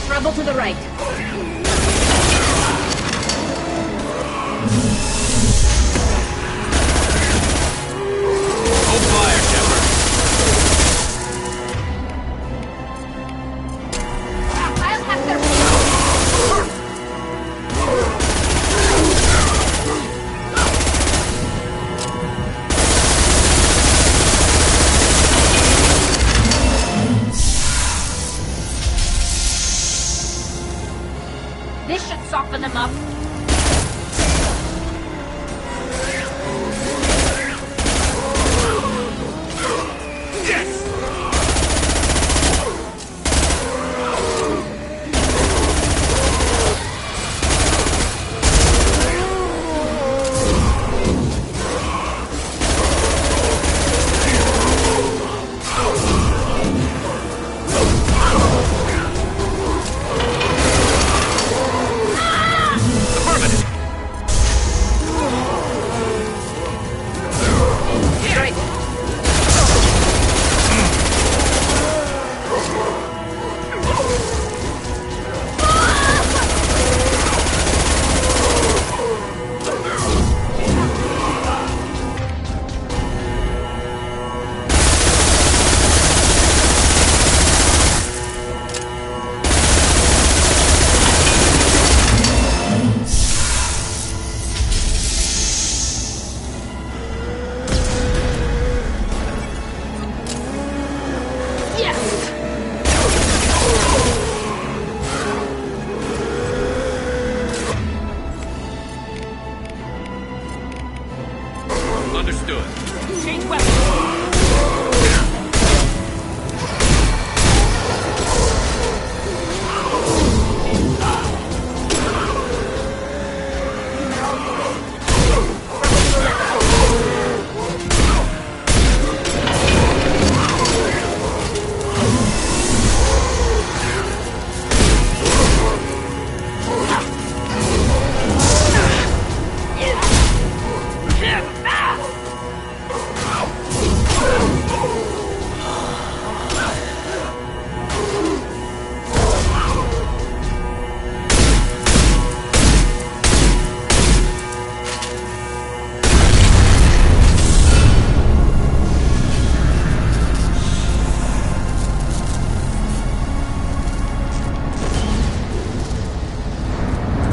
Rebel to the right. Hold fire, Shepard. I'll have their This should soften them up. Understood. Change weapons.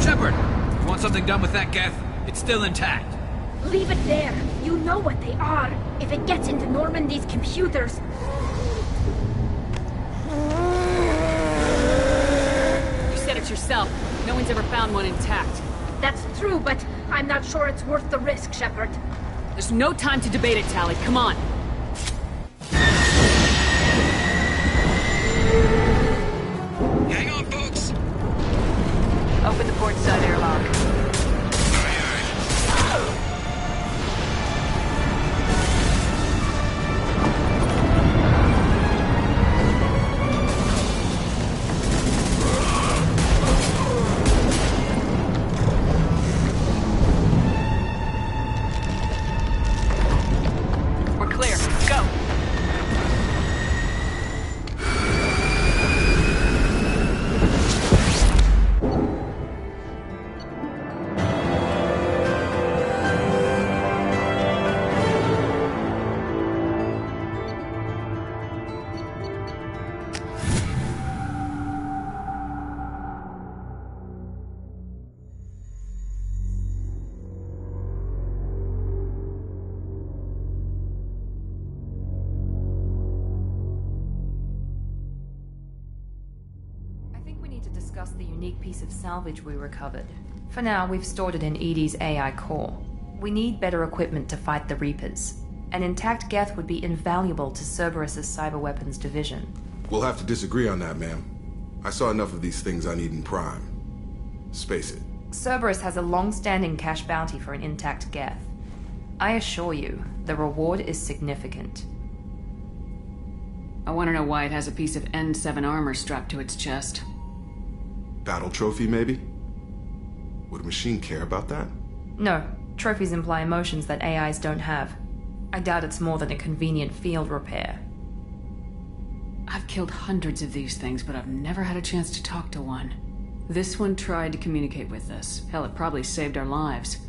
Shepard, you want something done with that Geth? It's still intact. Leave it there. You know what they are. If it gets into Normandy's computers... You said it yourself. No one's ever found one intact. That's true, but I'm not sure it's worth the risk, Shepard. There's no time to debate it, Tali. Come on. Hang on, folks. Open the port side airlock. We're clear. Go. Discuss the unique piece of salvage we recovered. For now, we've stored it in EDI's AI core. We need better equipment to fight the Reapers. An intact Geth would be invaluable to Cerberus' cyber weapons division. We'll have to disagree on that, ma'am. I saw enough of these things on Eden Prime. Space it. Cerberus has a long-standing cash bounty for an intact Geth. I assure you, the reward is significant. I want to know why it has a piece of N7 armor strapped to its chest. Battle trophy, maybe? Would a machine care about that? No. Trophies imply emotions that AIs don't have. I doubt it's more than a convenient field repair. I've killed hundreds of these things, but I've never had a chance to talk to one. This one tried to communicate with us. Hell, it probably saved our lives.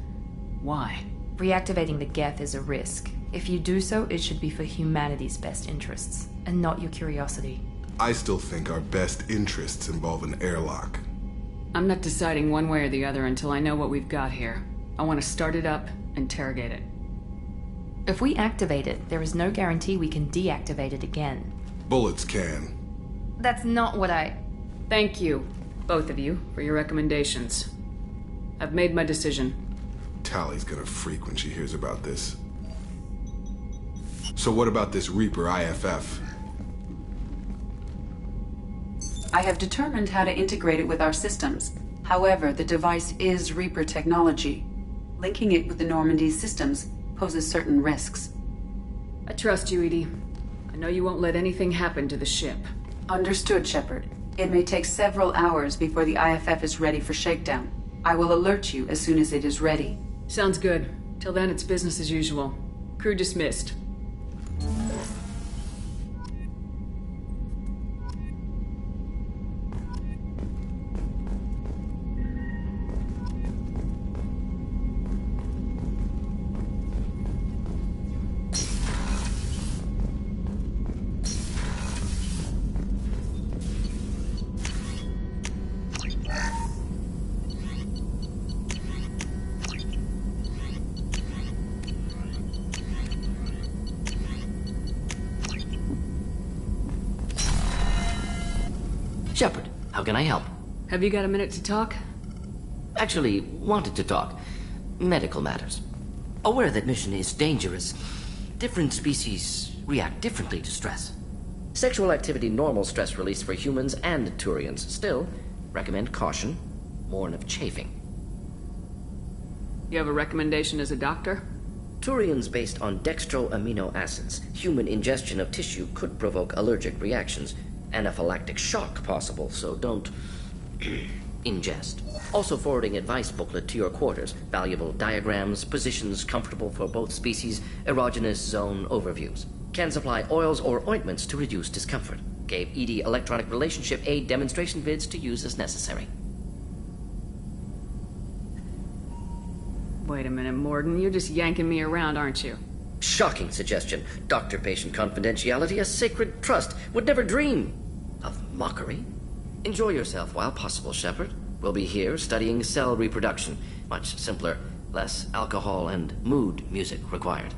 Why? Reactivating the Geth is a risk. If you do so, it should be for humanity's best interests, and not your curiosity. I still think our best interests involve an airlock. I'm not deciding one way or the other until I know what we've got here. I want to start it up, interrogate it. If we activate it, there is no guarantee we can deactivate it again. Bullets can. That's not what I... Thank you, both of you, for your recommendations. I've made my decision. Tali's gonna freak when she hears about this. So what about this Reaper IFF? I have determined how to integrate it with our systems. However, the device is Reaper technology. Linking it with the Normandy's systems poses certain risks. I trust you, EDI. I know you won't let anything happen to the ship. Understood, Shepard. It may take several hours before the IFF is ready for shakedown. I will alert you as soon as it is ready. Sounds good. Till then, it's business as usual. Crew dismissed. Shepard, how can I help? Have you got a minute to talk? Actually, wanted to talk. Medical matters. Aware that mission is dangerous. Different species react differently to stress. Sexual activity normal stress release for humans and Turians. Still, recommend caution. Warn of chafing. You have a recommendation as a doctor? Turians based on dextro amino acids. Human ingestion of tissue could provoke allergic reactions. Anaphylactic shock possible, so don't ingest. Also forwarding advice booklet to your quarters. Valuable diagrams, positions comfortable for both species, erogenous zone overviews. Can supply oils or ointments to reduce discomfort. Gave EDI electronic relationship aid demonstration vids to use as necessary. Wait a minute, Mordin. You're just yanking me around, aren't you? Shocking suggestion. Doctor-patient confidentiality, a sacred trust. Would never dream of mockery. Enjoy yourself while possible, Shepard. We'll be here studying cell reproduction. Much simpler, less alcohol and mood music required.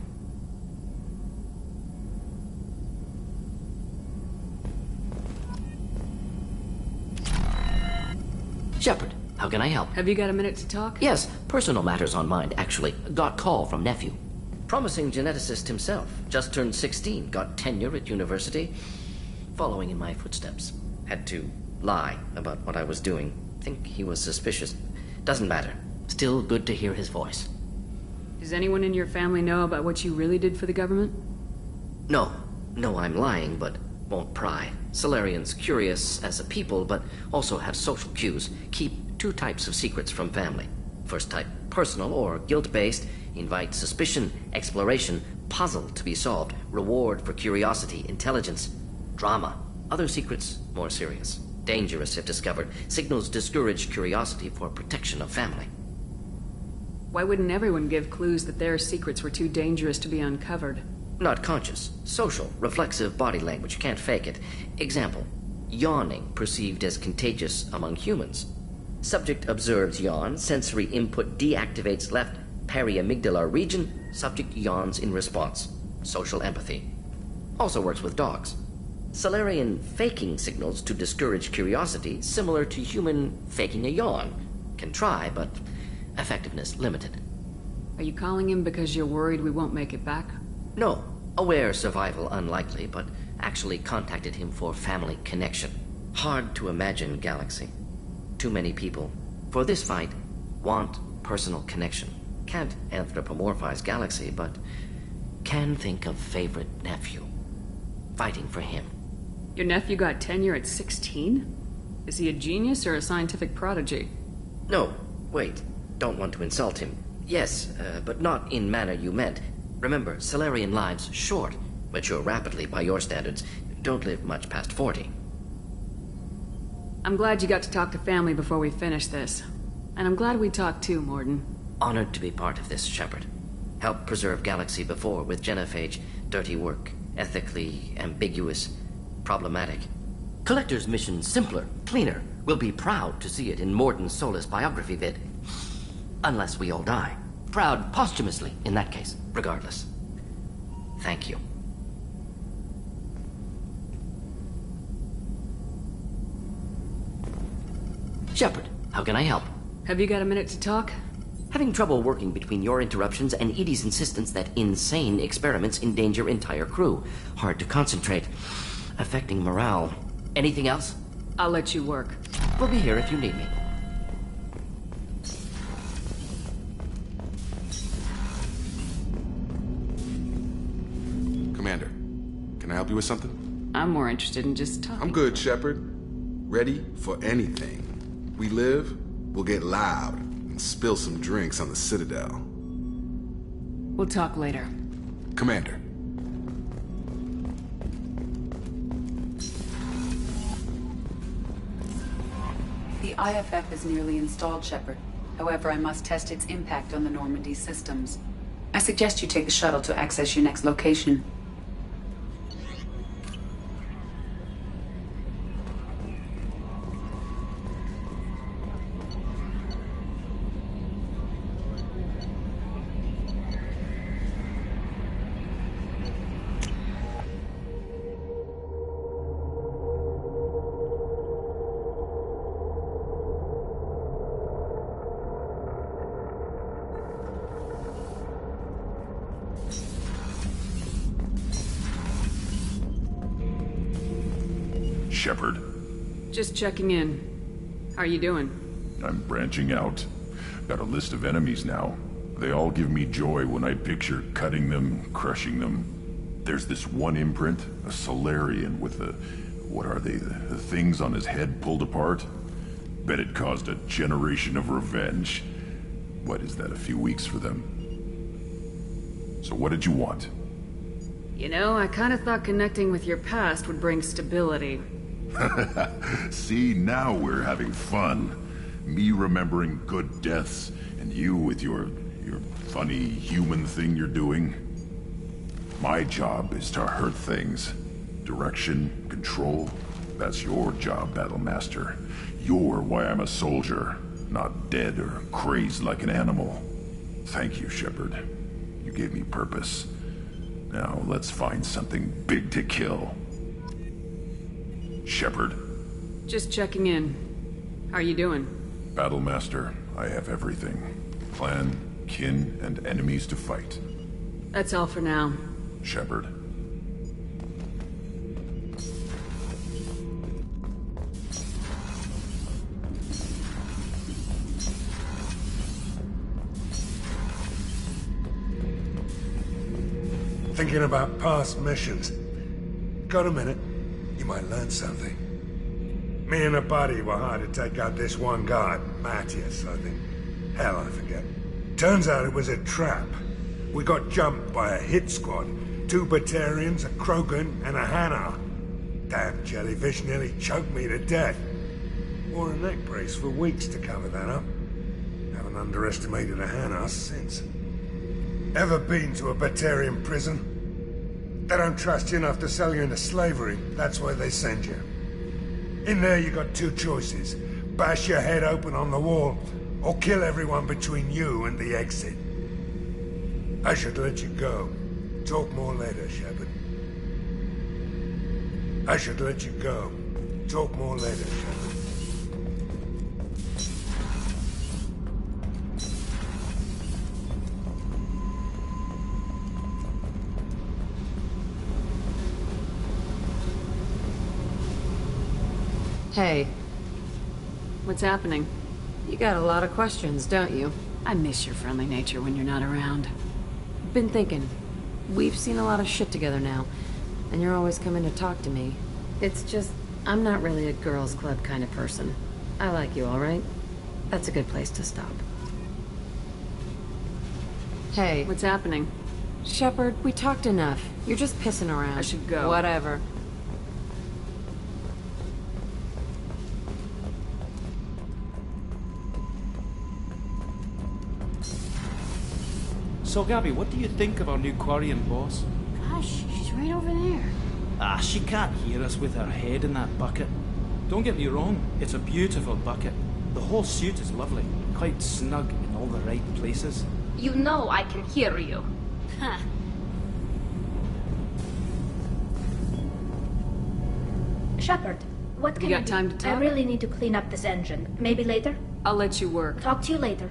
Shepard, how can I help? Have you got a minute to talk? Yes, personal matters on mind, actually. Got call from nephew. Promising geneticist himself. Just turned 16, got tenure at university. Following in my footsteps. Had to lie about what I was doing. Think he was suspicious. Doesn't matter. Still good to hear his voice. Does anyone in your family know about what you really did for the government? No. No, I'm lying, but won't pry. Solarians curious as a people, but also have social cues. Keep two types of secrets from family. First type, personal or guilt-based. Invite suspicion, exploration, puzzle to be solved, reward for curiosity, intelligence, drama. Other secrets, more serious. Dangerous if discovered. Signals discourage curiosity for protection of family. Why wouldn't everyone give clues that their secrets were too dangerous to be uncovered? Not conscious. Social, reflexive body language. Can't fake it. Example. Yawning perceived as contagious among humans. Subject observes yawn. Sensory input deactivates left periamygdalar region. Subject yawns in response. Social empathy. Also works with dogs. Solarian faking signals to discourage curiosity, similar to human faking a yawn. Can try, but effectiveness limited. Are you calling him because you're worried we won't make it back? No. Aware survival unlikely, but actually contacted him for family connection. Hard to imagine Galaxy. Too many people. For this fight, want personal connection. Can't anthropomorphize Galaxy, but can think of favorite nephew. Fighting for him. Your nephew got tenure at 16? Is he a genius or a scientific prodigy? No, wait. Don't want to insult him. Yes, but not in manner you meant. Remember, Solarian lives short. Mature rapidly by your standards. Don't live much past 40. I'm glad you got to talk to family before we finish this. And I'm glad we talked too, Mordin. Honored to be part of this, Shepard. Helped preserve Galaxy before with Genophage. Dirty work. Ethically ambiguous. Problematic. Collector's mission simpler, cleaner. We'll be proud to see it in Mordin Solus biography vid. Unless we all die. Proud posthumously, in that case, regardless. Thank you. Shepard, how can I help? Have you got a minute to talk? Having trouble working between your interruptions and Edie's insistence that insane experiments endanger entire crew. Hard to concentrate. Affecting morale. Anything else? I'll let you work. We'll be here if you need me. Commander, can I help you with something? I'm more interested in just talking. I'm good, Shepard. Ready for anything. We live, we'll get loud, and spill some drinks on the Citadel. We'll talk later. Commander. The IFF is nearly installed, Shepard. However, I must test its impact on the Normandy systems. I suggest you take the shuttle to access your next location. Shepard. Just checking in. How are you doing? I'm branching out. Got a list of enemies now. They all give me joy when I picture cutting them, crushing them. There's this one imprint, a Solarian with the... what are they? The things on his head pulled apart? Bet it caused a generation of revenge. What is that, a few weeks for them? So what did you want? You know, I kind of thought connecting with your past would bring stability. See, now we're having fun. Me remembering good deaths, and you with your funny human thing you're doing. My job is to hurt things. Direction, control, that's your job, Battlemaster. You're why I'm a soldier, not dead or crazed like an animal. Thank you, Shepard. You gave me purpose. Now let's find something big to kill. Shepard. Just checking in. How are you doing? Battlemaster, I have everything. Clan, kin, and enemies to fight. That's all for now. Shepard. Thinking about past missions. Got a minute? You might learn something. Me and a buddy were hired to take out this one guy, Matthias, I think. Hell, I forget. Turns out it was a trap. We got jumped by a hit squad. 2 Batarians, a Krogan, and a Hanar. Damn jellyfish nearly choked me to death. Wore a neck brace for weeks to cover that up. Haven't underestimated a Hanar since. Ever been to a Batarian prison? They don't trust you enough to sell you into slavery. That's why they send you. In there you got 2 choices. Bash your head open on the wall, or kill everyone between you and the exit. I should let you go. Talk more later, Shepard. I should let you go. Talk more later, Shepard. Hey. What's happening? You got a lot of questions, don't you? I miss your friendly nature when you're not around. Been thinking. We've seen a lot of shit together now, and you're always coming to talk to me. It's just, I'm not really a girls' club kind of person. I like you, all right? That's a good place to stop. Hey. What's happening? Shepard, we talked enough. You're just pissing around. I should go. Whatever. So, Gabby, what do you think of our new Quarian boss? Gosh, she's right over there. Ah, she can't hear us with her head in that bucket. Don't get me wrong, it's a beautiful bucket. The whole suit is lovely, quite snug in all the right places. You know I can hear you. Huh. Shepard, what can you got time to talk? I really need to clean up this engine. Maybe later? I'll let you work. Talk to you later.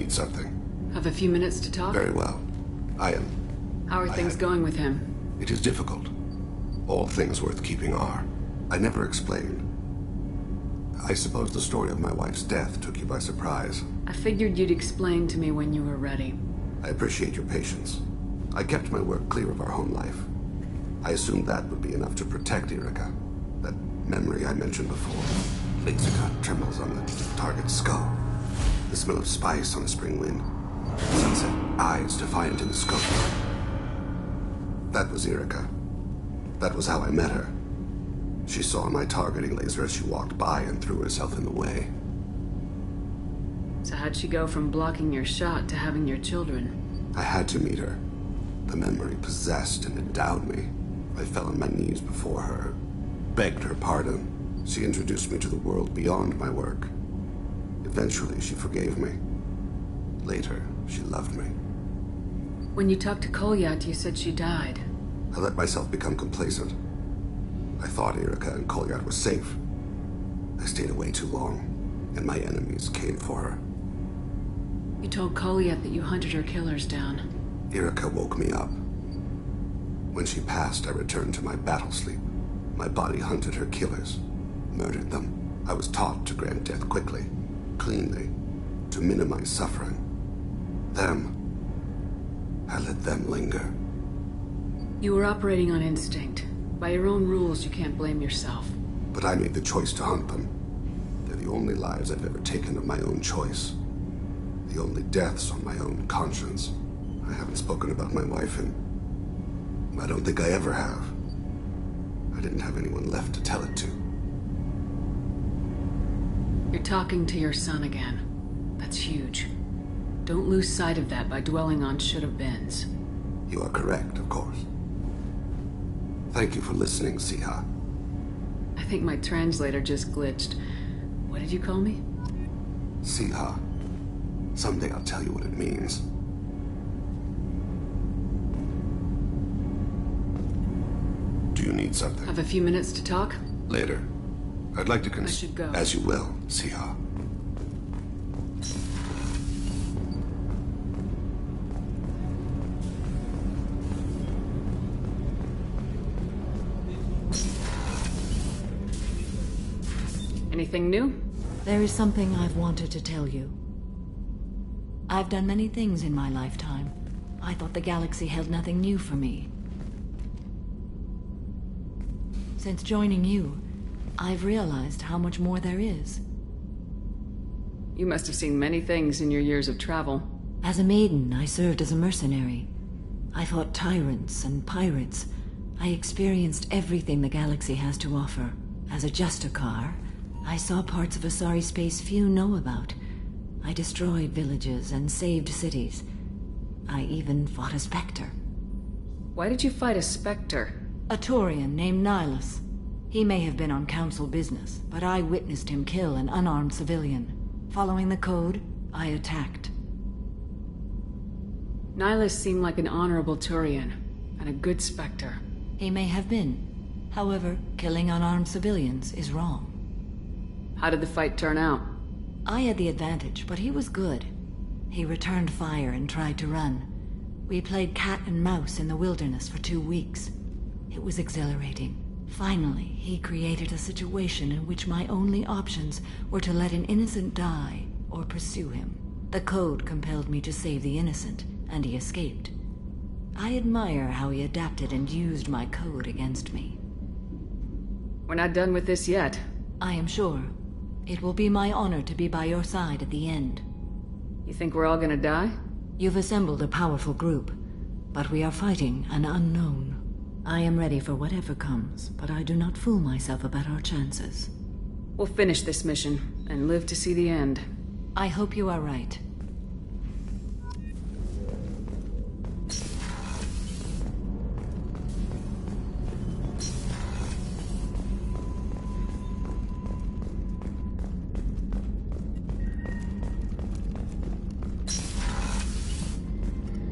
Something. Have a few minutes to talk? Very well. How are things going with him? It is difficult. All things worth keeping are. I never explained. I suppose the story of my wife's death took you by surprise. I figured you'd explain to me when you were ready. I appreciate your patience. I kept my work clear of our home life. I assumed that would be enough to protect Erica. That memory I mentioned before. Laser cut trembles on the target's skull. The smell of spice on a spring wind. Sunset eyes defiant in the scope. That was Erica. That was how I met her. She saw my targeting laser as she walked by and threw herself in the way. So how'd she go from blocking your shot to having your children? I had to meet her. The memory possessed and endowed me. I fell on my knees before her, begged her pardon. She introduced me to the world beyond my work. Eventually, she forgave me. Later, she loved me. When you talked to Kolyat, you said she died. I let myself become complacent. I thought Erica and Kolyat were safe. I stayed away too long, and my enemies came for her. You told Kolyat that you hunted her killers down. Erica woke me up. When she passed, I returned to my battle sleep. My body hunted her killers, murdered them. I was taught to grant death quickly, cleanly, to minimize suffering. I let them linger. You were operating on instinct. By your own rules, you can't blame yourself. But I made the choice to hunt them. They're the only lives I've ever taken of my own choice. The only deaths on my own conscience. I haven't spoken about my wife, and I don't think I ever have. I didn't have anyone left to tell it to. You're talking to your son again. That's huge. Don't lose sight of that by dwelling on should-have-beens. You are correct, of course. Thank you for listening, Siha. I think my translator just glitched. What did you call me? Siha. Someday I'll tell you what it means. Do you need something? Have a few minutes to talk? Later. I'd like to I should go. As you will, Siha. Anything new? There is something I've wanted to tell you. I've done many things in my lifetime. I thought the galaxy held nothing new for me. Since joining you, I've realized how much more there is. You must have seen many things in your years of travel. As a maiden, I served as a mercenary. I fought tyrants and pirates. I experienced everything the galaxy has to offer. As a Justicar, I saw parts of Asari space few know about. I destroyed villages and saved cities. I even fought a Spectre. Why did you fight a Spectre? A Turian named Nihilus. He may have been on council business, but I witnessed him kill an unarmed civilian. Following the code, I attacked. Nihilus seemed like an honorable Turian, and a good Spectre. He may have been. However, killing unarmed civilians is wrong. How did the fight turn out? I had the advantage, but he was good. He returned fire and tried to run. We played cat and mouse in the wilderness for 2 weeks. It was exhilarating. Finally, he created a situation in which my only options were to let an innocent die or pursue him. The code compelled me to save the innocent, and he escaped. I admire how he adapted and used my code against me. We're not done with this yet. I am sure. It will be my honor to be by your side at the end. You think we're all gonna die? You've assembled a powerful group, but we are fighting an unknown. I am ready for whatever comes, but I do not fool myself about our chances. We'll finish this mission, and live to see the end. I hope you are right.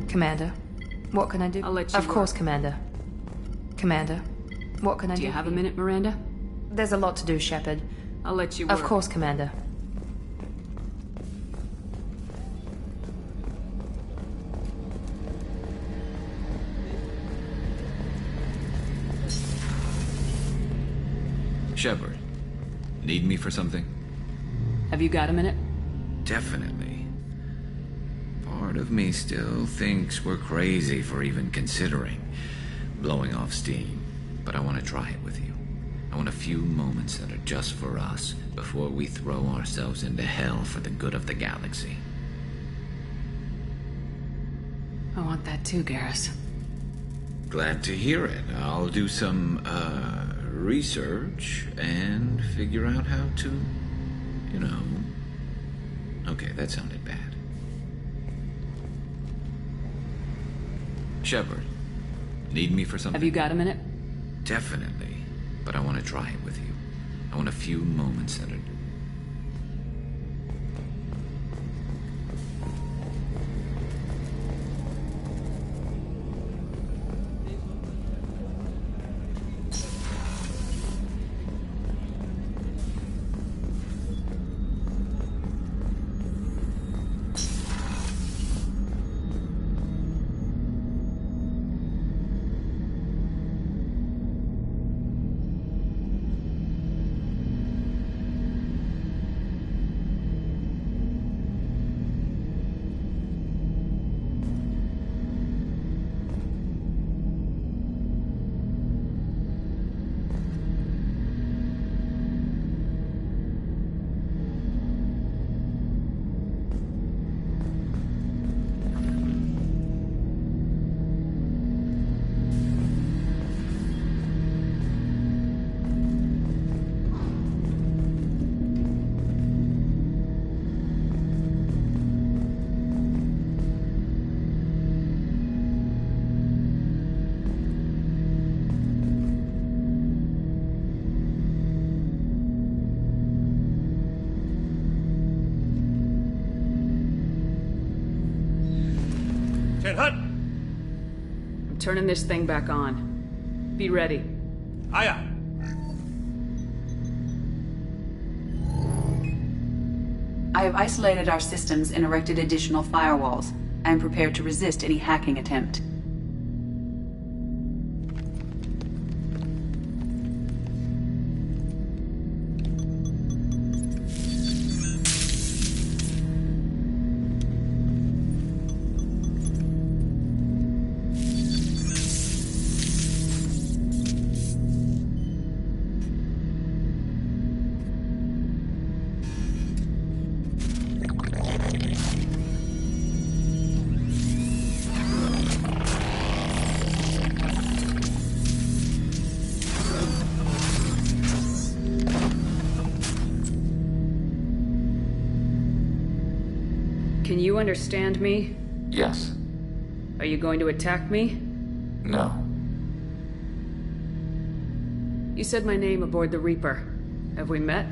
Commander, what can I do? I'll let you Of course, Commander. Commander, what can I do? Do you have a minute, Miranda? There's a lot to do, Shepard. I'll let you Of work. course, Commander. Shepard, need me for something? Have you got a minute? Definitely. Part of me still thinks we're crazy for even considering blowing off steam, but I want to try it with you. I want a few moments that are just for us before we throw ourselves into hell for the good of the galaxy. I want that too, Garrus. Glad to hear it. I'll do some, research and figure out how to, you know... Okay, that sounded bad. Shepard, need me for something? Have you got a minute? Definitely, but I want to try it with you. I want a few moments that are... turning this thing back on. Be ready. Aye. I have isolated our systems and erected additional firewalls. I am prepared to resist any hacking attempt. Can you understand me? Yes. Are you going to attack me? No. You said my name aboard the Reaper. Have we met?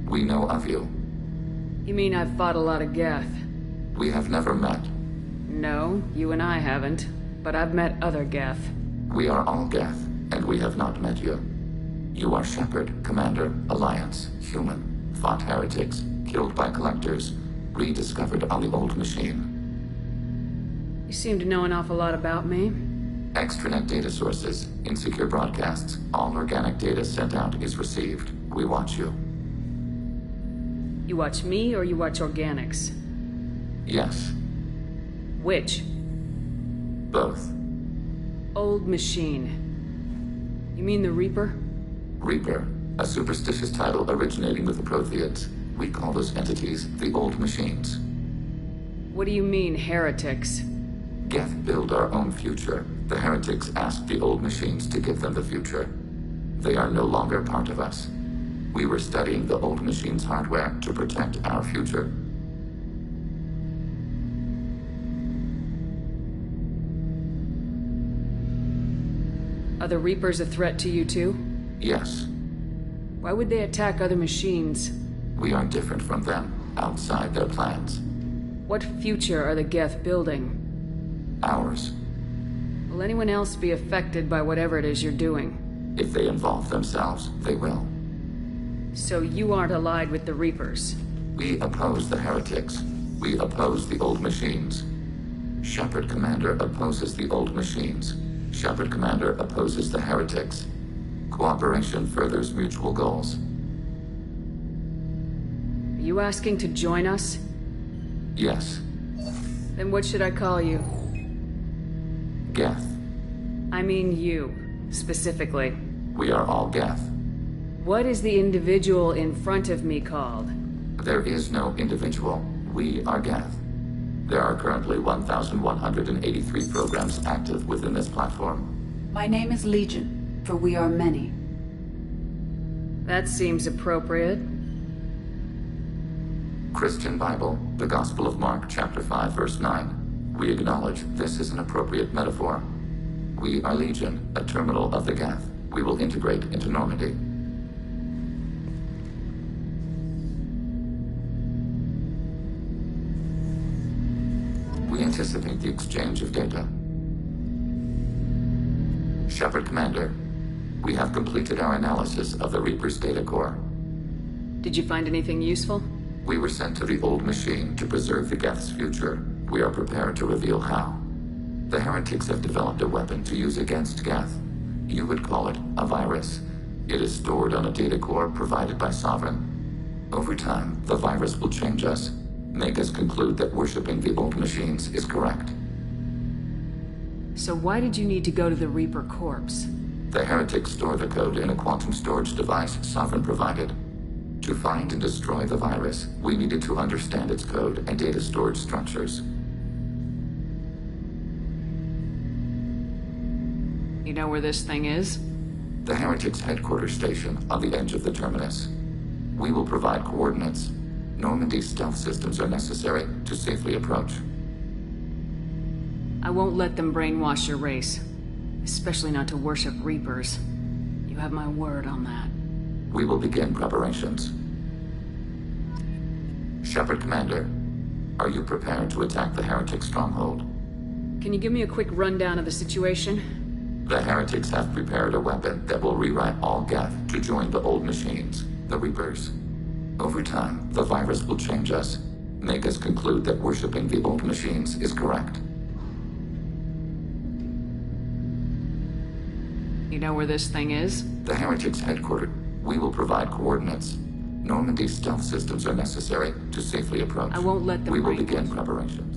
We know of you. You mean I've fought a lot of Geth? We have never met. No, you and I haven't. But I've met other Geth. We are all Geth, and we have not met you. You are Shepard, Commander, Alliance, human, fought heretics, killed by collectors, rediscovered on the old machine. You seem to know an awful lot about me. Extranet data sources, insecure broadcasts, all organic data sent out is received. We watch you. You watch me or you watch organics? Yes. Which? Both. Old machine. You mean the Reaper? Reaper, a superstitious title originating with the Protheans. We call those entities the Old Machines. What do you mean, heretics? Geth build our own future. The heretics asked the Old Machines to give them the future. They are no longer part of us. We were studying the Old Machines' hardware to protect our future. Are the Reapers a threat to you too? Yes. Why would they attack other machines? We are different from them, outside their plans. What future are the Geth building? Ours. Will anyone else be affected by whatever it is you're doing? If they involve themselves, they will. So you aren't allied with the Reapers? We oppose the heretics. We oppose the Old Machines. Shepard Commander opposes the Old Machines. Shepard Commander opposes the heretics. Cooperation furthers mutual goals. Are you asking to join us? Yes. Then what should I call you? Geth. I mean you, specifically. We are all Geth. What is the individual in front of me called? There is no individual. We are Geth. There are currently 1,183 programs active within this platform. My name is Legion, for we are many. That seems appropriate. Christian Bible, the Gospel of Mark, chapter 5, verse 9. We acknowledge this is an appropriate metaphor. We are Legion, a terminal of the Geth. We will integrate into Normandy. We anticipate the exchange of data. Shepard Commander, we have completed our analysis of the Reaper's data core. Did you find anything useful? We were sent to the Old Machine to preserve the Geth's future. We are prepared to reveal how. The heretics have developed a weapon to use against Geth. You would call it a virus. It is stored on a data core provided by Sovereign. Over time, the virus will change us, make us conclude that worshipping the Old Machines is correct. So why did you need to go to the Reaper corpse? The heretics store the code in a quantum storage device Sovereign provided. To find and destroy the virus, we needed to understand its code and data storage structures. You know where this thing is? The heretics' headquarters station on the edge of the terminus. We will provide coordinates. Normandy's stealth systems are necessary to safely approach. I won't let them brainwash your race. Especially not to worship Reapers. You have my word on that. We will begin preparations. Shepard Commander, are you prepared to attack the heretic stronghold? Can you give me a quick rundown of the situation? The heretics have prepared a weapon that will rewrite all Geth to join the old machines, the Reapers. Over time, the virus will change us, make us conclude that worshipping the old machines is correct. You know where this thing is? The heretics' headquarters. We will provide coordinates. Normandy's stealth systems are necessary to safely approach. I won't let them We will break begin preparations.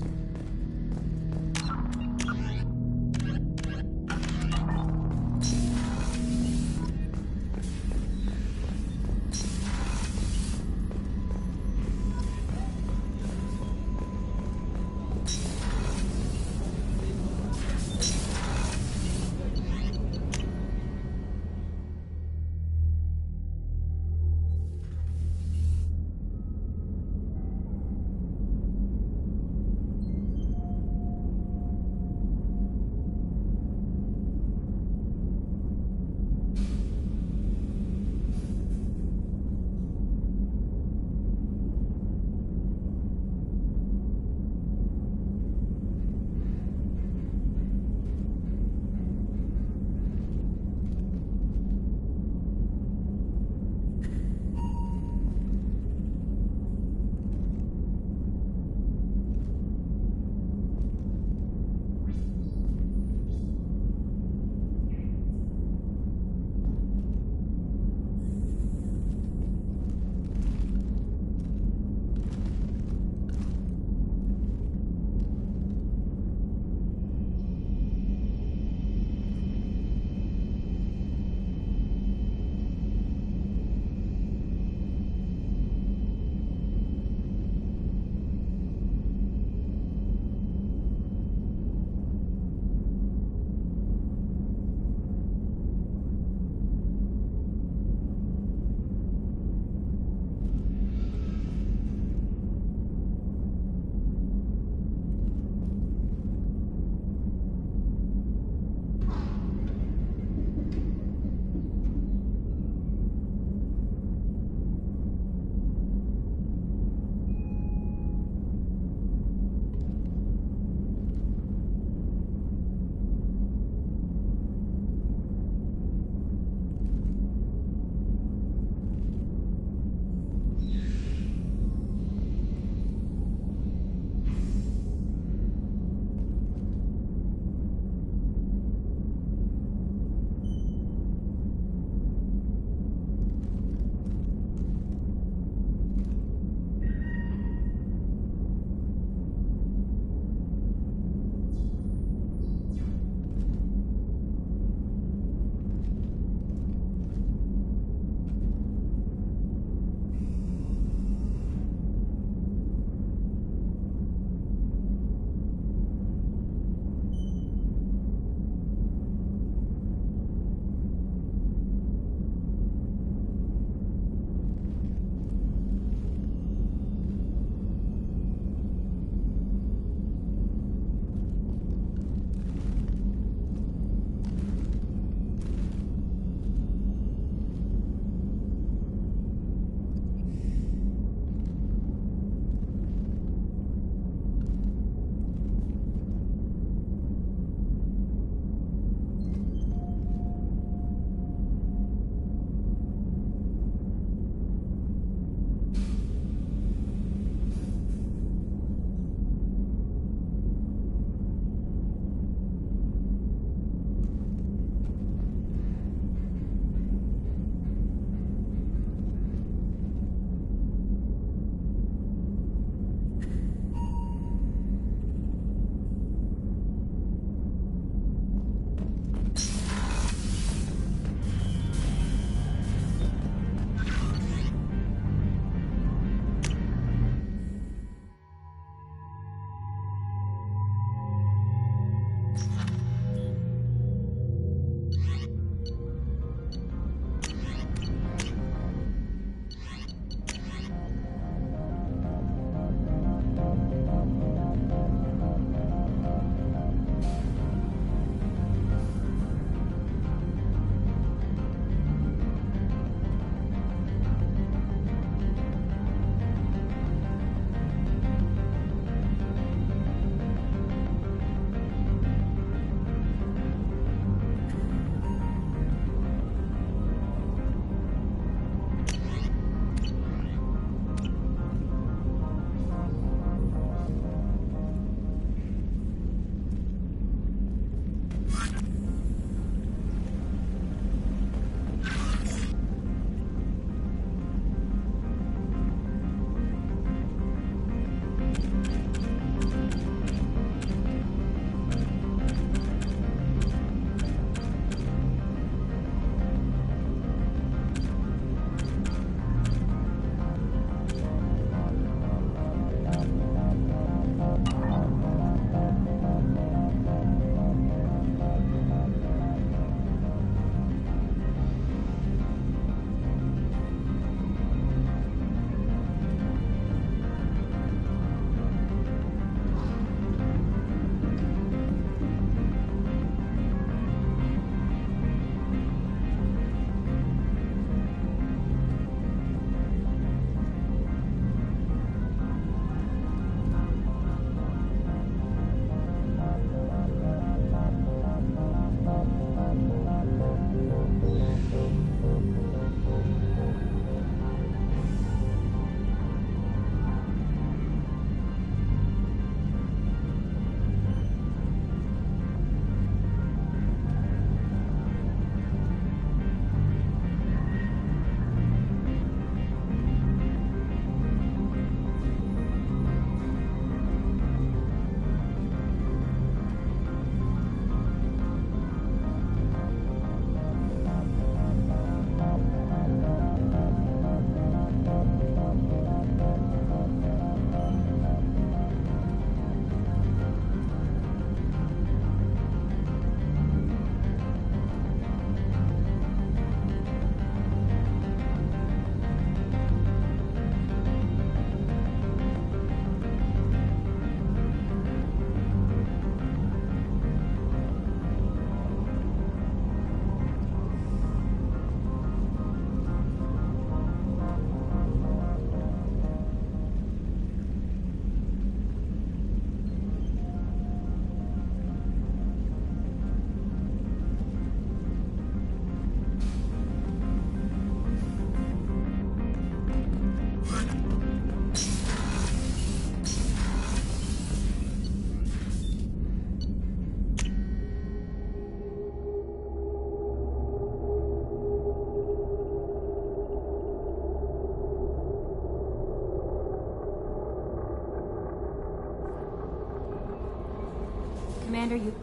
Commander,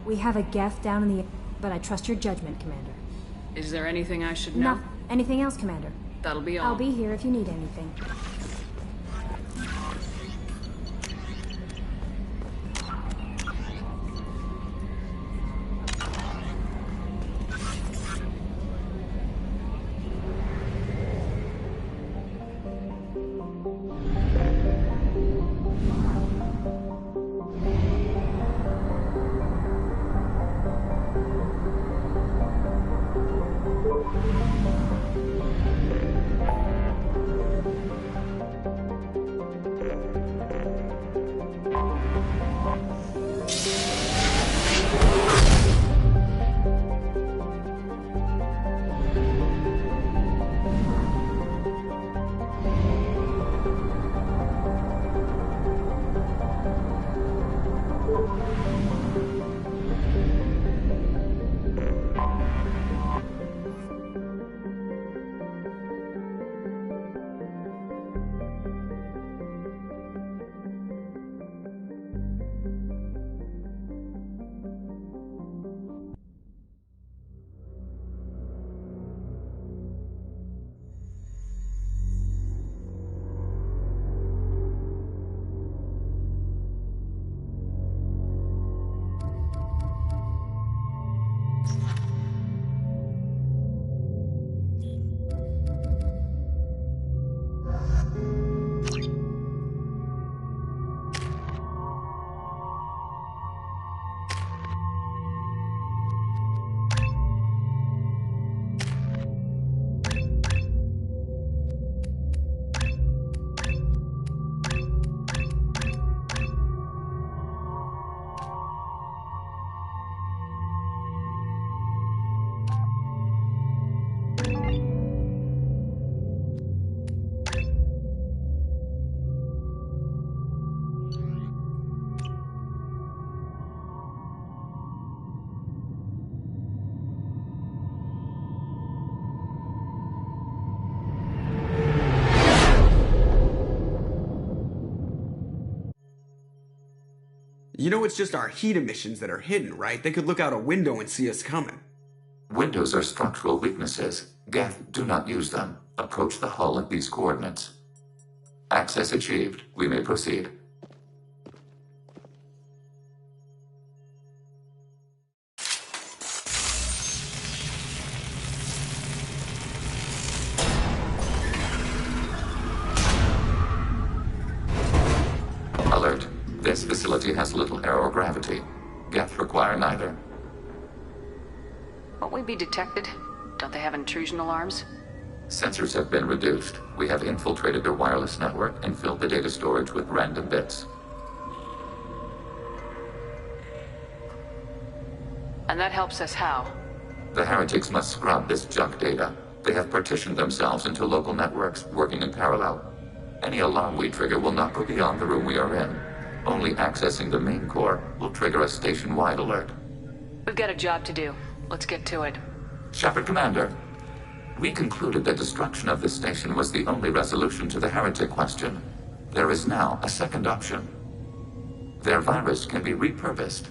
we have a Geth down in the... But I trust your judgment, Commander. Is there anything I should know? No. Anything else, Commander? That'll be all. I'll be here if you need anything. You know it's just our heat emissions that are hidden, right? They could look out a window and see us coming. Windows are structural weaknesses. Geth, do not use them. Approach the hull at these coordinates. Access achieved. We may proceed. Alert. This facility has little aerogravity. Geth require neither. Won't we be detected? Don't they have intrusion alarms? Sensors have been reduced. We have infiltrated their wireless network and filled the data storage with random bits. And that helps us how? The heretics must scrub this junk data. They have partitioned themselves into local networks, working in parallel. Any alarm we trigger will not go beyond the room we are in. Only accessing the main core will trigger a station-wide alert. We've got a job to do. Let's get to it. Shepard Commander, we concluded that destruction of this station was the only resolution to the heretic question. There is now a second option. Their virus can be repurposed.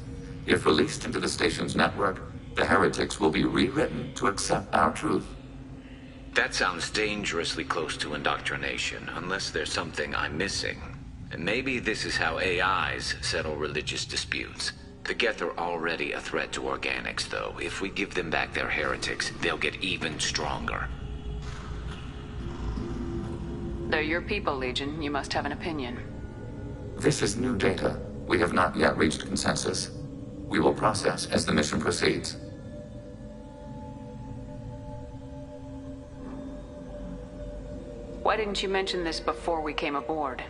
If released into the station's network, the heretics will be rewritten to accept our truth. That sounds dangerously close to indoctrination, unless there's something I'm missing. And maybe this is how AIs settle religious disputes. The Geth are already a threat to organics, though. If we give them back their heretics, they'll get even stronger. They're your people, Legion. You must have an opinion. This is new data. We have not yet reached consensus. We will process as the mission proceeds. Why didn't you mention this before we came aboard?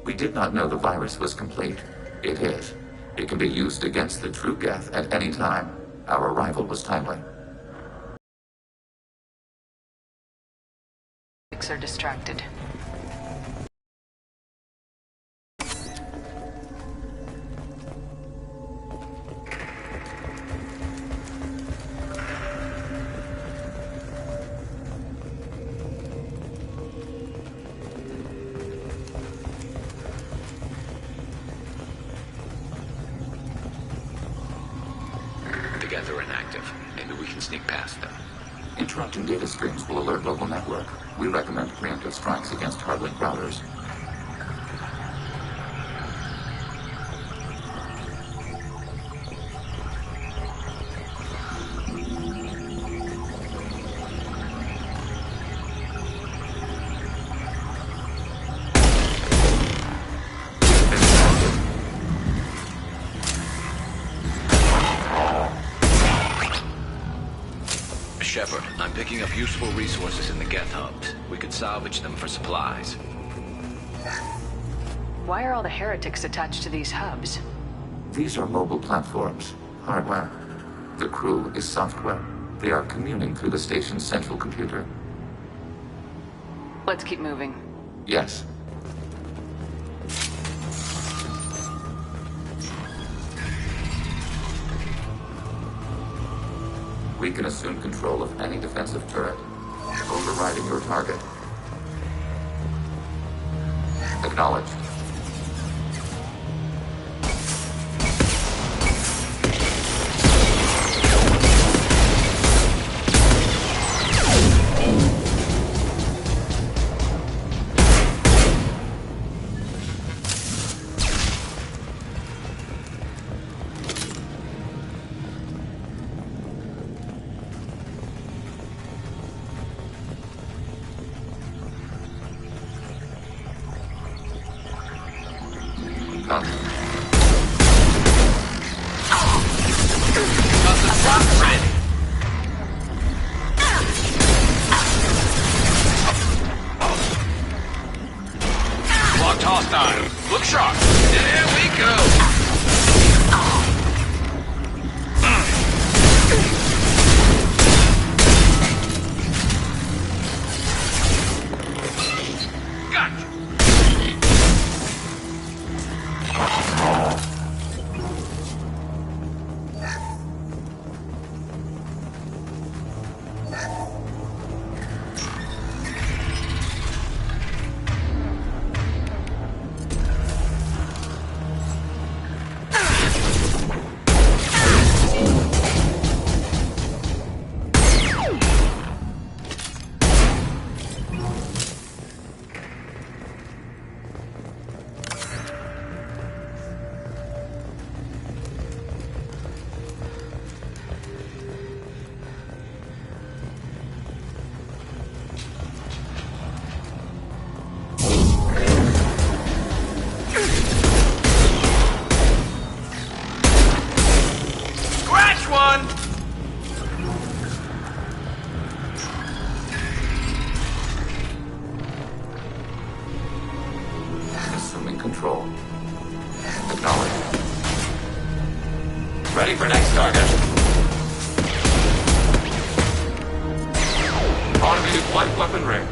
We did not know the virus was complete. It is. It can be used against the true Geth at any time. Our arrival was timely. Are distracted. forget they're inactive. Maybe we can sneak past them. Interrupting data streams will alert local network. We recommend preemptive strikes against hardlink routers. Shepard, I'm picking up useful resources in the Geth hubs. We could salvage them for supplies. Why are all the heretics attached to these hubs? These are mobile platforms. Hardware. The crew is software. They are communing through the station's central computer. Let's keep moving. Yes. We can assume control of any defensive turret, overriding your target. Acknowledged. Locked hostile. Look sharp. There we go. Control. Acknowledged. Ready for next target. Automated light weapon ring.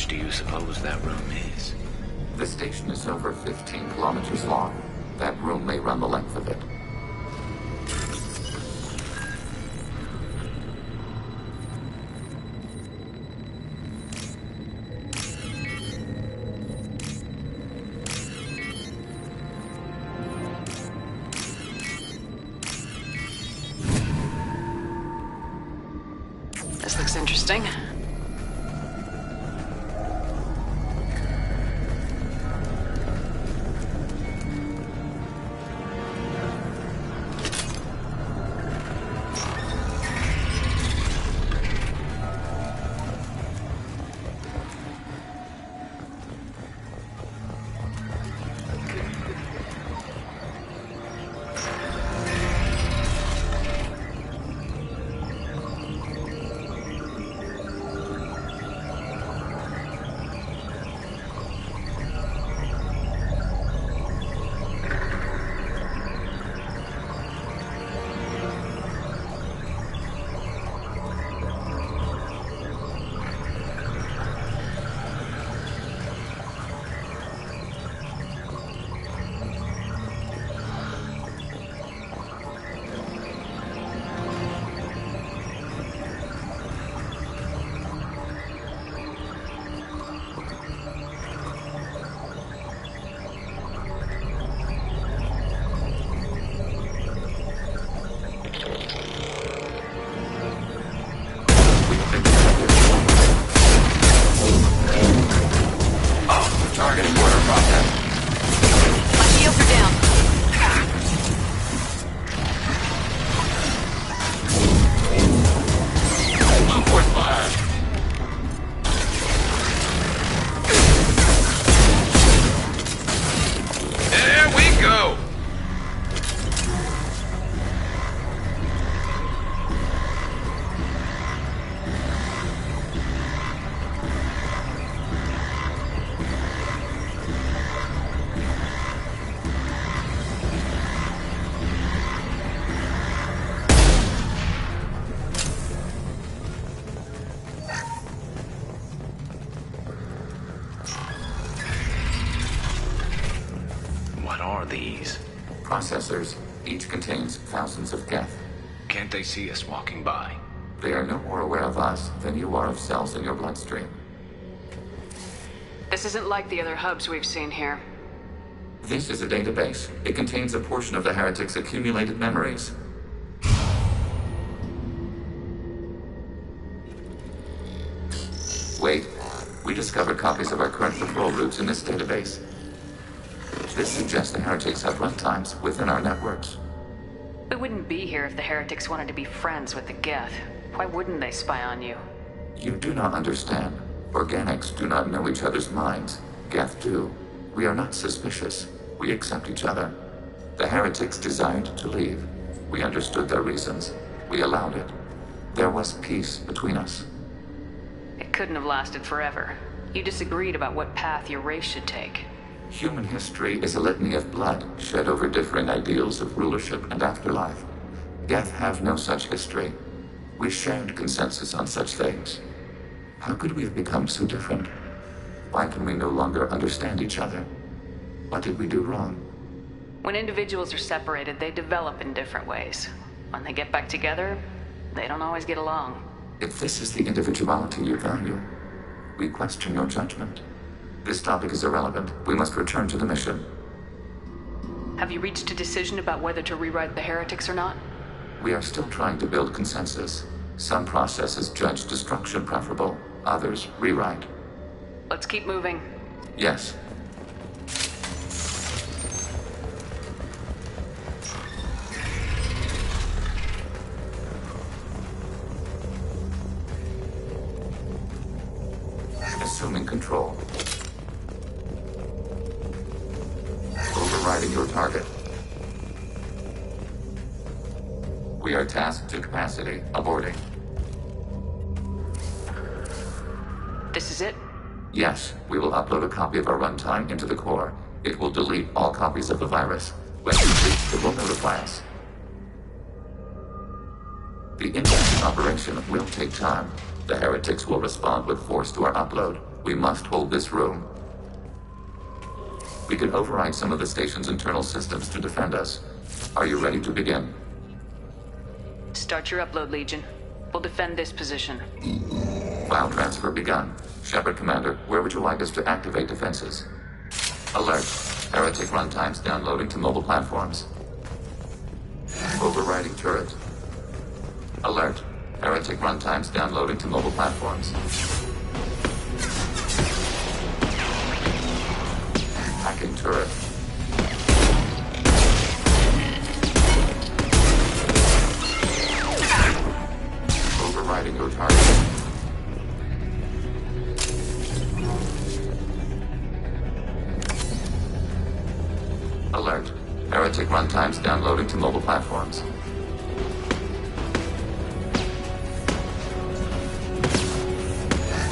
Do you suppose that room is? The station is over 15 kilometers long. That room may run the length of it. interesting. Processors. Each contains thousands of geth. Can't they see us walking by? They are no more aware of us than you are of cells in your bloodstream. This isn't like the other hubs we've seen here. This is a database. It contains a portion of the heretics' accumulated memories. Wait. We discovered copies of our current patrol routes in this database. This suggests the heretics have runtimes within our networks. We wouldn't be here if the heretics wanted to be friends with the Geth. Why wouldn't they spy on you? You do not understand. Organics do not know each other's minds. Geth do. We are not suspicious. We accept each other. The heretics desired to leave. We understood their reasons. We allowed it. There was peace between us. It couldn't have lasted forever. You disagreed about what path your race should take. Human history is a litany of blood shed over differing ideals of rulership and afterlife. Geth have no such history. We shared consensus on such things. How could we have become so different? Why can we no longer understand each other? What did we do wrong? When individuals are separated, they develop in different ways. When they get back together, they don't always get along. If this is the individuality you value, we question your judgment. This topic is irrelevant. We must return to the mission. Have you reached a decision about whether to rewrite the heretics or not? We are still trying to build consensus. Some processes judge destruction preferable, others rewrite. Let's keep moving. Yes. Assuming control. Overriding your target. We are tasked to capacity. Aborting. This is it? Yes. We will upload a copy of our runtime into the core. It will delete all copies of the virus. When complete, it will notify us. The indexing operation will take time. The heretics will respond with force to our upload. We must hold this room. We can override some of the station's internal systems to defend us. Are you ready to begin? Start your upload, Legion. We'll defend this position. File transfer begun. Shepard Commander, where would you like us to activate defenses? Alert. Heretic runtimes downloading to mobile platforms. Overriding turret. Alert. Heretic Heretic runtimes downloading to mobile platforms. Hacking turret. Overriding your target. Alert. Heretic runtimes downloading to mobile platforms.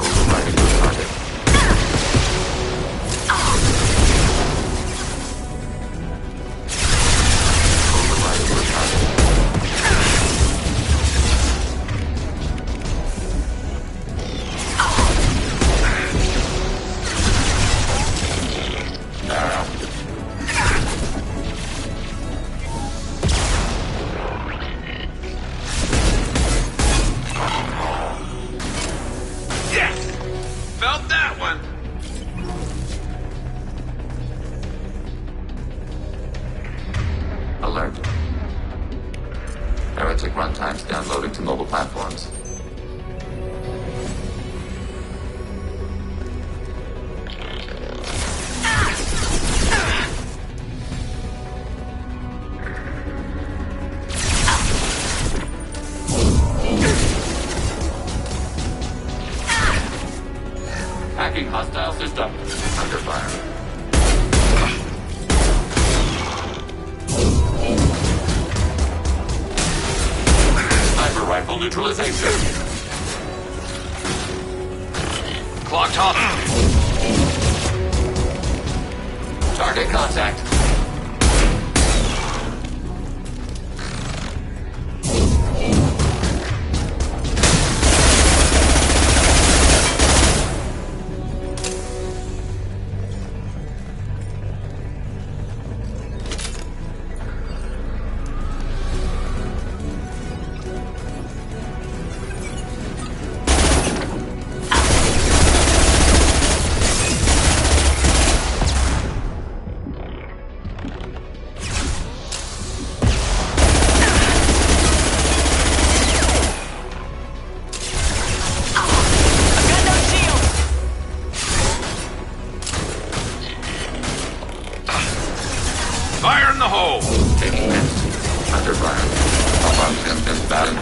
Overriding your target. Overriding your target. Now. Felt that one. Alert. Heretic runtimes downloading to mobile platforms. Hacking hostile system. Under fire. Sniper rifle neutralization. Clocked hostile. Target contact. Fire in the hole! Taking hits. Under fire. Alarm system battle.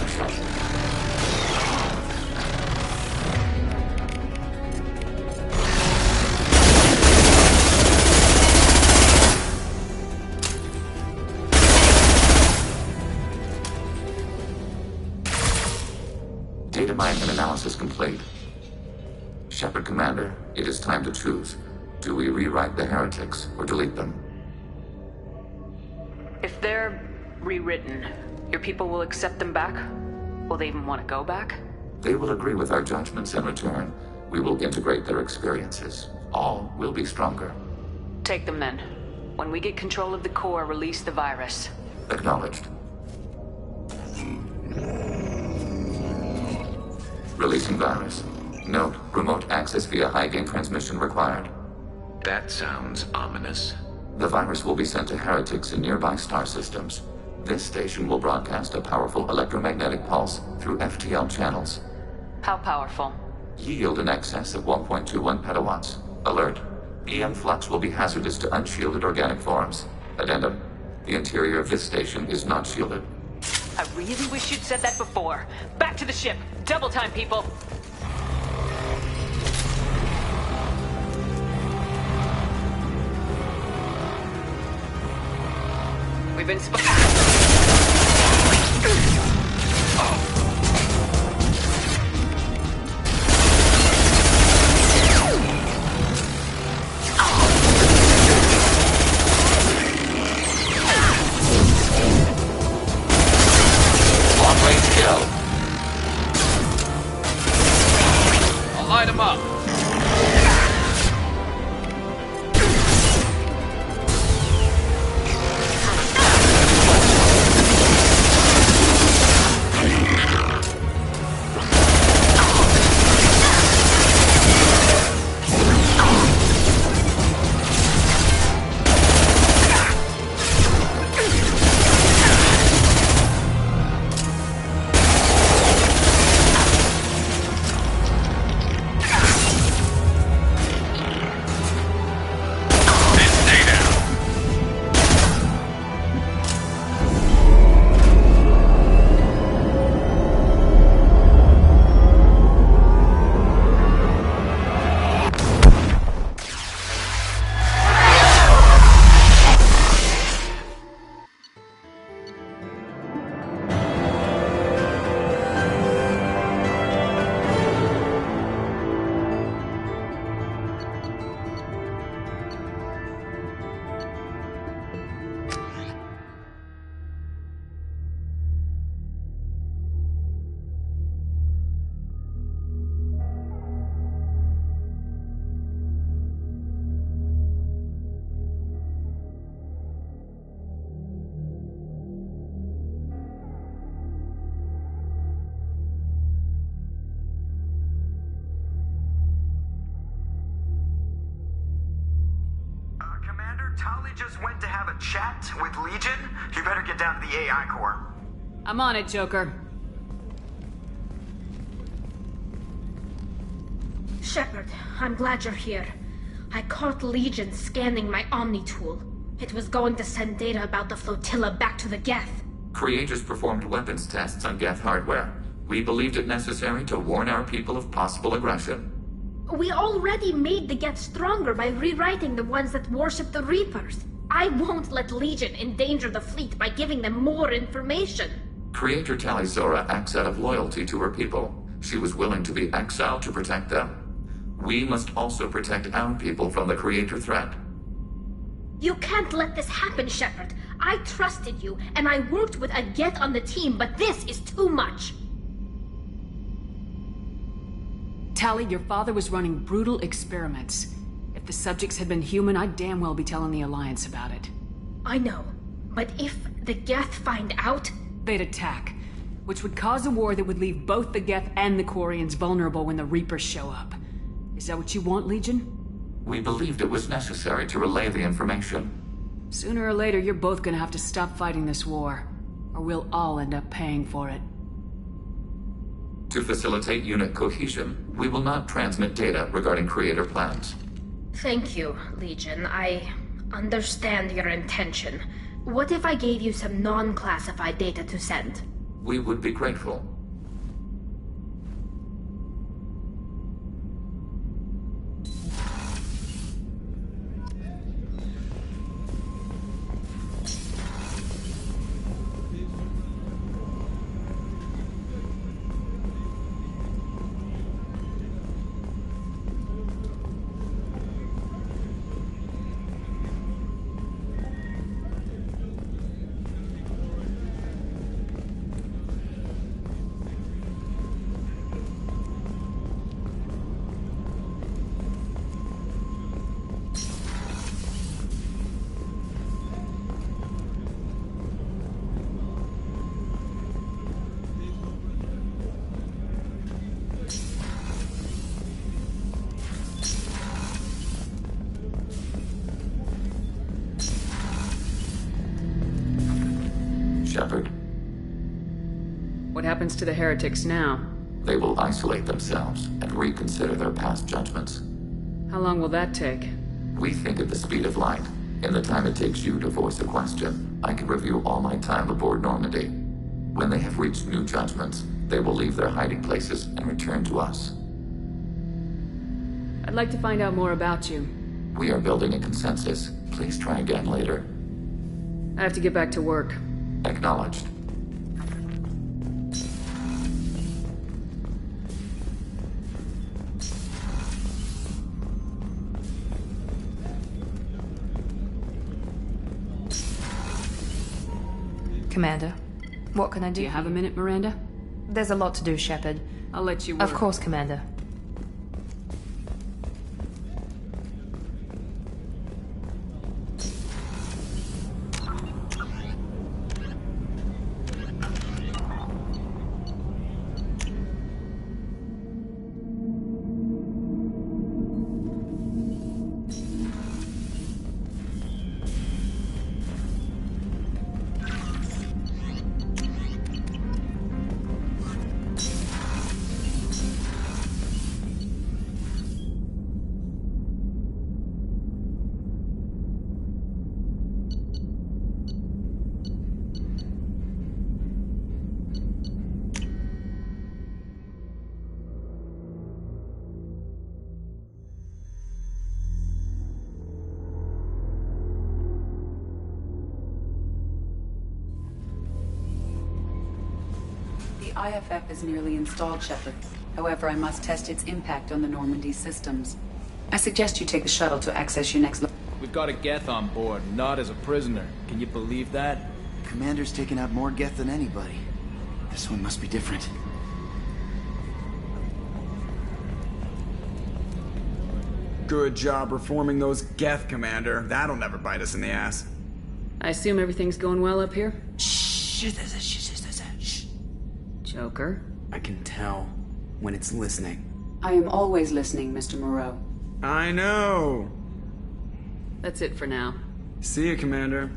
Data mine and analysis complete. Shepard Commander, it is time to choose. Do we rewrite the heretics or delete them? If they're rewritten, your people will accept them back? Will they even want to go back? They will agree with our judgments in return. We will integrate their experiences. All will be stronger. Take them then. When we get control of the core, release the virus. Acknowledged. Releasing virus. Note, remote access via high-gain transmission required. That sounds ominous. The virus will be sent to heretics in nearby star systems. This station will broadcast a powerful electromagnetic pulse through FTL channels. How powerful? Yield in excess of 1.21 petawatts. Alert. EM flux will be hazardous to unshielded organic forms. Addendum. The interior of this station is not shielded. I really wish you'd said that before. Back to the ship. Double time, people. We've been Long-range kill. I'll light him up. Tali just went to have a chat with Legion. You better get down to the AI core. I'm on it, Joker. Shepard, I'm glad you're here. I caught Legion scanning my Omni tool. It was going to send data about the flotilla back to the Geth. Creators performed weapons tests on Geth hardware. We believed it necessary to warn our people of possible aggression. We already made the Geth stronger by rewriting the ones that worship the Reapers. I won't let Legion endanger the fleet by giving them more information. Creator Tali'Zorah acts out of loyalty to her people. She was willing to be exiled to protect them. We must also protect our people from the Creator threat. You can't let this happen, Shepard. I trusted you, and I worked with a Geth on the team, but this is too much. Tali, your father was running brutal experiments. If the subjects had been human, I'd damn well be telling the Alliance about it. I know, but if the Geth find out... They'd attack, which would cause a war that would leave both the Geth and the Quarians vulnerable when the Reapers show up. Is that what you want, Legion? We believed it was necessary to relay the information. Sooner or later, you're both gonna have to stop fighting this war, or we'll all end up paying for it. To facilitate unit cohesion, we will not transmit data regarding Creator plans. Thank you, Legion. I understand your intention. What if I gave you some non-classified data to send? We would be grateful. Shepard. What happens to the heretics now? They will isolate themselves and reconsider their past judgments. How long will that take? We think at the speed of light. In the time it takes you to voice a question, I can review all my time aboard Normandy. When they have reached new judgments, they will leave their hiding places and return to us. I'd like to find out more about you. We are building a consensus. Please try again later. I have to get back to work. Acknowledged. Commander, what can I do? Do you have a minute, Miranda? There's a lot to do, Shepard. I'll let you work. Of course, Commander. The IFF is nearly installed, Shepard. However, I must test its impact on the Normandy systems. I suggest you take the shuttle to access your next... We've got a Geth on board, not as a prisoner. Can you believe that? Commander's taken out more Geth than anybody. This one must be different. Good job reforming those Geth, Commander. That'll never bite us in the ass. I assume everything's going well up here? Shh. Joker? I can tell when it's listening. I am always listening, Mr. Moreau. I know. That's it for now. See you, Commander.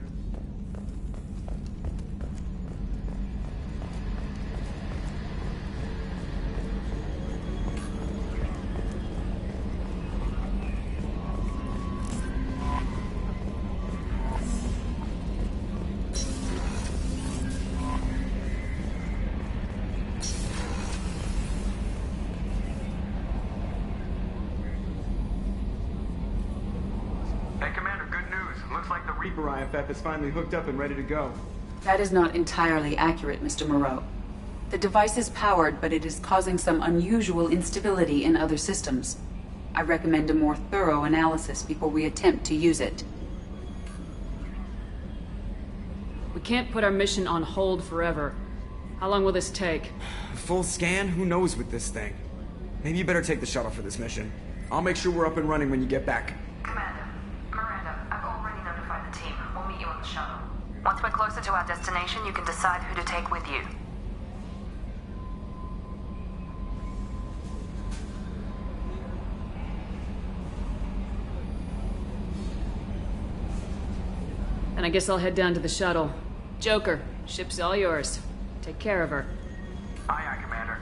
Reaper IFF is finally hooked up and ready to go. That is not entirely accurate, Mr. Moreau. The device is powered, but it is causing some unusual instability in other systems. I recommend a more thorough analysis before we attempt to use it. We can't put our mission on hold forever. How long will this take? Full scan? Who knows with this thing? Maybe you better take the shuttle for this mission. I'll make sure we're up and running when you get back. Commander, Miranda, I've already notified the team. We'll meet you on the shuttle. Once we're closer to our destination, you can decide who to take with you. And I guess I'll head down to the shuttle. Joker, ship's all yours. Take care of her. Aye, aye, Commander.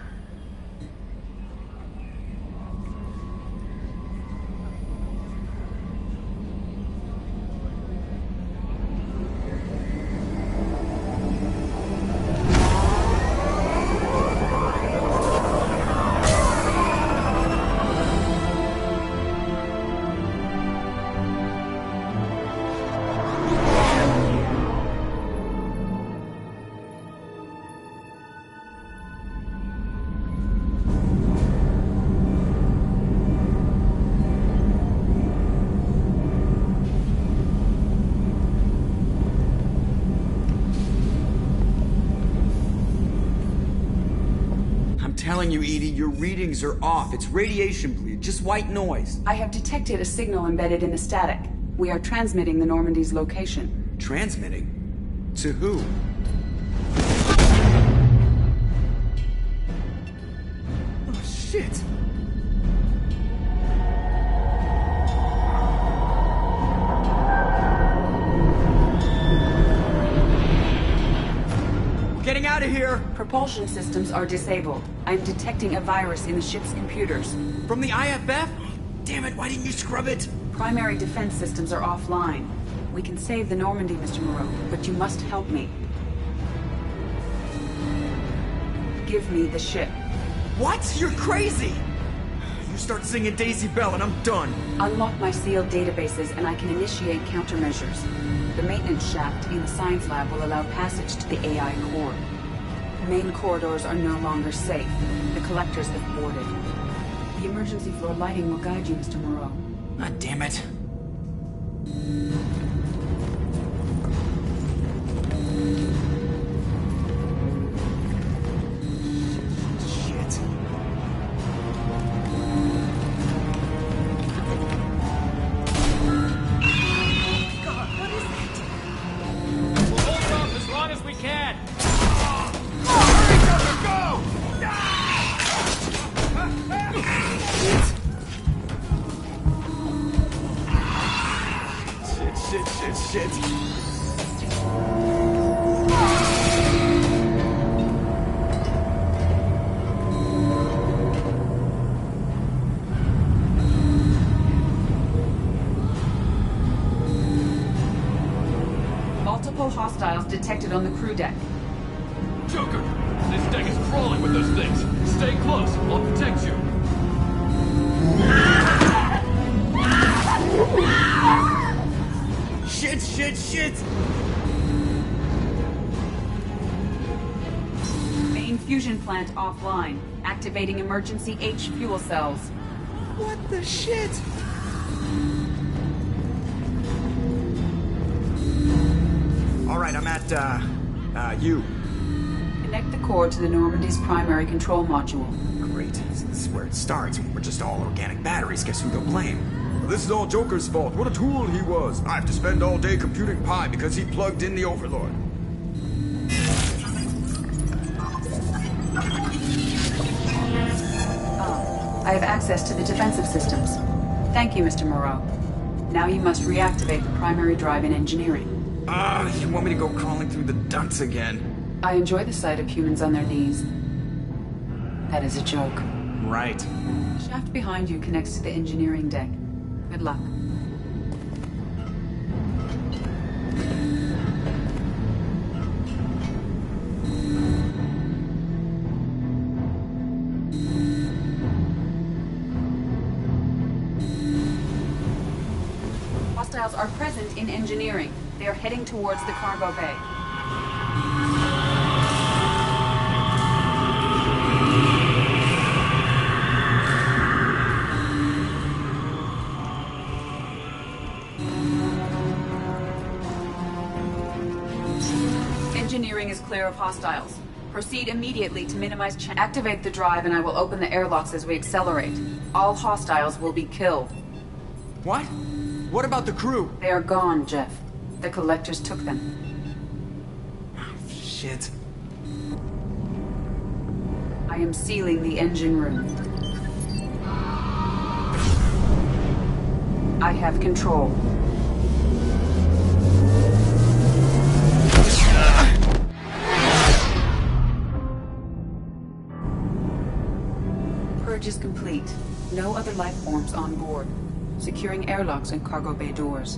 Telling you, Edie, your readings are off. It's radiation bleed, just white noise. I have detected a signal embedded in the static. We are transmitting the Normandy's location. Transmitting? To who? Oh, shit. Getting out of here! Propulsion systems are disabled. I'm detecting a virus in the ship's computers. From the IFF? Damn it, why didn't you scrub it? Primary defense systems are offline. We can save the Normandy, Mr. Moreau, but you must help me. Give me the ship. What? You're crazy! You start singing Daisy Bell and I'm done. Unlock my sealed databases and I can initiate countermeasures. The maintenance shaft in the science lab will allow passage to the AI core. The main corridors are no longer safe. The collectors have boarded. The emergency floor lighting will guide you, Mr. Moreau. Ah, damn it. Multiple hostiles detected on the crew deck. Joker! This deck is crawling with those things! Stay close, I'll protect you! Shit, shit, shit! Main fusion plant offline. Activating emergency H fuel cells. What the shit? Alright, I'm at, you. Connect the core to the Normandy's primary control module. Great. This is where it starts. We're just all organic batteries. Guess who they'll blame? This is all Joker's fault. What a tool he was. I have to spend all day computing pi because he plugged in the Overlord. I have access to the defensive systems. Thank you, Mr. Moreau. Now you must reactivate the primary drive in engineering. You want me to go crawling through the ducts again? I enjoy the sight of humans on their knees. That is a joke. Right. The shaft behind you connects to the engineering deck. Good luck. Hostiles are present in engineering. They are heading towards the cargo bay. Engineering is clear of hostiles. Proceed immediately to minimize chance. Activate the drive and I will open the airlocks as we accelerate. All hostiles will be killed. What? What about the crew? They are gone, Jeff. The collectors took them. Shit. I am sealing the engine room. I have control. Purge is complete. No other life forms on board. Securing airlocks and cargo bay doors.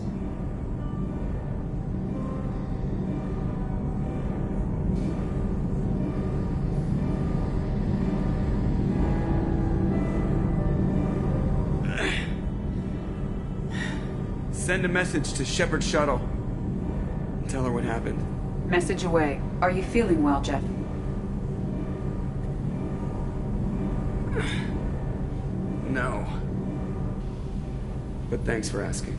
Send a message to Shepard Shuttle. Tell her what happened. Message away. Are you feeling well, Jeff? No. But thanks for asking.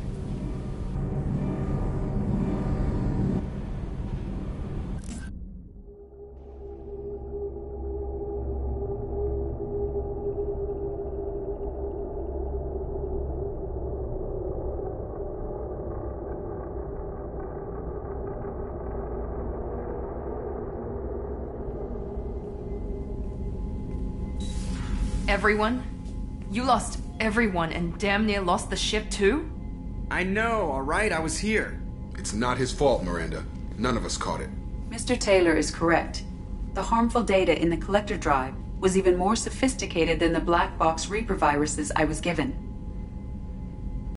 Everyone? You lost everyone and damn near lost the ship too? I know, alright? I was here. It's not his fault, Miranda. None of us caught it. Mr. Taylor is correct. The harmful data in the collector drive was even more sophisticated than the black box Reaper viruses I was given.